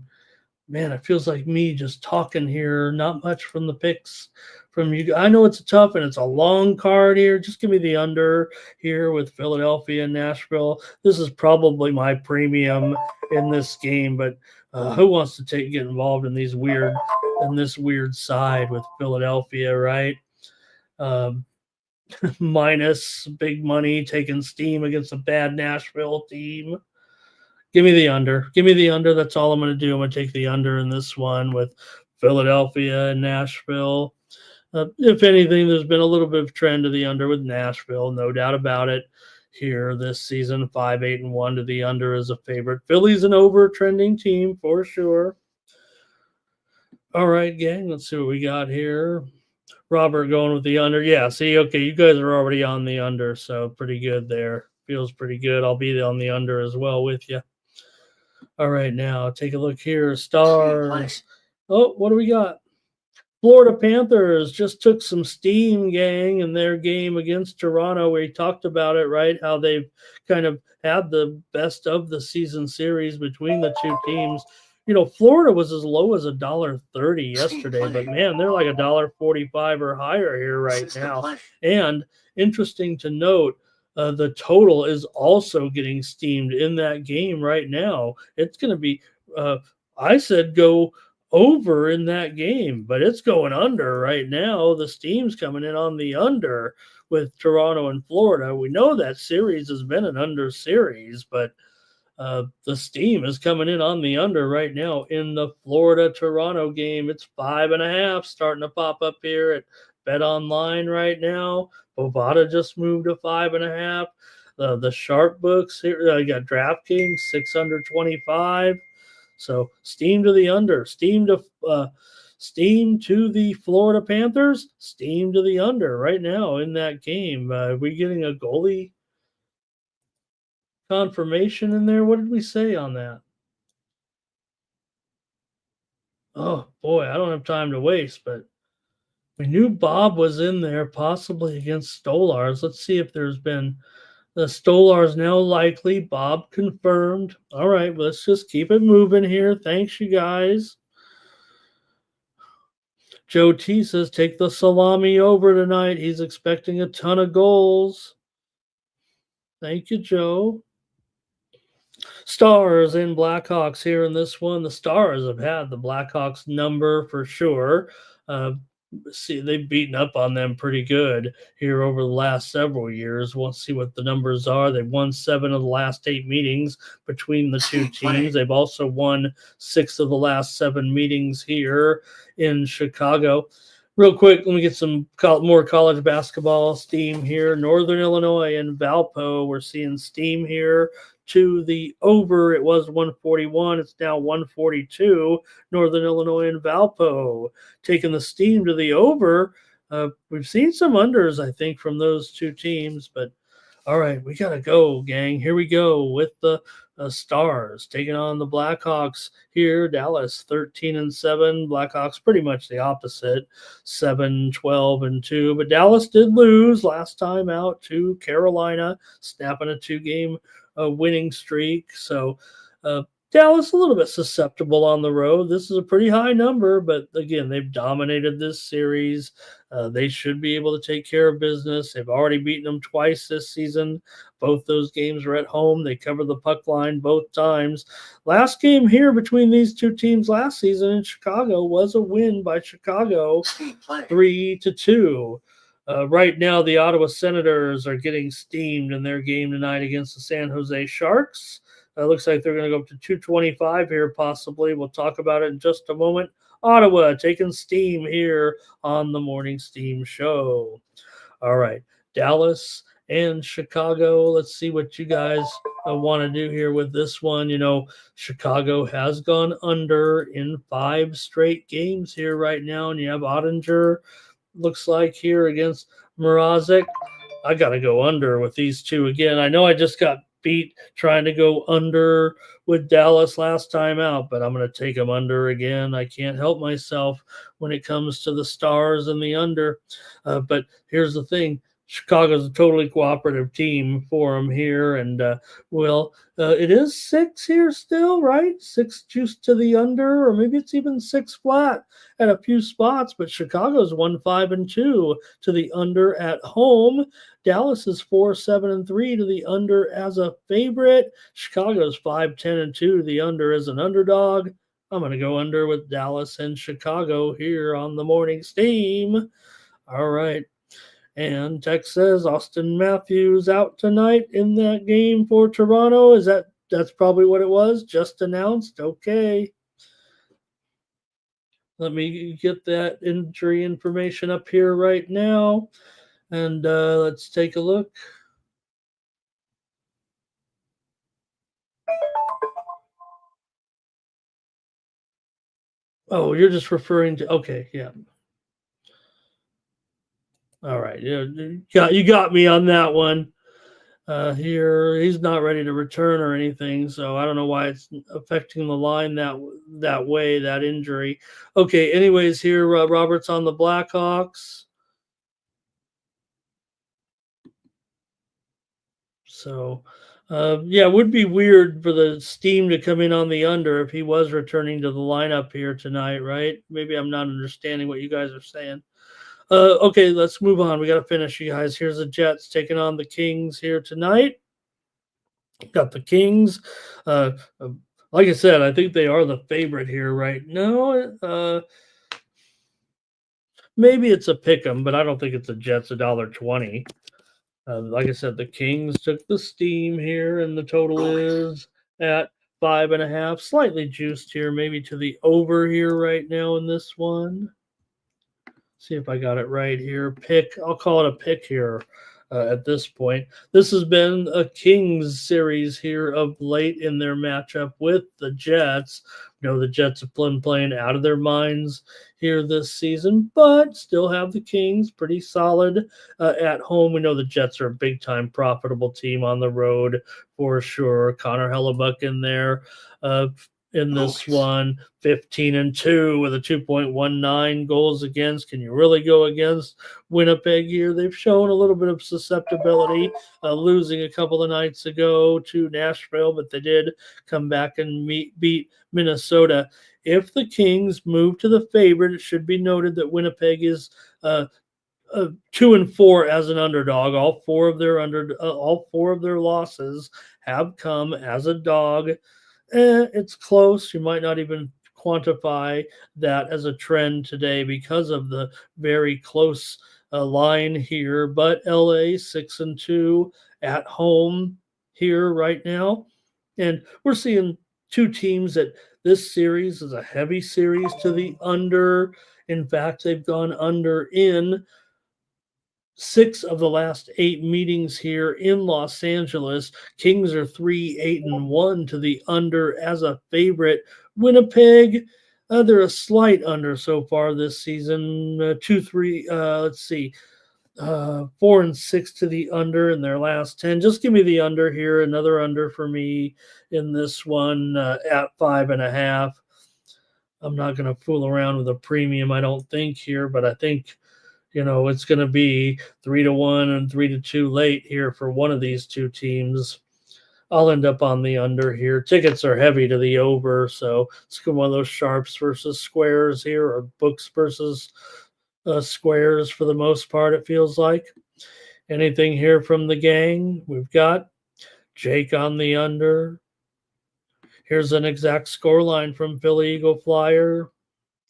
Man, it feels like me just talking here. Not much from the picks from you. I know it's tough and it's a long card here. Just give me the under here with Philadelphia and Nashville. This is probably my premium in this game, but who wants to get involved in this weird side with Philadelphia, right? Minus big money taking steam against a bad Nashville team. Give me the under. Give me the under. That's all I'm going to do. I'm going to take the under in this one with Philadelphia and Nashville. If anything, there's been a little bit of trend to the under with Nashville, no doubt about it. Here this season, 5-8-1 to the under is a favorite. Philly's an over-trending team for sure. All right, gang, let's see what we got here. Robert going with the under. Yeah, see, okay, you guys are already on the under, so pretty good there. Feels pretty good. I'll be on the under as well with you. All right, now take a look here. Stars. Oh, what do we got? Florida Panthers just took some steam, gang, in their game against Toronto. We talked about it, right? How they've kind of had the best of the season series between the two teams. You know, Florida was as low as $1.30 yesterday, but man, they're like $1.45 or higher here right now. And interesting to note, the total is also getting steamed in that game right now. It's going to be, I said go over in that game, but it's going under right now. The steam's coming in on the under with Toronto and Florida. We know that series has been an under series, but the steam is coming in on the under right now in the Florida-Toronto game. It's 5.5 starting to pop up here at Bet Online right now. Bovada just moved to 5.5. The sharp books here, you got DraftKings 625. So steam to the under, steam to the Florida Panthers, steam to the under right now in that game. Are we getting a goalie confirmation in there? What did we say on that? Oh boy, I don't have time to waste, but we knew Bob was in there, possibly against Stolars. Let's see if there's been the Stolars now likely. Bob confirmed. All right, let's just keep it moving here. Thanks, you guys. Joe T says, take the salami over tonight. He's expecting a ton of goals. Thank you, Joe. Stars and Blackhawks here in this one. The Stars have had the Blackhawks number for sure. See, they've beaten up on them pretty good here over the last several years. We'll see what the numbers are. They've won 7 of the last 8 meetings between the two teams. They've also won 6 of the last 7 meetings here in Chicago. Real quick, let me get some more college basketball steam here. Northern Illinois and Valpo, we're seeing steam here to the over. It was 141. It's now 142. Northern Illinois and Valpo taking the steam to the over. We've seen some unders, I think, from those two teams, but all right, we got to go, gang. Here we go with the Stars taking on the Blackhawks here. Dallas 13-7. Blackhawks pretty much the opposite, 7-12-2. But Dallas did lose last time out to Carolina, snapping a 2-game winning streak. So Dallas a little bit susceptible on the road. This is a pretty high number, but again, they've dominated this series. They should be able to take care of business. They've already beaten them twice this season. Both those games were at home. They covered the puck line both times. Last game here between these two teams last season in Chicago was a win by Chicago, Team play. 3-2. Right now, the Ottawa Senators are getting steamed in their game tonight against the San Jose Sharks. Looks like they're going to go up to 225 here, possibly. We'll talk about it in just a moment. Ottawa taking steam here on the Morning Steam Show. All right, Dallas and Chicago. Let's see what you guys want to do here with this one. You know, Chicago has gone under in 5 straight games here right now, and you have Ottinger, looks like, here against Mrazek. I got to go under with these two again. I know I just got beat trying to go under with Dallas last time out, but I'm going to take them under again. I can't help myself when it comes to the Stars and the under. But here's the thing. Chicago's a totally cooperative team for them here. And, it is 6 here still, right? 6 juice to the under, or maybe it's even 6 flat at a few spots. But Chicago's 1-5-2 to the under at home. Dallas is 4-7-3 to the under as a favorite. Chicago's 5-10-2 to the under as an underdog. I'm going to go under with Dallas and Chicago here on the Morning Steam. All right. And Tex says Austin Matthews out tonight in that game for Toronto. That's probably what it was? Just announced? Okay. Let me get that injury information up here right now. And let's take a look. Oh, you're just referring to, okay, yeah. All right, you got me on that one. Here, he's not ready to return or anything, so I don't know why it's affecting the line that way, that injury. Okay, anyways, here Robert's on the Blackhawks. So, it would be weird for the Steam to come in on the under if he was returning to the lineup here tonight, right? Maybe I'm not understanding what you guys are saying. Okay, let's move on. We got to finish, you guys. Here's the Jets taking on the Kings here tonight. Got the Kings. Like I said, I think they are the favorite here right now. Maybe it's a pick 'em, but I don't think it's a Jets $1.20. Like I said, the Kings took the steam here, and the total is at 5.5. Slightly juiced here, maybe to the over here right now in this one. See if I got it right here. Pick. I'll call it a pick here at this point. This has been a Kings series here of late in their matchup with the Jets. You know, the Jets have been playing out of their minds here this season, but still have the Kings pretty solid at home. We know the Jets are a big-time profitable team on the road for sure. Connor Hellebuck in there. In this one, 15-2 with a 2.19 goals against. Can you really go against Winnipeg here? They've shown a little bit of susceptibility, losing a couple of nights ago to Nashville, but they did come back and beat Minnesota. If the Kings move to the favorite, it should be noted that Winnipeg is 2-4 as an underdog. All four of their losses have come as a dog. It's close. You might not even quantify that as a trend today because of the very close line here. But LA 6-2 at home here right now. And we're seeing two teams that this series is a heavy series to the under. In fact, they've gone under in 6 of the last 8 meetings here in Los Angeles. Kings are 3-8-1 to the under as a favorite. Winnipeg, they're a slight under so far this season. 4-6 to the under in their last 10. Just give me the under here. Another under for me in this one at 5.5. I'm not going to fool around with a premium, I don't think here, but I think it's going to be 3-1 and 3-2 late here for one of these two teams. I'll end up on the under here. Tickets are heavy to the over, so it's one of those sharps versus squares here, or books versus squares for the most part, it feels like. Anything here from the gang? We've got Jake on the under. Here's an exact score line from Philly Eagle Flyer.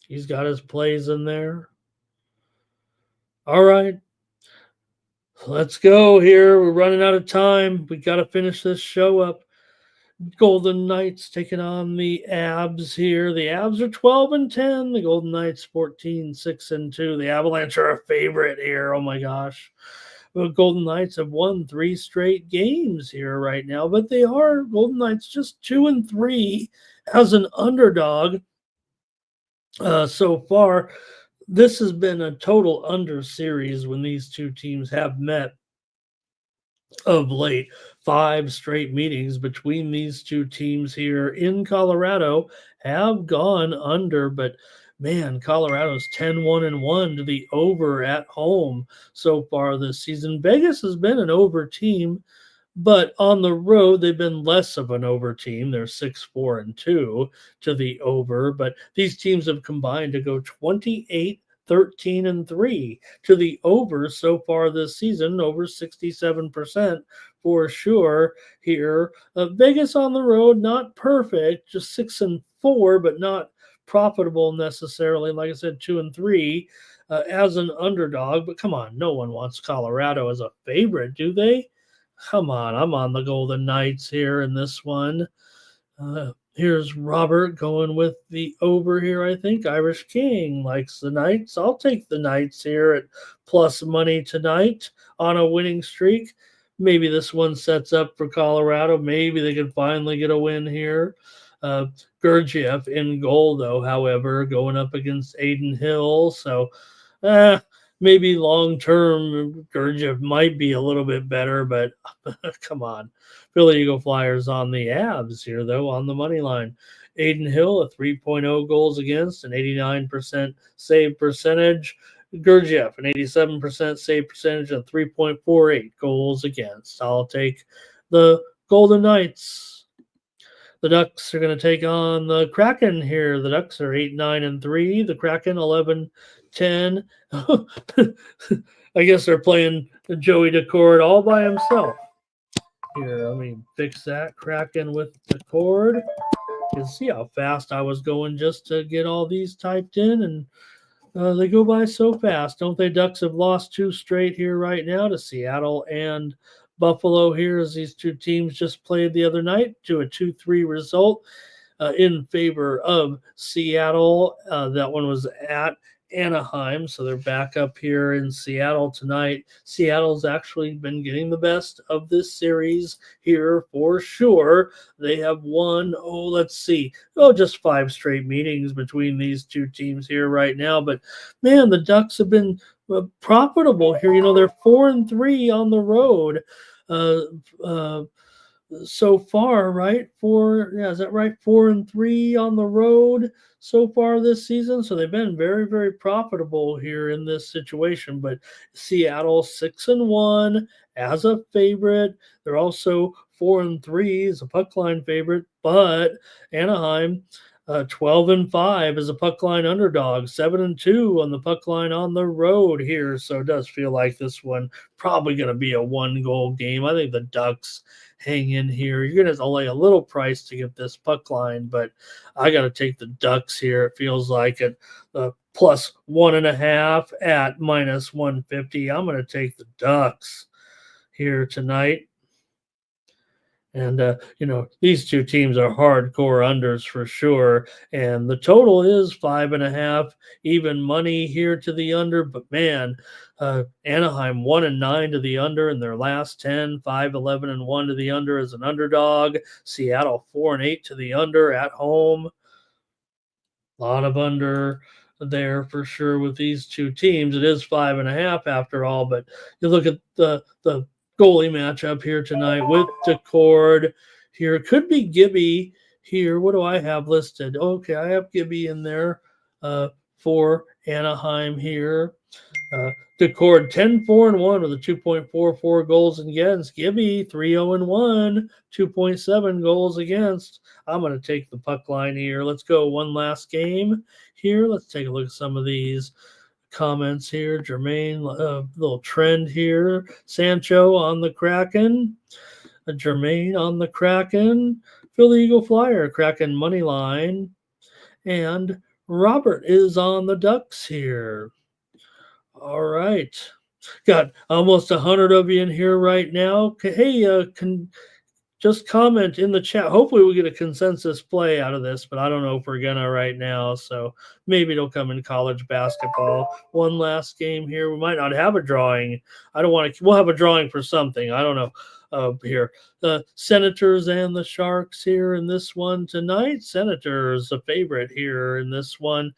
He's got his plays in there. All right. Let's go here. We're running out of time. We got to finish this show up. Golden Knights taking on the Abs here. The Abs are 12-10. The Golden Knights 14-6-2. The Avalanche are a favorite here. Oh my gosh. The Golden Knights have won 3 straight games here right now, but they are Golden Knights just 2-3 as an underdog so far. This has been a total under series when these two teams have met of late. 5 straight meetings between these two teams here in Colorado have gone under, but man, Colorado's 10-1-1 to the over at home so far this season. Vegas has been an over team, but on the road, they've been less of an over team. They're 6-4-2 to the over, but these teams have combined to go 28-13-3 to the over so far this season, over 67% for sure here. Vegas on the road, not perfect, just 6-4, but not profitable necessarily. Like I said, 2-3 as an underdog. But come on, no one wants Colorado as a favorite, do they? Come on, I'm on the Golden Knights here in this one. Here's Robert going with the over here, I think. Irish King likes the Knights. I'll take the Knights here at plus money tonight on a winning streak. Maybe this one sets up for Colorado. Maybe they can finally get a win here. Gurdjieff in goal, though, however, going up against Aiden Hill. So maybe long-term Gurdjieff might be a little bit better, but come on. Philly Eagle Flyers on the Abs here, though, on the money line. Aiden Hill, a 3.0 goals against, an 89% save percentage. Gurdjieff, an 87% save percentage, and 3.48 goals against. I'll take the Golden Knights. The Ducks are going to take on the Kraken here. The Ducks are 8-9-3. The Kraken 11-10. I guess they're playing Joey Decord all by himself. Here, let me fix that. Kraken with Decord. You can see how fast I was going just to get all these typed in, and they go by so fast, don't they? Ducks have lost 2 straight here right now to Seattle and Buffalo here, as these two teams just played the other night to a 2-3 result in favor of Seattle. That one was at Anaheim, so they're back up here in Seattle tonight. Seattle's actually been getting the best of this series here for sure. They have won, just 5 straight meetings between these two teams here right now. But man, the Ducks have been profitable here. They're 4-3 on the road so far, right? Is that right? 4-3 on the road so far this season. So they've been very, very profitable here in this situation. But Seattle 6-1 as a favorite. They're also 4-3 as a puck line favorite. But Anaheim 12-5 as a puck line underdog, 7-2 on the puck line on the road here. So it does feel like this one probably going to be a 1-goal game. I think the Ducks hang in here. You're going to have to lay a little price to get this puck line, but I got to take the Ducks here. It feels like it plus 1.5 at minus 150. I'm going to take the Ducks here tonight. And, these two teams are hardcore unders for sure. And the total is 5.5, even money here to the under. But, man, Anaheim 1-9 to the under in their last 10, 5-11-1 to the under as an underdog. Seattle 4-8 to the under at home. A lot of under there for sure with these two teams. It is 5.5 after all. But you look at the goalie matchup here tonight with Decord here. Could be Gibby here. What do I have listed? Okay, I have Gibby in there for Anaheim here. Decord 10-4-1 with a 2.44 goals against. Gibby 3-0-1, 2.7 goals against. I'm going to take the puck line here. Let's go one last game here. Let's take a look at some of these comments here. Jermaine, little trend here. Sancho on the Kraken. Jermaine on the Kraken. Philly Eagle Flyer, Kraken money line. And Robert is on the Ducks here. All right. Got almost 100 of you in here right now. Hey, just comment in the chat. Hopefully we get a consensus play out of this, but I don't know if we're gonna right now. So maybe it'll come in college basketball. One last game here. We might not have a drawing. I don't want to. We'll have a drawing for something. I don't know. Here, the Senators and the Sharks here in this one tonight. Senators a favorite here in this one.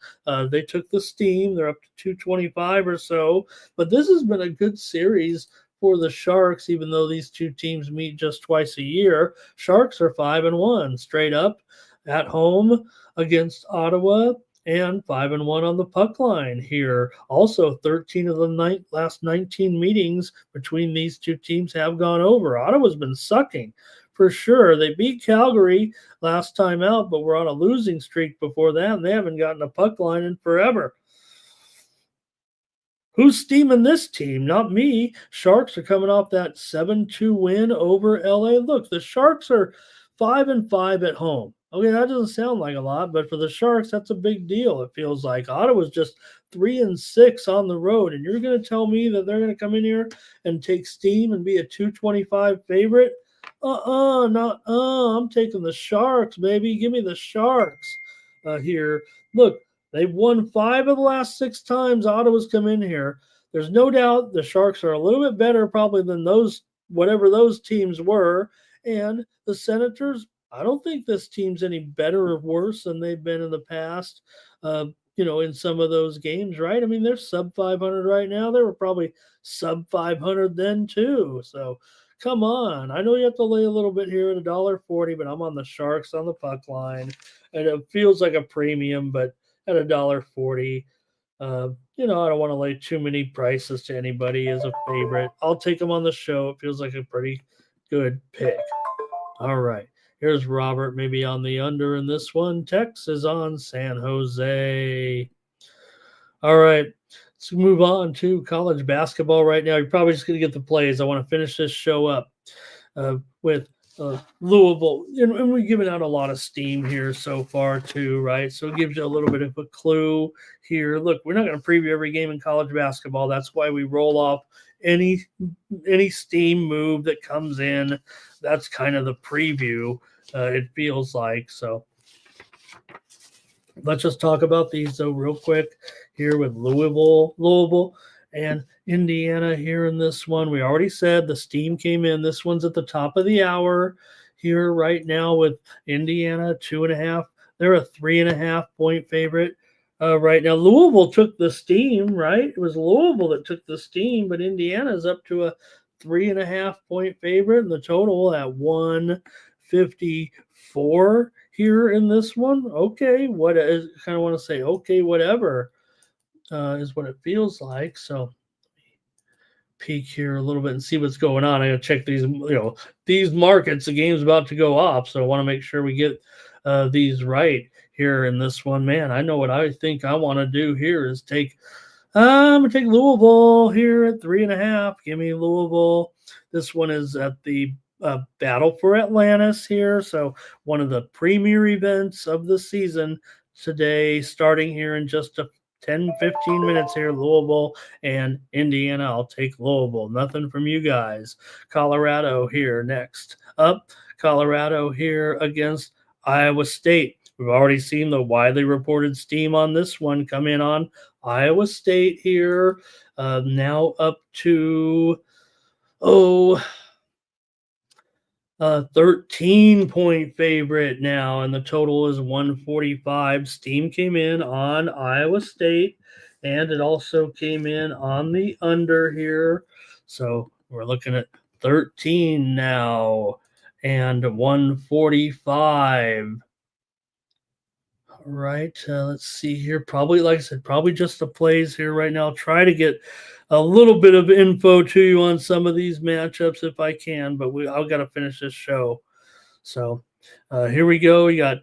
They took the steam. They're up to 225 or so. But this has been a good series for the Sharks, even though these two teams meet just twice a year. Sharks are 5-1 straight up at home against Ottawa and 5-1 on the puck line here. Also, 13 of the last 19 meetings between these two teams have gone over. Ottawa's been sucking for sure. They beat Calgary last time out, but we're on a losing streak before that, and they haven't gotten a puck line in forever. Who's steaming this team? Not me. Sharks are coming off that 7-2 win over LA. Look, the Sharks are 5-5 at home. Okay, that doesn't sound like a lot, but for the Sharks, that's a big deal. It feels like Ottawa's just 3-6 on the road, and you're going to tell me that they're going to come in here and take steam and be a 225 favorite? I'm taking the Sharks, baby. Give me the Sharks here. Look, they've won 5 of the last 6 times Ottawa's come in here. There's no doubt the Sharks are a little bit better probably than those, whatever those teams were. And the Senators, I don't think this team's any better or worse than they've been in the past, in some of those games, right? I mean, they're sub 500 right now. They were probably sub 500 then too. So come on. I know you have to lay a little bit here at $1.40, but I'm on the Sharks on the puck line. And it feels like a premium, but at $1.40. I don't want to lay too many prices to anybody as a favorite. I'll take them on the show. It feels like a pretty good pick. All right. Here's Robert, maybe on the under in this one. Tex is on San Jose. All right. Let's move on to college basketball right now. You're probably just going to get the plays. I want to finish this show up with Louisville, and we're giving out a lot of steam here so far too, right? So it gives you a little bit of a clue here. Look, we're not going to preview every game in college basketball. That's why we roll off any steam move that comes in. That's kind of the preview, it feels like. So let's just talk about these though real quick here with Louisville and Indiana here in this one. We already said the steam came in. This one's at the top of the hour here right now with Indiana 2.5. They're a 3.5 point favorite right now. Louisville took the steam, right? It was Louisville that took the steam, but Indiana's up to a 3.5 point favorite, and the total at 154 here in this one. Okay, what is kind of want to say? Okay, whatever is what it feels like. So peek here a little bit and see what's going on. I gotta check these, these markets. The game's about to go off, so I want to make sure we get these right here in this one. Man, I know what I think I want to do here is I'm gonna take Louisville here at 3.5. Give me Louisville. This one is at the Battle for Atlantis here, so one of the premier events of the season today, starting here in just 10-15 minutes here. Louisville and Indiana. I'll take Louisville. Nothing from you guys. Colorado here next up. Colorado here against Iowa State. We've already seen the widely reported steam on this one come in on Iowa State here. Now up to 13-point favorite now, and the total is 145. Steam came in on Iowa State, and it also came in on the under here. So we're looking at 13 now and 145. All right. Let's see here. Probably, like I said, probably just the plays here right now. Try to get a little bit of info to you on some of these matchups if I can, but I've got to finish this show. So here we go. We got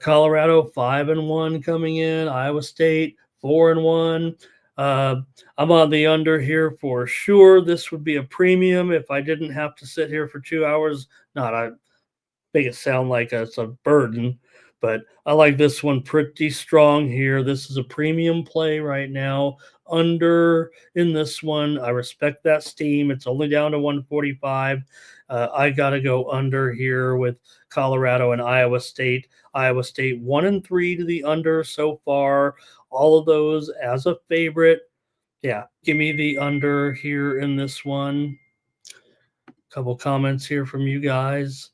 Colorado 5-1 coming in. Iowa State 4-1. I'm on the under here for sure. This would be a premium if I didn't have to sit here for 2 hours. Not I make it sound like it's a burden, but I like this one pretty strong here. This is a premium play right now. Under in this one. I respect that steam. It's only down to 145. I got to go under here with Colorado and Iowa State. Iowa State 1-3 to the under so far. All of those as a favorite. Yeah, give me the under here in this one. Couple comments here from you guys.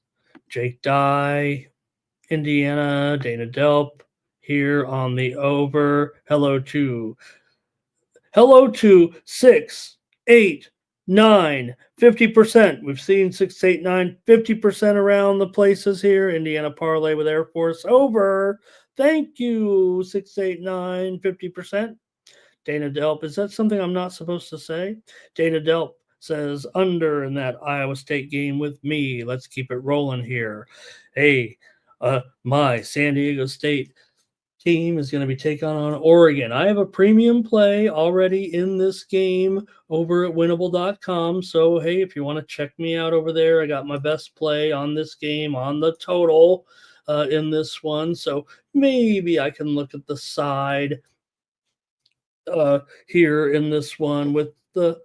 Jake Dye, Indiana, Dana Delp here on the over. Hello to 6, 8, 9, 50%. We've seen 6, 8, 9, 50% around the places here. Indiana parlay with Air Force over. Thank you, 6, 8, 9, 50%. Dana Delp, is that something I'm not supposed to say? Dana Delp says under in that Iowa State game with me. Let's keep it rolling here. Hey, my San Diego State team is going to be taking on Oregon. I have a premium play already in this game over at winnable.com. So, hey, if you want to check me out over there, I got my best play on this game on the total in this one. So maybe I can look at the side here in this one with the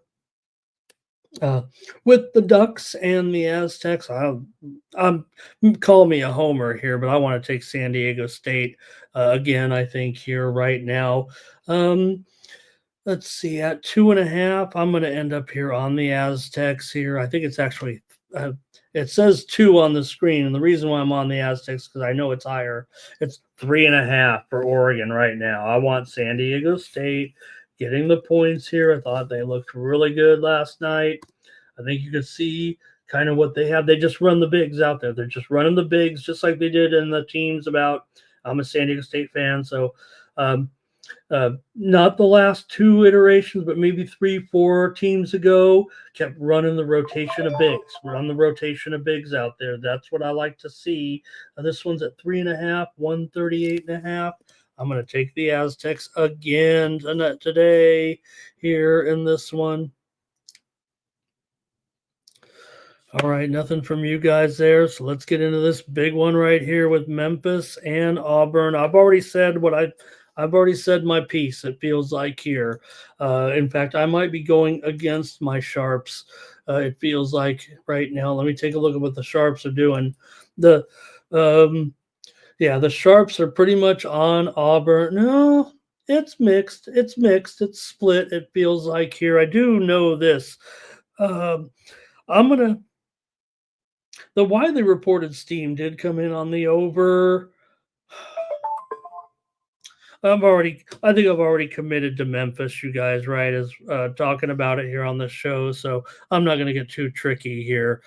Ducks and the Aztecs. I'm call me a homer here, but I want to take San Diego State again. I think here right now. Let's see, at 2.5, I'm going to end up here on the Aztecs here. I think it's actually it says 2 on the screen, and the reason why I'm on the Aztecs because I know it's higher. It's 3.5 for Oregon right now. I want San Diego State getting the points here. I thought they looked really good last night. I think you could see kind of what they have. They just run the bigs out there. They're just running the bigs just like they did in the teams about. I'm a San Diego State fan, so not the last 2 iterations, but maybe 3, 4 teams ago, kept running the rotation of bigs. Run the rotation of bigs out there. That's what I like to see. This one's at 3.5, 138.5. I'm going to take the Aztecs again today here in this one. All right, nothing from you guys there. So let's get into this big one right here with Memphis and Auburn. I've already said my piece, it feels like here. In fact, I might be going against my Sharps. It feels like right now. Let me take a look at what the Sharps are doing. The Sharps are pretty much on Auburn. No, it's mixed. It's split. It feels like here. I do know this. The widely reported steam did come in on the over. I think I've already committed to Memphis, you guys, right, as talking about it here on the show. So I'm not going to get too tricky here.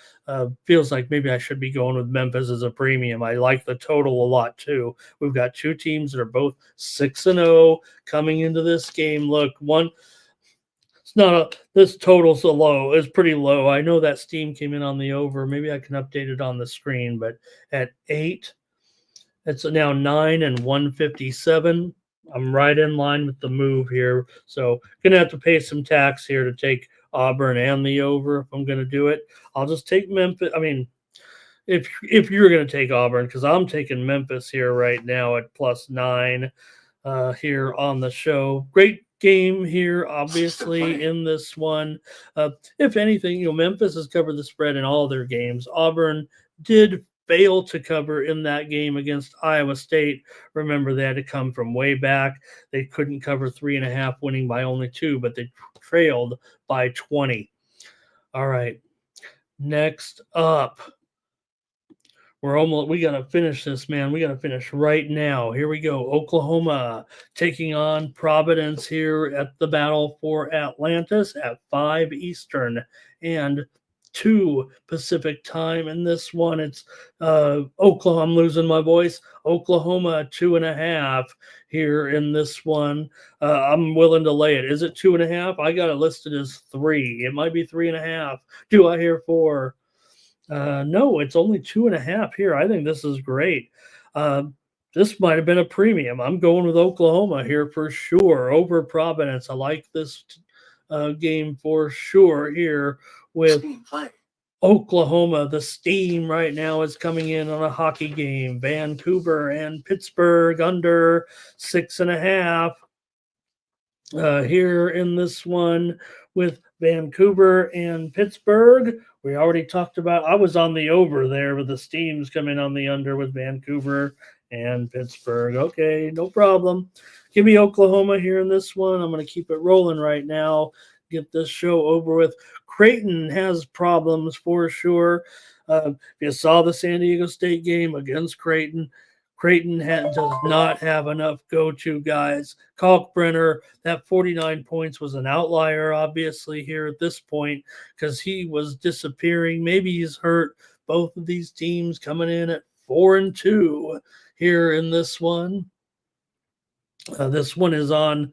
Feels like maybe I should be going with Memphis as a premium. I like the total a lot too. We've got 2 teams that are both 6-0 coming into this game. Look, this total's low. It's pretty low. I know that steam came in on the over. Maybe I can update it on the screen, but at 8, it's now 9 and 157. I'm right in line with the move here. So gonna have to pay some tax here to take Auburn and the over if I'm gonna do it. I'll just take Memphis. I mean, if you're gonna take Auburn, because I'm taking Memphis here right now at +9 here on the show. Great game here, obviously, in this one. If anything, Memphis has covered the spread in all their games. Auburn did fail to cover in that game against Iowa State. Remember, they had to come from way back. They couldn't cover 3.5, winning by only 2, but they trailed by 20. All right. Next up, we got to finish this, man. We got to finish right now. Here we go. Oklahoma taking on Providence here at the Battle for Atlantis at 5 Eastern. And 2 Pacific time. In this one, it's Oklahoma. I'm losing my voice. Oklahoma 2.5 here in this one. I'm willing to lay it. Is it 2.5? I got it listed as 3. It might be 3.5. Do I hear 4? No, it's only 2.5 here. I think this is great. This might have been a premium. I'm going with Oklahoma here for sure over Providence. I like this game for sure here with Steam play. Oklahoma. The steam right now is coming in on a hockey game. Vancouver and Pittsburgh under 6.5. Here in this one with Vancouver and Pittsburgh. We already talked about, I was on the over there with the Steams coming on the under with Vancouver and Pittsburgh. Okay, no problem. Give me Oklahoma here in this one. I'm going to keep it rolling right now. Get this show over with. Creighton has problems for sure. If you saw the San Diego State game against Creighton, Creighton does not have enough go-to guys. Kalkbrenner, that 49 points was an outlier, obviously, here at this point, because he was disappearing. Maybe he's hurt. Both of these teams coming in at 4-2 here in this one. This one is on,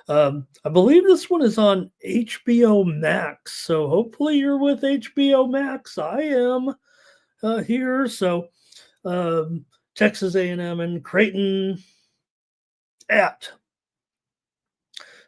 I believe this one is on HBO Max. So hopefully you're with HBO Max. I am here. So Texas A&M and Creighton at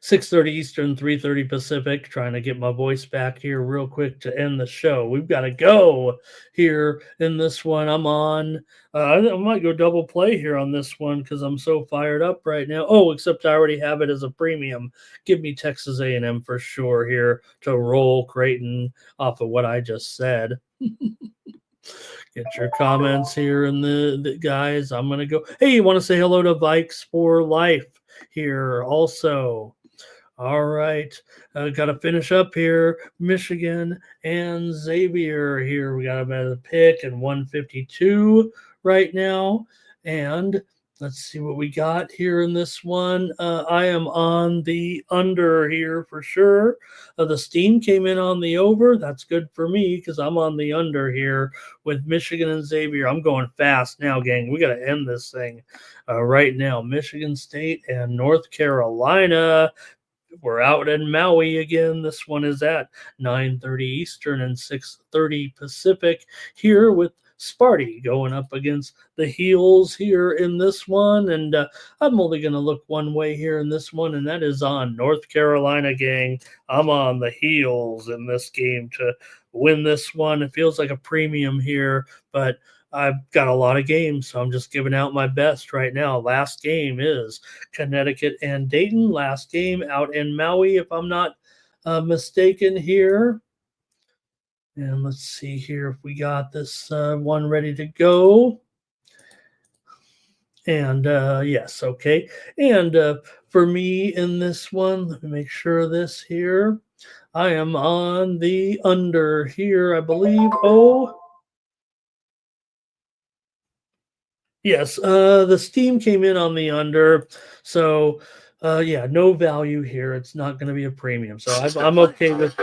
6:30 Eastern, 3:30 Pacific. Trying to get my voice back here real quick to end the show. We've got to go here in this one. I'm on. I might go double play here on this one because I'm so fired up right now. Oh, except I already have it as a premium. Give me Texas A&M for sure here to roll Creighton off of what I just said. Get your comments here in the guys. I'm going to go. Hey, you want to say hello to Vikes for Life here also. All right. Got to finish up here. Michigan and Xavier here. We got them at a pick and 152 right now. And let's see what we got here in this one. I am on the under here for sure. The Steam came in on the over. That's good for me because I'm on the under here with Michigan and Xavier. I'm going fast now, gang. We got to end this thing right now. Michigan State and North Carolina. We're out in Maui again. This one is at 9:30 Eastern and 6:30 Pacific here with Sparty going up against the Heels here in this one. And I'm only going to look one way here in this one, and that is on North Carolina, gang. I'm on the Heels in this game to win this one. It feels like a premium here, but I've got a lot of games, so I'm just giving out my best right now. Last game is Connecticut and Dayton. Last game out in Maui, if I'm not mistaken here. And let's see here if we got this one ready to go. And yes, okay. And for me in this one, let me make sure of this here. I am on the under here, I believe. Oh, yes, the Steam came in on the under. So, yeah, no value here. It's not going to be a premium. So I'm okay with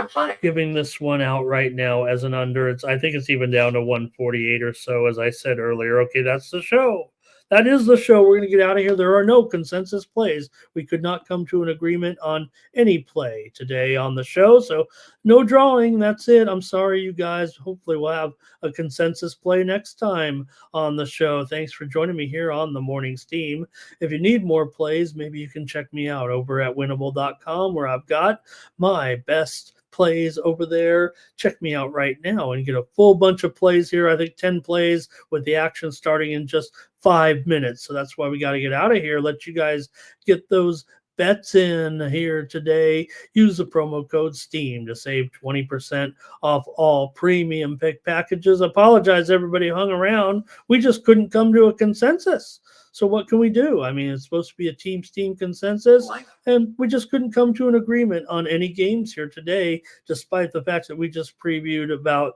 giving this one out right now as an under. I think it's even down to 148 or so, as I said earlier. Okay, that's the show. That is the show. We're going to get out of here. There are no consensus plays. We could not come to an agreement on any play today on the show. So no drawing. That's it. I'm sorry, you guys. Hopefully we'll have a consensus play next time on the show. Thanks for joining me here on the Morning Steam. If you need more plays, maybe you can check me out over at winnable.com where I've got my best plays over there. Check me out right now and get a full bunch of plays here. I think 10 plays with the action starting in just 5 minutes. So that's why we got to get out of here. Let you guys get those bets in here today. Use the promo code STEAM to save 20% off all premium pick packages. Apologize, everybody hung around. We just couldn't come to a consensus. So what can we do? I mean, it's supposed to be a Team Steam consensus, and we just couldn't come to an agreement on any games here today, despite the fact that we just previewed about,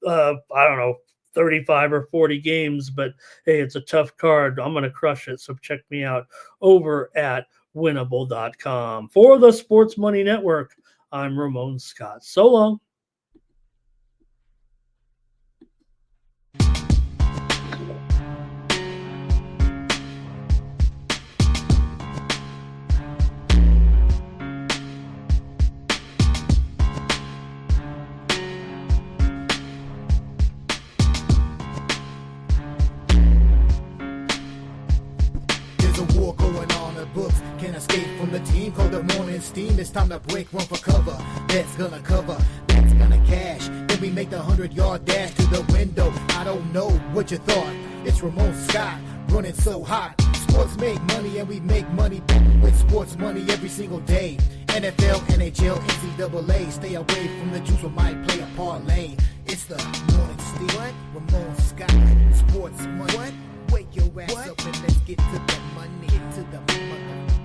I don't know, 35 or 40 games. But hey, it's a tough card. I'm going to crush it. So check me out over at winnable.com. For the Sports Money Network, I'm Ramon Scott. So long. books. Can't escape from the team. Call the morning steam. It's time to break one for cover. That's gonna cover. That's gonna cash. Then we make the 100-yard dash to the window. I don't know what you thought. It's Ramon Scott running so hot. Sports make money and we make money with sports money every single day. NFL, NHL, NCAA. Stay away from the juice, we might play a parlay. It's the morning steam. What? Ramon Scott. Sports money. What? Wake your ass up and let's get to the money. Get to the money.